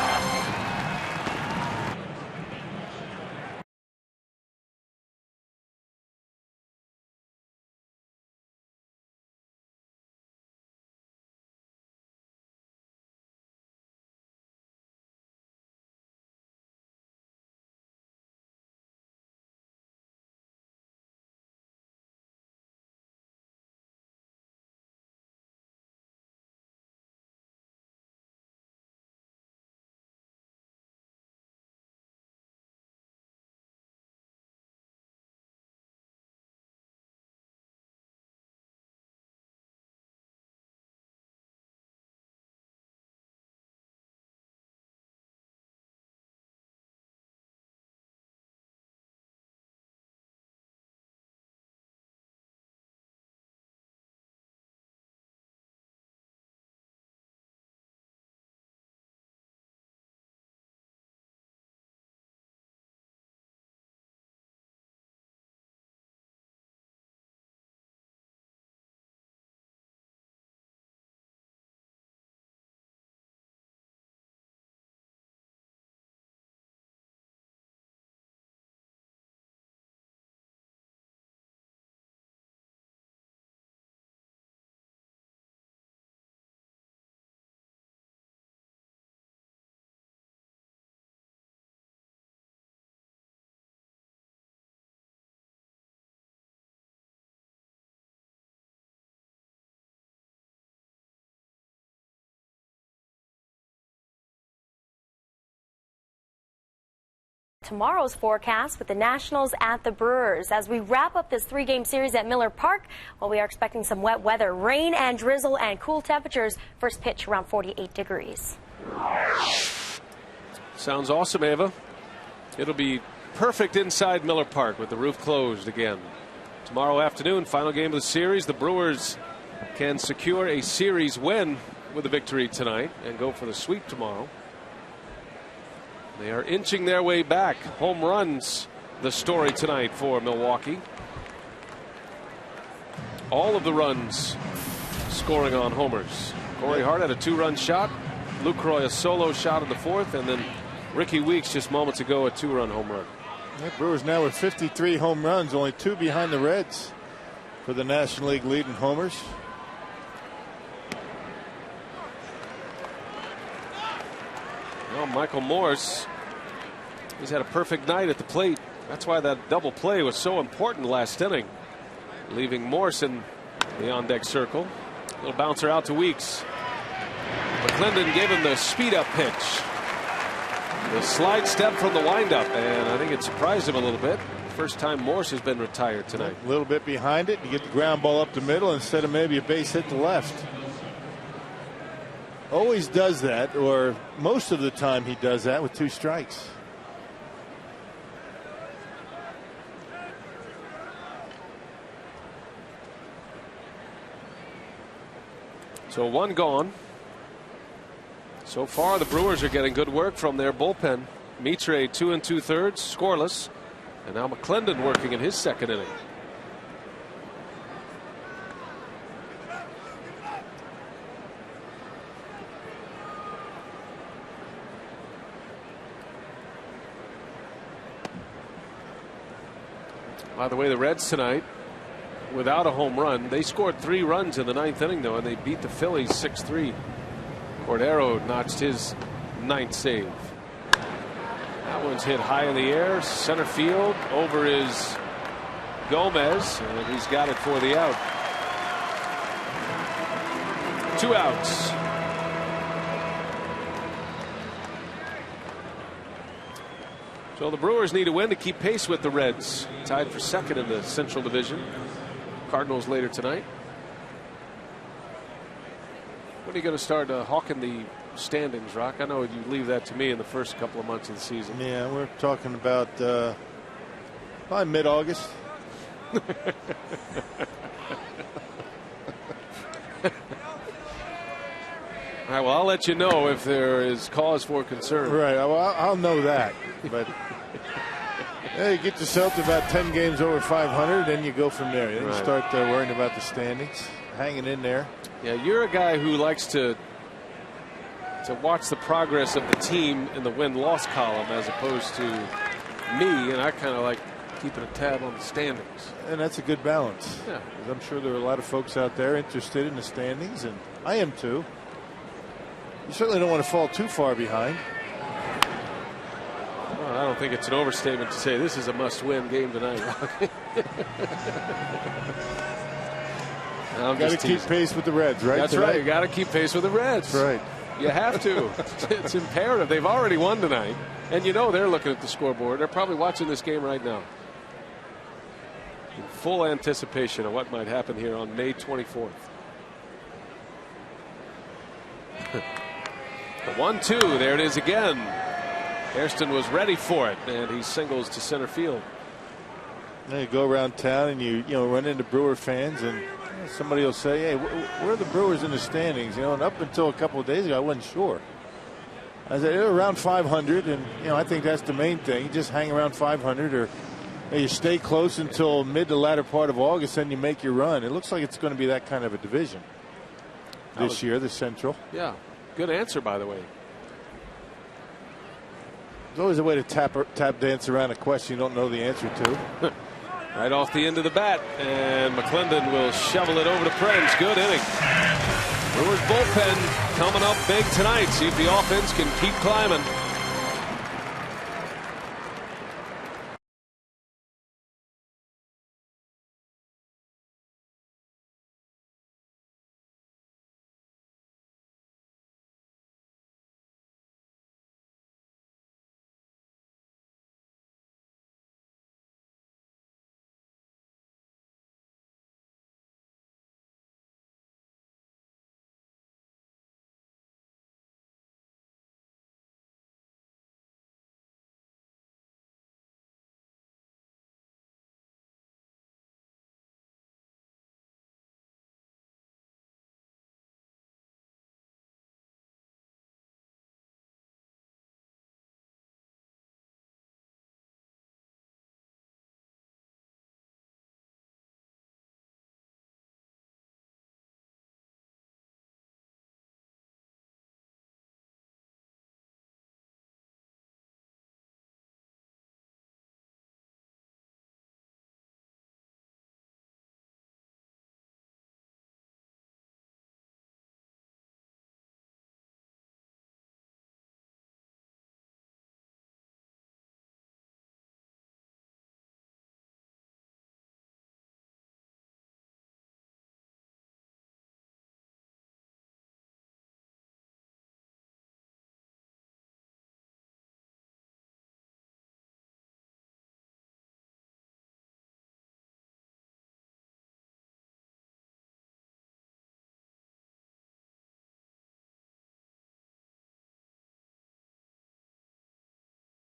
Tomorrow's forecast with the Nationals at the Brewers. As we wrap up this 3-game series at Miller Park, well, we are expecting some wet weather, rain and drizzle and cool temperatures. First pitch around 48 degrees. Sounds awesome, Ava. It'll be perfect inside Miller Park with the roof closed again. Tomorrow afternoon, final game of the series. The Brewers can secure a series win with a victory tonight and go for the sweep tomorrow. They are inching their way back. Home runs, the story tonight for Milwaukee. All of the runs scoring on homers. Corey Hart had a 2-run shot. Lucroy a solo shot in the 4th, and then Ricky Weeks just moments ago a 2-run home run. Yeah, Brewers now with 53 home runs, only 2 behind the Reds for the National League lead in homers. Well, Michael Morse, he's had a perfect night at the plate. That's why that double play was so important last inning, leaving Morse in the on-deck circle. Little bouncer out to Weeks. McClendon gave him the speed-up pitch. The slide step from the windup, and I think it surprised him a little bit. First time Morse has been retired tonight. A little bit behind it to get the ground ball up the middle instead of maybe a base hit to left. Always does that, or most of the time he does that with 2 strikes. So 1 gone. So far the Brewers are getting good work from their bullpen. Mitre 2 2/3 scoreless, and now McClendon working in his 2nd inning. By the way, the Reds tonight, without a home run, they scored 3 runs in the 9th inning, though, and they beat the Phillies 6-3. Cordero notched his 9th save. That one's hit high in the air, center field, over is Gomez, and he's got it for the out. 2 outs. So the Brewers need a win to keep pace with the Reds, tied for 2nd in the Central Division. Cardinals later tonight. When are you going to start hawking the standings, Rock? I know you leave that to me in the first couple of months of the season. Yeah, we're talking about by mid-August. All right, well, I'll let you know if there is cause for concern. Right, well, I'll know that. But yeah, you get yourself to about 10 games over 500, then you go from there. Then you start worrying about the standings, hanging in there. Yeah, you're a guy who likes to watch the progress of the team in the win-loss column as opposed to me, and I kind of like keeping a tab on the standings. And that's a good balance. Yeah. I'm sure there are a lot of folks out there interested in the standings, and I am too. You certainly don't want to fall too far behind. Well, I don't think it's an overstatement to say this is a must-win game tonight. You got to keep pace with the Reds, right? That's right. You got to keep pace with the Reds. That's right. You have to. It's imperative. They've already won tonight, and you know they're looking at the scoreboard. They're probably watching this game right now in full anticipation of what might happen here on May 24th. The 1-2, there it is again. Hairston was ready for it, and he singles to center field. Now you go around town and you run into Brewer fans, and somebody will say, "Hey, where are the Brewers in the standings?" And up until a couple of days ago, I wasn't sure. I said they're around 500, and I think that's the main thing. You just hang around 500, or you stay close until mid to latter part of August, then you make your run. It looks like it's going to be that kind of a division this year, the Central. Yeah, good answer, by the way. There's always a way to tap dance around a question you don't know the answer to. Right off the end of the bat, and McClendon will shovel it over to Prince. Good inning. Brewers bullpen coming up big tonight. See if the offense can keep climbing.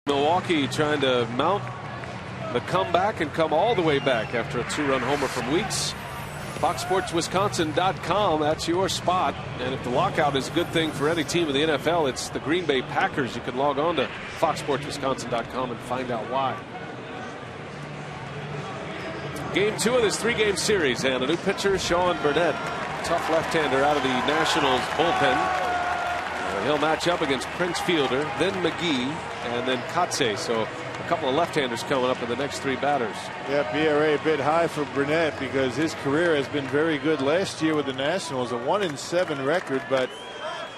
Milwaukee trying to mount the comeback and come all the way back after a 2-run homer from Weeks. FoxSportsWisconsin.com, that's your spot. And if the lockout is a good thing for any team in the NFL, it's the Green Bay Packers. You can log on to FoxSportsWisconsin.com and find out why. Game 2 of this 3-game series, and a new pitcher, Sean Burnett. Tough left-hander out of the Nationals bullpen. He'll match up against Prince Fielder, then McGee, and then Kotze. So a couple of left-handers coming up in the next 3 batters. Yeah, BRA a bit high for Burnett because his career has been very good. Last year with the Nationals, a 1-7 record, but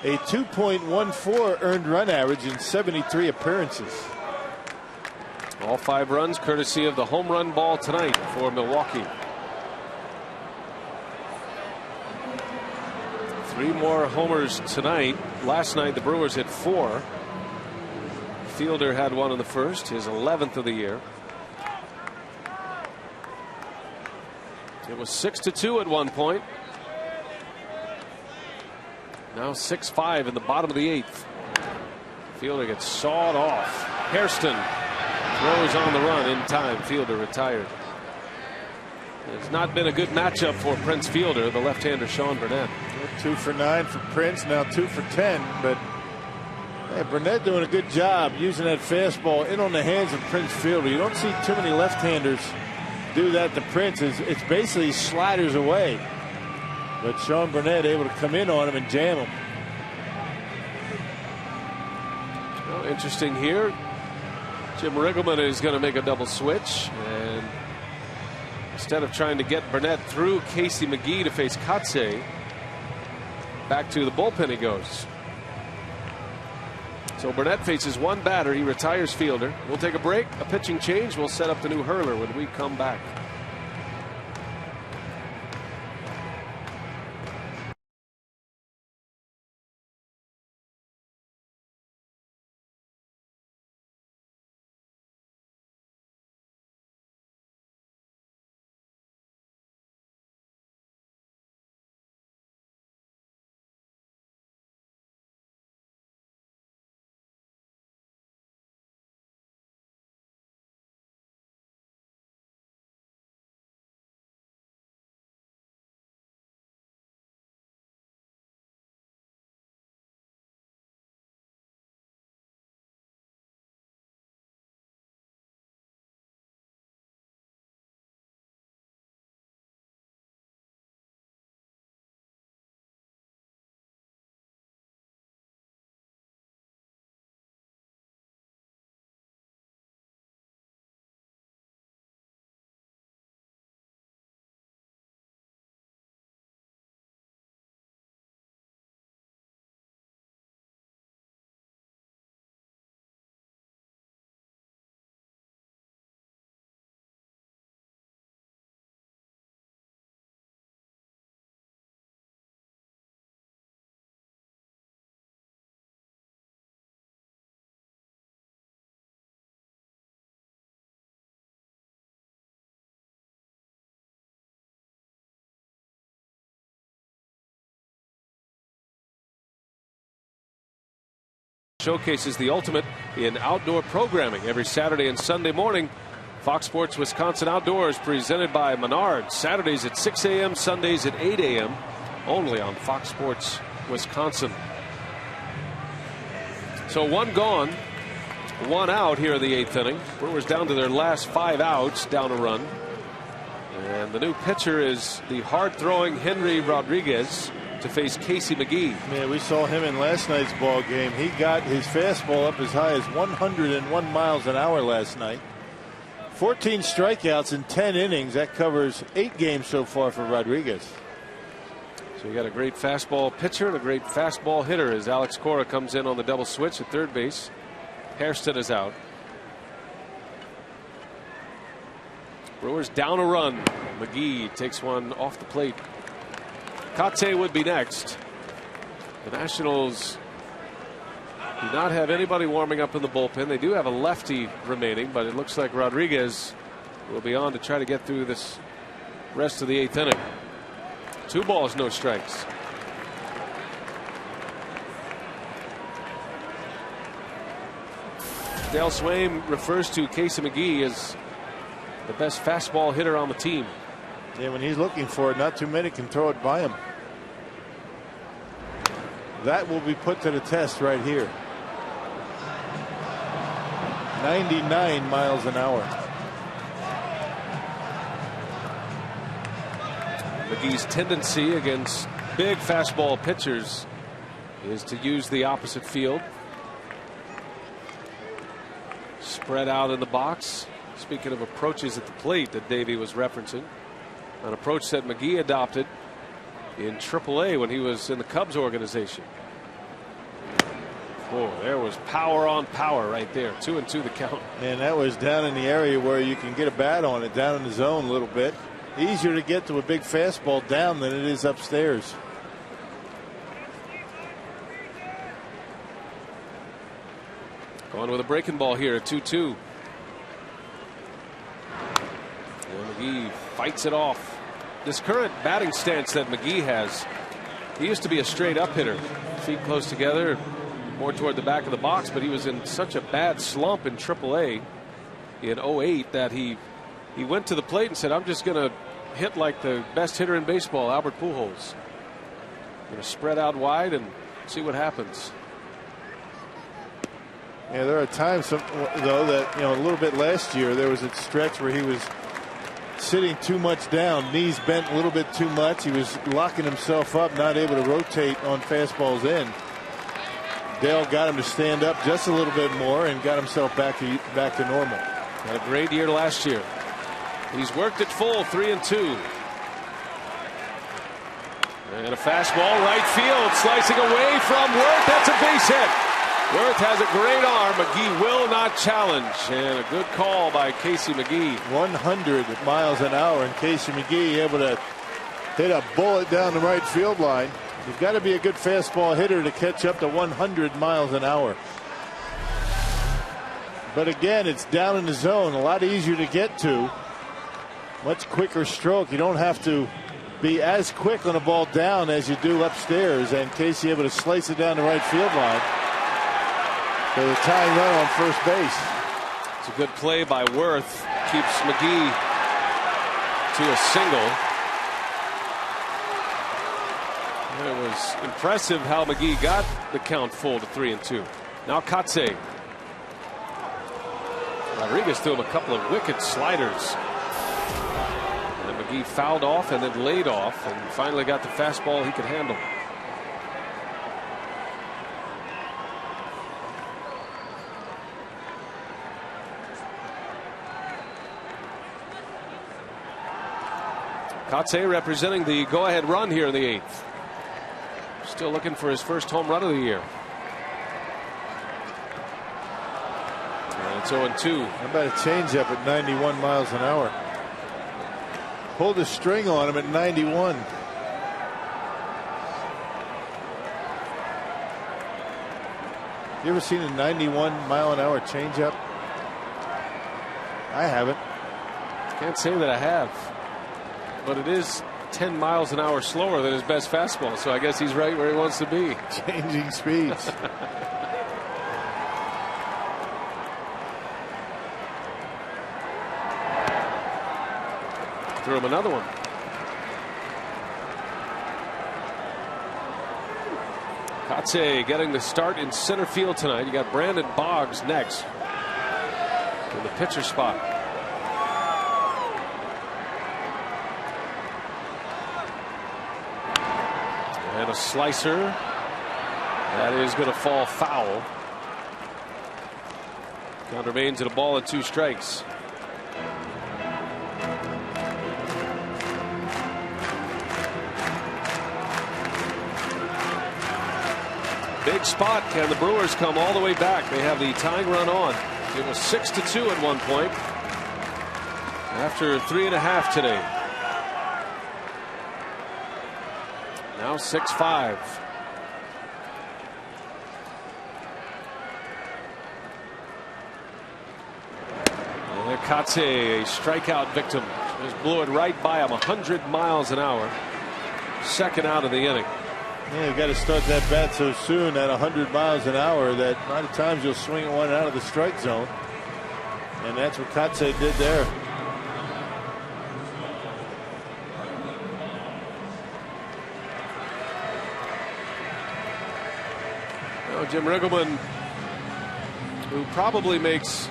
a 2.14 earned run average in 73 appearances. All 5 runs courtesy of the home run ball tonight for Milwaukee. 3 more homers tonight. Last night the Brewers hit 4. Fielder had 1 in the first, his 11th of the year. It was 6-2 at one point. Now 6-5 in the bottom of the 8th. Fielder gets sawed off. Hairston throws on the run in time. Fielder retired. It's not been a good matchup for Prince Fielder, the left-hander Sean Burnett. 2 for 9 for Prince, now 2 for 10. But hey, Burnett doing a good job using that fastball in on the hands of Prince Fielder. You don't see too many left-handers do that to Prince. It's basically sliders away. But Sean Burnett able to come in on him and jam him. Well, interesting here. Jim Riggleman is going to make a double switch, and instead of trying to get Burnett through Casey McGee to face Kotze, back to the bullpen he goes. So Burnett faces 1 batter. He retires Fielder. We'll take a break, a pitching change. We'll set up the new hurler when we come back. Showcases the ultimate in outdoor programming every Saturday and Sunday morning. Fox Sports Wisconsin Outdoors presented by Menards. Saturdays at 6 a.m., Sundays at 8 a.m. only on Fox Sports Wisconsin. So 1 gone, 1 out here in the 8th inning. Brewers down to their last 5 outs, down a run. And the new pitcher is the hard-throwing Henry Rodriguez to face Casey McGee. Yeah, we saw him in last night's ball game. He got his fastball up as high as 101 miles an hour last night. 14 strikeouts in 10 innings. That covers 8 games so far for Rodriguez. So you got a great fastball pitcher and a great fastball hitter as Alex Cora comes in on the double switch at third base. Hairston is out. Brewers down a run. McGee takes one off the plate. Kotze would be next. The Nationals do not have anybody warming up in the bullpen. They do have a lefty remaining, but it looks like Rodriguez will be on to try to get through this rest of the 8th inning. 2 balls, no strikes. Dale Swaim refers to Casey McGee as the best fastball hitter on the team. Yeah, when he's looking for it, not too many can throw it by him. That will be put to the test right here. 99 miles an hour. McGee's tendency against big fastball pitchers is to use the opposite field. Spread out in the box. Speaking of approaches at the plate that Davey was referencing, an approach that McGee adopted in AAA when he was in the Cubs organization. Oh, there was power on power right there. 2-2 the count. And that was down in the area where you can get a bat on it, down in the zone a little bit. Easier to get to a big fastball down than it is upstairs. Going with a breaking ball here at 2-2. And McGee fights it off. This current batting stance that McGee has, he used to be a straight up hitter. Feet close together, more toward the back of the box, but he was in such a bad slump in AAA in 08 that he went to the plate and said, I'm just going to hit like the best hitter in baseball, Albert Pujols. Going to spread out wide and see what happens. Yeah, there are times, though, that, a little bit last year, there was a stretch where he was sitting too much down, knees bent a little bit too much. He was locking himself up, not able to rotate on fastballs in. Dale got him to stand up just a little bit more and got himself back to normal. Had a great year last year. He's worked it full, 3-2. And a fastball right field, slicing away from Wirth. That's a base hit. Wirth has a great arm. McGee will not challenge. And a good call by Casey McGee. 100 miles an hour, and Casey McGee able to hit a bullet down the right field line. You've got to be a good fastball hitter to catch up to 100 miles an hour. But again, it's down in the zone, a lot easier to get to. Much quicker stroke. You don't have to be as quick on a ball down as you do upstairs, and Casey able to slice it down the right field line for the tying run on first base. It's a good play by Wirth. Keeps McGee to a single. And it was impressive how McGee got the count full to 3-2. Now Kotsay. Rodriguez threw him a couple of wicked sliders. And then McGee fouled off and then laid off and finally got the fastball he could handle. Kotsay representing the go-ahead run here in the 8th. Still looking for his first home run of the year. And it's 0-2. How about a changeup at 91 miles an hour? Pulled a string on him at 91. You ever seen a 91 mile an hour changeup? I haven't. Can't say that I have. But it is 10 miles an hour slower than his best fastball, so I guess he's right where he wants to be. Changing speeds. Threw him another one. Kotsay getting the start in center field tonight. You got Brandon Boggs next in the pitcher spot. And a slicer that is going to fall foul. Count remains at a ball and 2 strikes. Big spot. Can the Brewers come all the way back? They have the tying run on. It was 6-2 at one point after 3.5 today. Now 6-5. And Kotsay, a strikeout victim, just blew it right by him, 100 miles an hour. Second out of the inning. Yeah, you've got to start that bat so soon at 100 miles an hour that a lot of times you'll swing one out of the strike zone. And that's what Kotsay did there. Jim Riggleman, who probably makes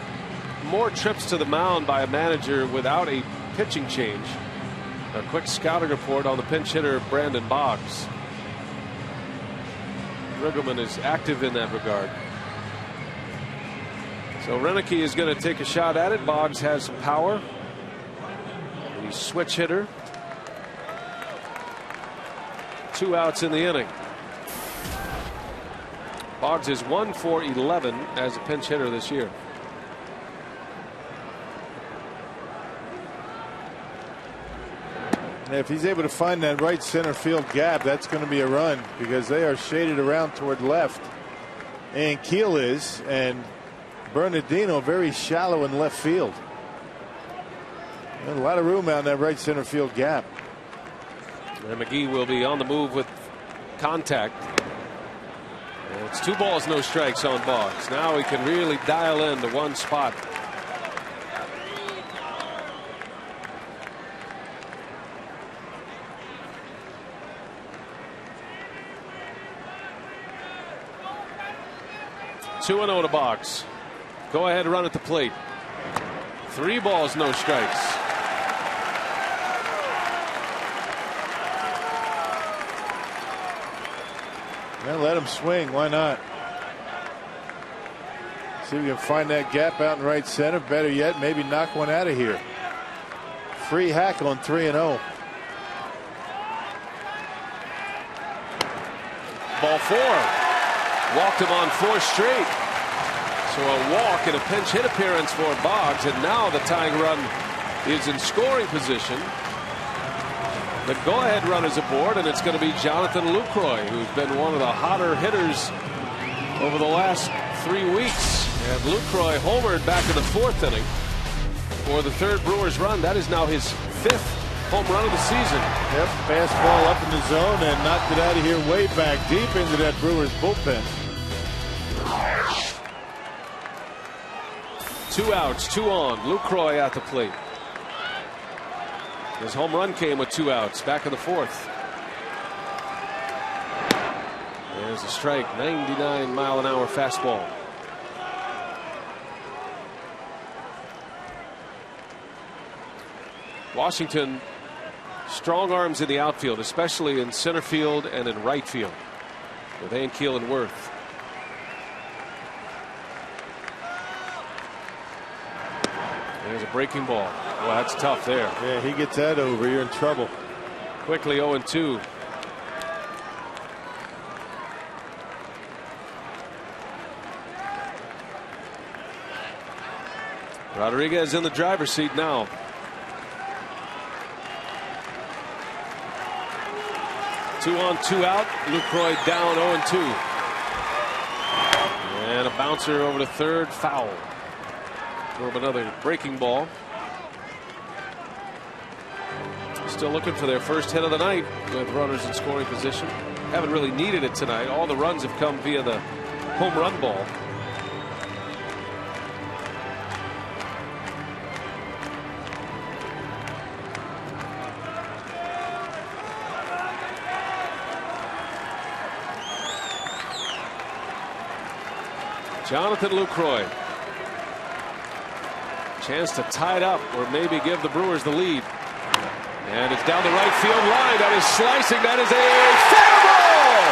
more trips to the mound by a manager without a pitching change. A quick scouting report on the pinch hitter Brandon Boggs. Riggleman is active in that regard. So Renicky is going to take a shot at it. Boggs has some power. He's switch hitter. 2 outs in the inning. Boggs is 1 for 11 as a pinch hitter this year. If he's able to find that right center field gap, that's going to be a run because they are shaded around toward left. And Keel is, and Bernardino very shallow in left field. And a lot of room out in that right center field gap. And McGee will be on the move with contact. And it's 2 balls, no strikes on Boggs. Now he can really dial in to one spot. Two and 0 to Boggs. Go ahead, run at the plate. 3 balls, no strikes. Well, let him swing. Why not? See if we can find that gap out in right center. Better yet, maybe knock one out of here. Free hack on 3 and 0. Ball 4. Walked him on 4 straight. So a walk and a pinch hit appearance for Boggs, and now the tying run is in scoring position. The go-ahead run is aboard, and it's going to be Jonathan Lucroy, who's been one of the hotter hitters over the last 3 weeks. And Lucroy homered back in the 4th inning for the 3rd Brewers run. That is now his 5th home run of the season. Yep, fastball up in the zone and knocked it out of here way back deep into that Brewers bullpen. 2 outs, 2 on. Lucroy at the plate. His home run came with 2 outs back in the 4th. There's a strike, 99-mile-an-hour fastball. Washington, strong arms in the outfield, especially in center field and in right field with Ankiel and Worth. There's a breaking ball. Well, that's tough there. Yeah, he gets that over. You're in trouble. Quickly 0-2. Rodriguez in the driver's seat now. Two on, 2 out. Lucroy down 0-2. And a bouncer over to third, foul. Throw up another breaking ball. Still looking for their first hit of the night with runners in scoring position. Haven't really needed it tonight. All the runs have come via the home run ball. Jonathan Lucroy. Chance to tie it up or maybe give the Brewers the lead. And it's down the right field line. That is slicing. That is a fair ball.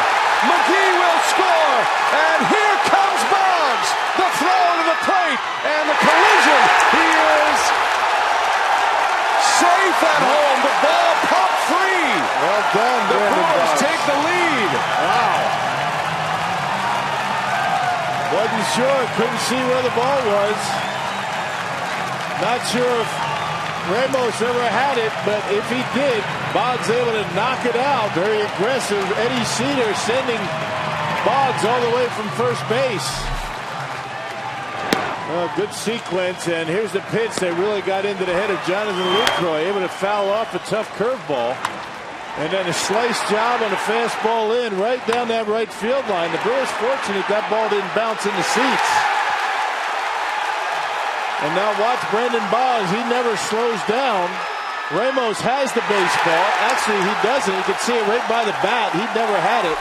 McGee will score. And here comes Boggs. The throw to the plate. And the collision. He is safe at home. The ball popped free. Well done, the Brewers Boggs. take the lead. Wow. Wasn't sure. Couldn't see where the ball was. Not sure if Ramos ever had it, but if he did, Boggs able to knock it out. Very aggressive. Eddie Cedar sending Boggs all the way from first base. Good sequence, and here's the pitch that really got into the head of Jonathan Lucroy, able to foul off a tough curveball. And then a slice job on a fastball in right down that right field line. The Brewers fortunate that ball didn't bounce in the seats. And now watch Brendan Boggs. He never slows down. Ramos has the baseball. Actually, he doesn't. You can see it right by the bat. He never had it.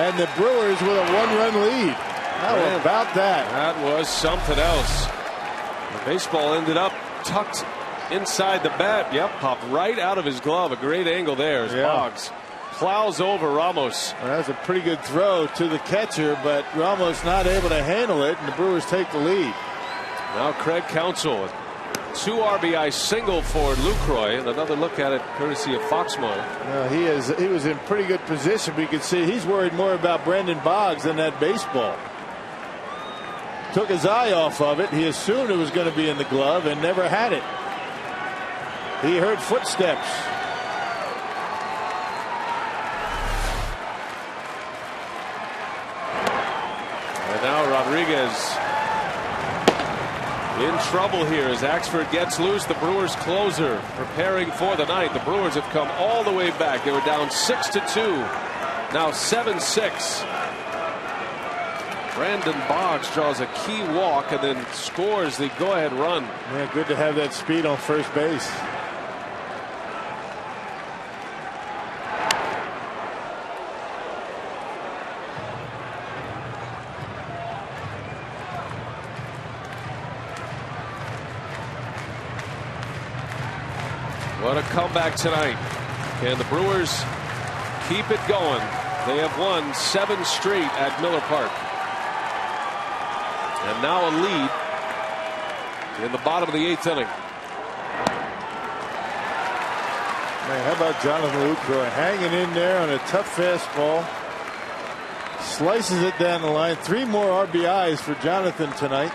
And the Brewers with a 1-run lead. How about that? That was something else. The baseball ended up tucked inside the bat. Yep, popped right out of his glove. A great angle there as Boggs plows over Ramos. Well, that was a pretty good throw to the catcher, but Ramos not able to handle it, and the Brewers take the lead. Now Craig Counsell, 2 RBI single for Lucroy, and another look at it courtesy of Foxmo. He was in pretty good position, but you can see he's worried more about Brandon Boggs than that baseball. Took his eye off of it. He assumed it was going to be in the glove and never had it. He heard footsteps. And now Rodriguez in trouble here as Axford gets loose. The Brewers closer preparing for the ninth. The Brewers have come all the way back. They were down 6-2. Now 7-6. Brandon Boggs draws a key walk and then scores the go-ahead run. Yeah, good to have that speed on first base. What a comeback tonight. Can the Brewers keep it going? They have won 7 straight at Miller Park. And now a lead in the bottom of the 8th inning. Man, how about Jonathan Lucroy hanging in there on a tough fastball. Slices it down the line. 3 more RBIs for Jonathan tonight.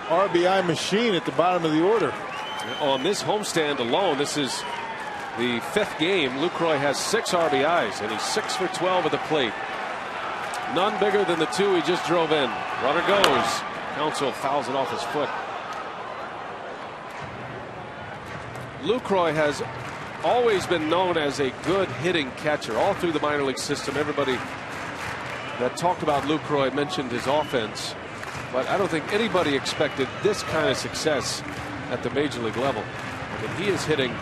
RBI machine at the bottom of the order. On this homestand alone, this is the 5th game. Lucroy has 6 RBIs, and he's 6 for 12 at the plate. None bigger than the 2 he just drove in. Runner goes. Counsell fouls it off his foot. Lucroy has always been known as a good hitting catcher all through the minor league system. Everybody that talked about Lucroy mentioned his offense, but I don't think anybody expected this kind of success at the major league level. And he is hitting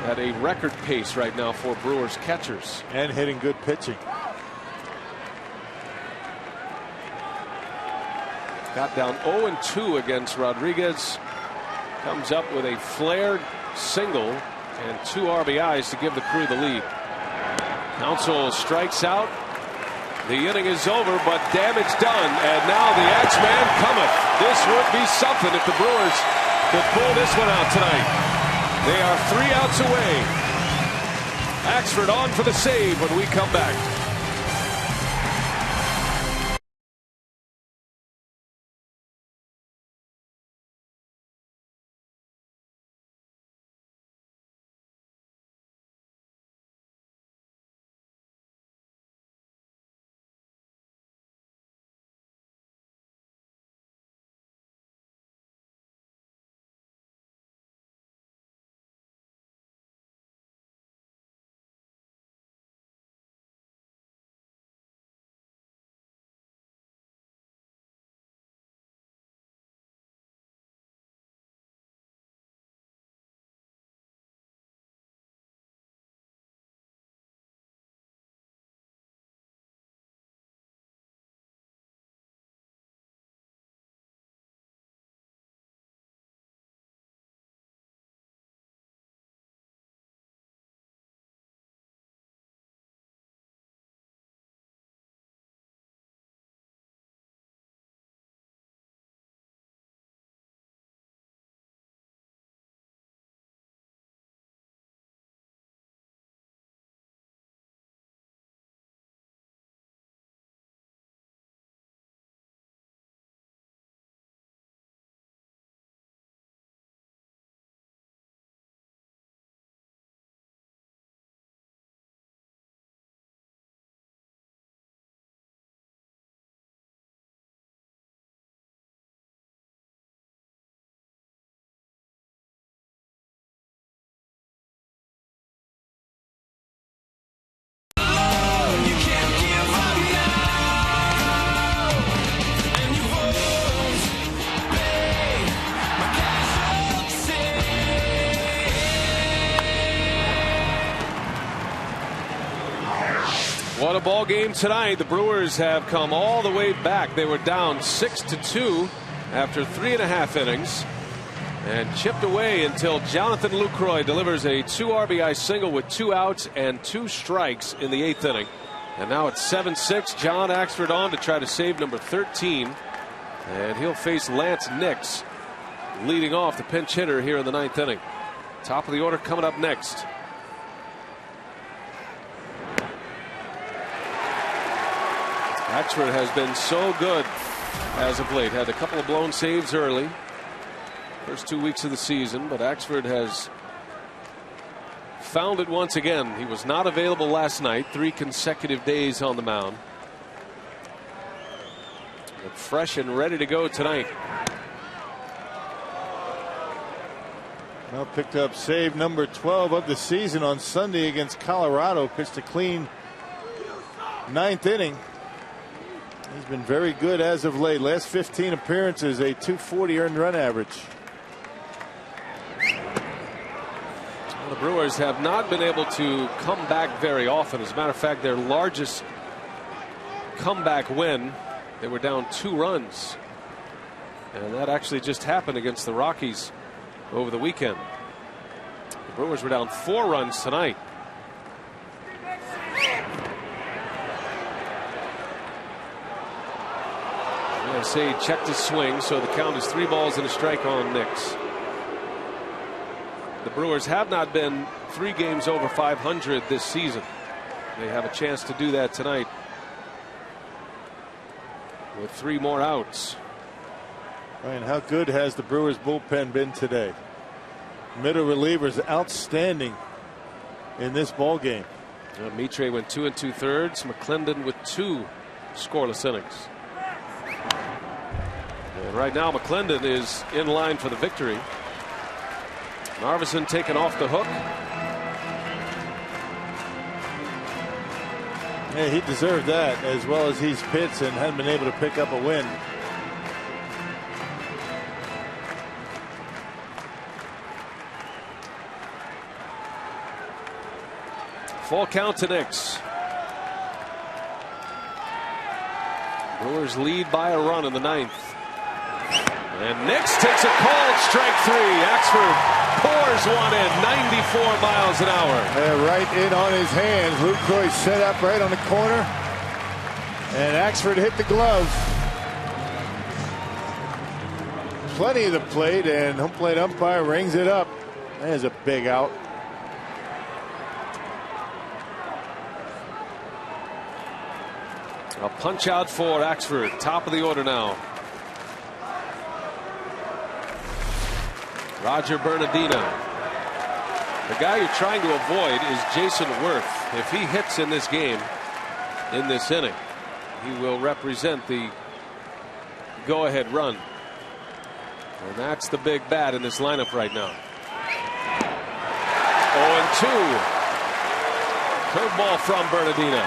at a record pace right now for Brewers catchers. And hitting good pitching. Got down 0-2 against Rodriguez. Comes up with a flared single and 2 RBIs to give the Crew the lead. Counsell strikes out. The inning is over, but damage done. And now the Axeman cometh. This would be something if the Brewers could pull this one out tonight. They are 3 outs away. Axford on for the save when we come back. What a ball game tonight. The Brewers have come all the way back. They were down 6-2 after 3.5 innings. and chipped away until Jonathan Lucroy delivers a 2 RBI single with 2 outs and 2 strikes in the 8th inning. And now it's 7-6. John Axford on to try to save number 13. And he'll face Lance Nix leading off, the pinch hitter here in the 9th inning. Top of the order coming up next. Axford has been so good as of late. Had a couple of blown saves early. First 2 weeks of the season, but Axford has found it once again. He was not available last night. 3 consecutive days on the mound. But fresh and ready to go tonight. Well, picked up save number 12 of the season on Sunday against Colorado. Pitched a clean 9th inning. He's been very good as of late. Last 15 appearances, a .240 earned run average. Well, the Brewers have not been able to come back very often. As a matter of fact, their largest comeback win, they were down 2 runs. And that actually just happened against the Rockies over the weekend. The Brewers were down 4 runs tonight. I say checked his swing, so the count is 3 balls and a strike on Nix. The Brewers have not been 3 games over 500 this season. They have a chance to do that tonight with 3 more outs. Ryan, how good has the Brewers bullpen been today? Middle relievers outstanding in this ball game. Mitre went 2 2/3. McClendon with 2 scoreless innings. And right now McClendon is in line for the victory. Narveson taken off the hook. Yeah, he deserved that, as well as he's pitched and hadn't been able to pick up a win. Full count to Nix. Brewers lead by a run in the 9th. And Nix takes a called strike 3. Axford pours one in, 94 miles an hour. Yeah, right in on his hands. Lucroy set up right on the corner. And Axford hit the glove. Plenty of the plate, and home plate umpire rings it up. There's a big out. A punch out for Axford. Top of the order now. Roger Bernardino. The guy you're trying to avoid is Jason Worth. If he hits in this game, in this inning, he will represent the go-ahead run. And that's the big bat in this lineup right now. 0-2. Curveball from Bernardino.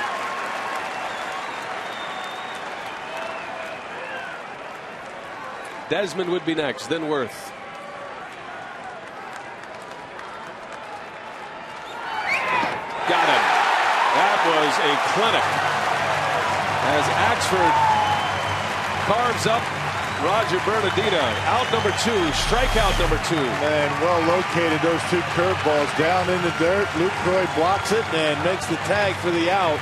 Desmond would be next, then Worth. Got him. That was a clinic. As Axford carves up Roger Bernardino. Out number 2, strikeout number 2. And well located, those 2 curveballs down in the dirt. Lucroy blocks it and makes the tag for the out.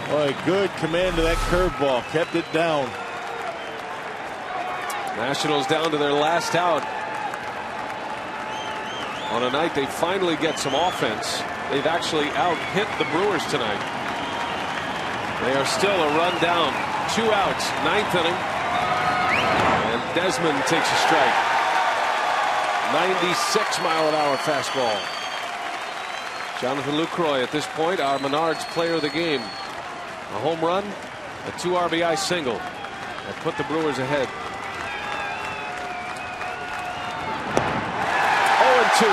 Boy, good command of that curveball. Kept it down. Nationals down to their last out. On a night they finally get some offense. They've actually out-hit the Brewers tonight. They are still a run down. 2 outs, 9th inning. And Desmond takes a strike. 96-mile-an-hour fastball. Jonathan Lucroy at this point, our Menards player of the game. A home run, a 2 RBI single that put the Brewers ahead. 0-2.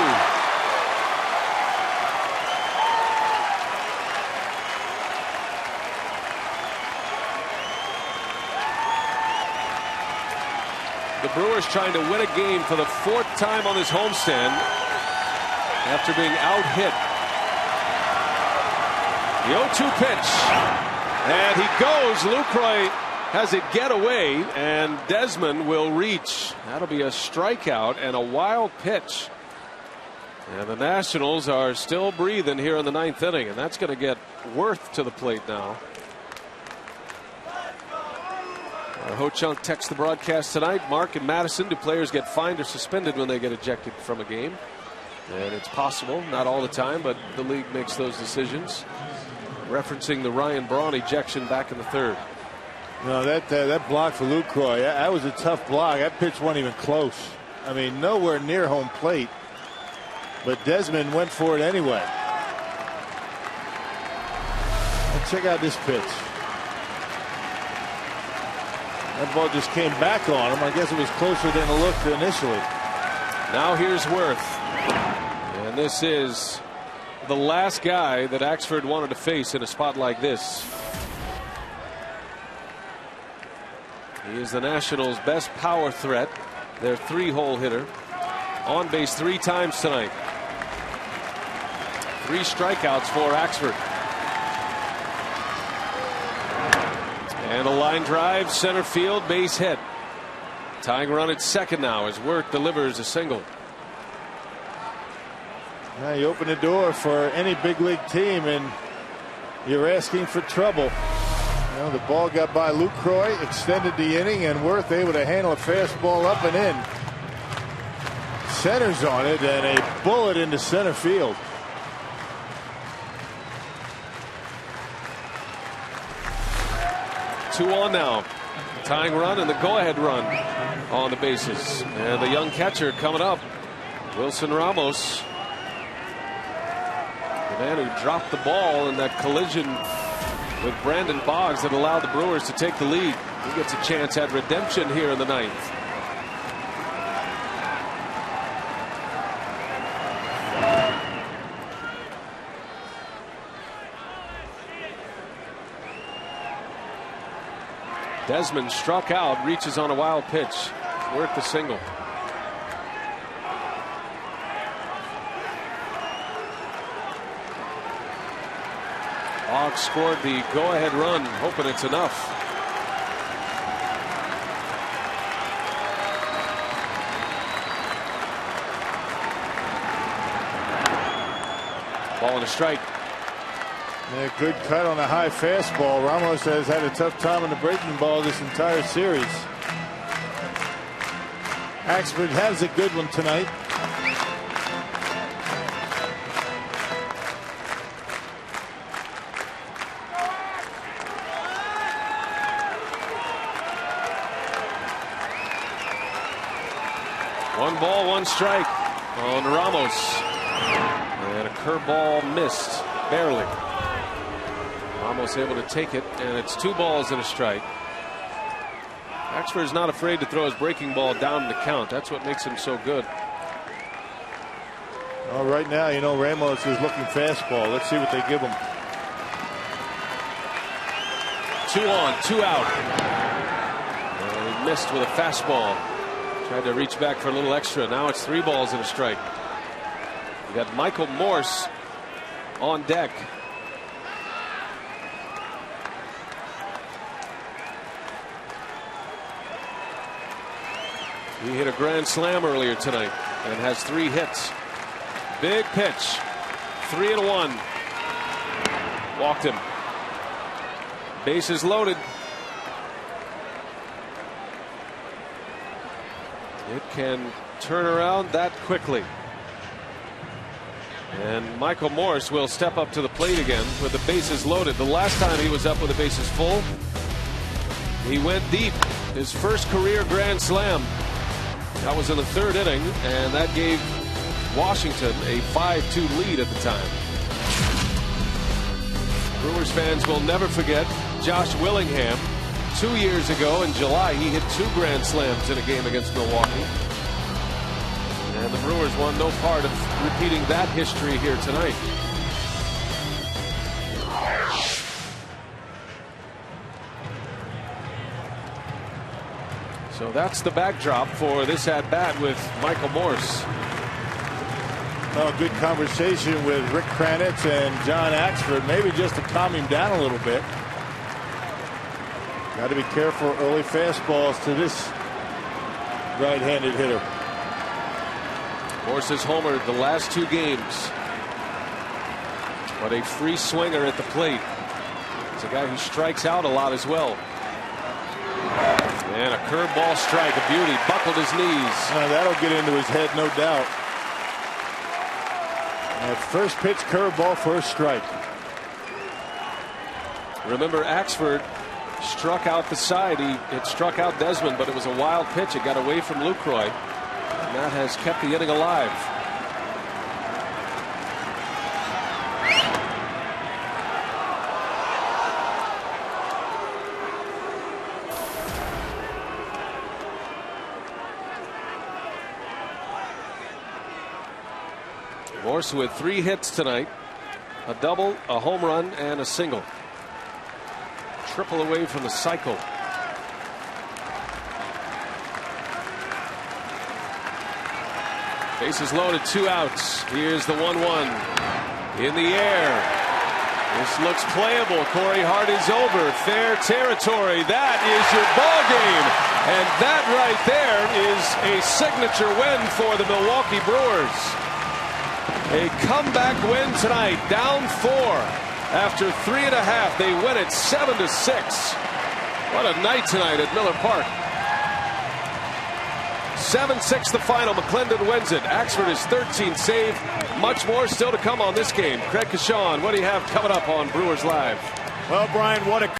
The Brewers trying to win a game for the 4th time on this homestand after being out-hit. The 0-2 pitch. And he goes. Lucroy has it get away, and Desmond will reach. That'll be a strikeout and a wild pitch. And the Nationals are still breathing here in the 9th inning, and that's going to get Worth to the plate now. Ho-Chunk texts the broadcast tonight. Mark and Madison, do players get fined or suspended when they get ejected from a game? And it's possible, not all the time, but the league makes those decisions. Referencing the Ryan Braun ejection back in the 3rd. No, that block for Lucroy, that was a tough block. That pitch wasn't even close. I mean, nowhere near home plate. But Desmond went for it anyway. And check out this pitch. That ball just came back on him. I guess it was closer than it looked initially. Now here's Worth. And this is the last guy that Axford wanted to face in a spot like this. He is the Nationals' best power threat. Their 3-hole hitter. On base 3 times tonight. 3 strikeouts for Axford. And a line drive, center field, base hit. Tying run at second now as Worth delivers a single. Now you open the door for any big league team and you're asking for trouble. You know, the ball got by Lucroy, extended the inning, and Worth able to handle a fastball up and in. Centers on it and a bullet into center field. Two on now. Tying run and the go-ahead run on the bases. And the young catcher coming up, Wilson Ramos. The man who dropped the ball in that collision with Brandon Boggs that allowed the Brewers to take the lead. He gets a chance at redemption here in the 9th. Desmond struck out, reaches on a wild pitch. Worth the single. Boggs scored the go-ahead run, hoping it's enough. Ball and a strike. Yeah, good cut on a high fastball. Ramos has had a tough time on the breaking ball this entire series. Axford has a good one tonight. One ball, one strike on Ramos. And a curveball missed, barely. Ramos able to take it, and it's 2 balls and a strike. Axford is not afraid to throw his breaking ball down in the count. That's what makes him so good. Well, right now, you know, Ramos is looking fastball. Let's see what they give him. 2 on, 2 out. And he missed with a fastball. Tried to reach back for a little extra. Now it's 3 balls and a strike. We got Michael Morse on deck. He hit a grand slam earlier tonight and has 3 hits. Big pitch. 3-1. Walked him. Bases loaded. It can turn around that quickly. And Michael Morse will step up to the plate again with the bases loaded. The last time he was up with the bases full, he went deep. His first career grand slam. That was in the 3rd inning, and that gave Washington a 5-2 lead at the time. Brewers fans will never forget Josh Willingham. 2 years ago in July, he hit 2 grand slams in a game against Milwaukee. And the Brewers want no part of repeating that history here tonight. So that's the backdrop for this at-bat with Michael Morse. Well, good conversation with Rick Kranitz and John Axford, maybe just to calm him down a little bit. Got to be careful early fastballs to this right-handed hitter. Morse has homered the last 2 games. But a free swinger at the plate. It's a guy who strikes out a lot as well. And a curveball strike, a beauty, buckled his knees. That'll get into his head, no doubt. That first pitch curveball, first strike. Remember, Axford struck out the side. It struck out Desmond, but it was a wild pitch. It got away from Lucroy. And that has kept the inning alive. Morse with 3 hits tonight. A double, a home run, and a single. Triple away from the cycle. Bases loaded, 2 outs. Here's the 1-1 in the air. This looks playable. Corey Hart is over. Fair territory. That is your ball game. And that right there is a signature win for the Milwaukee Brewers. A comeback win tonight, down 4. After 3.5, they win it 7-6. What a night tonight at Miller Park. 7-6 the final. McClendon wins it. Axford is 13th save. Much more still to come on this game. Craig Kashawn, what do you have coming up on Brewers Live? Well, Brian, what a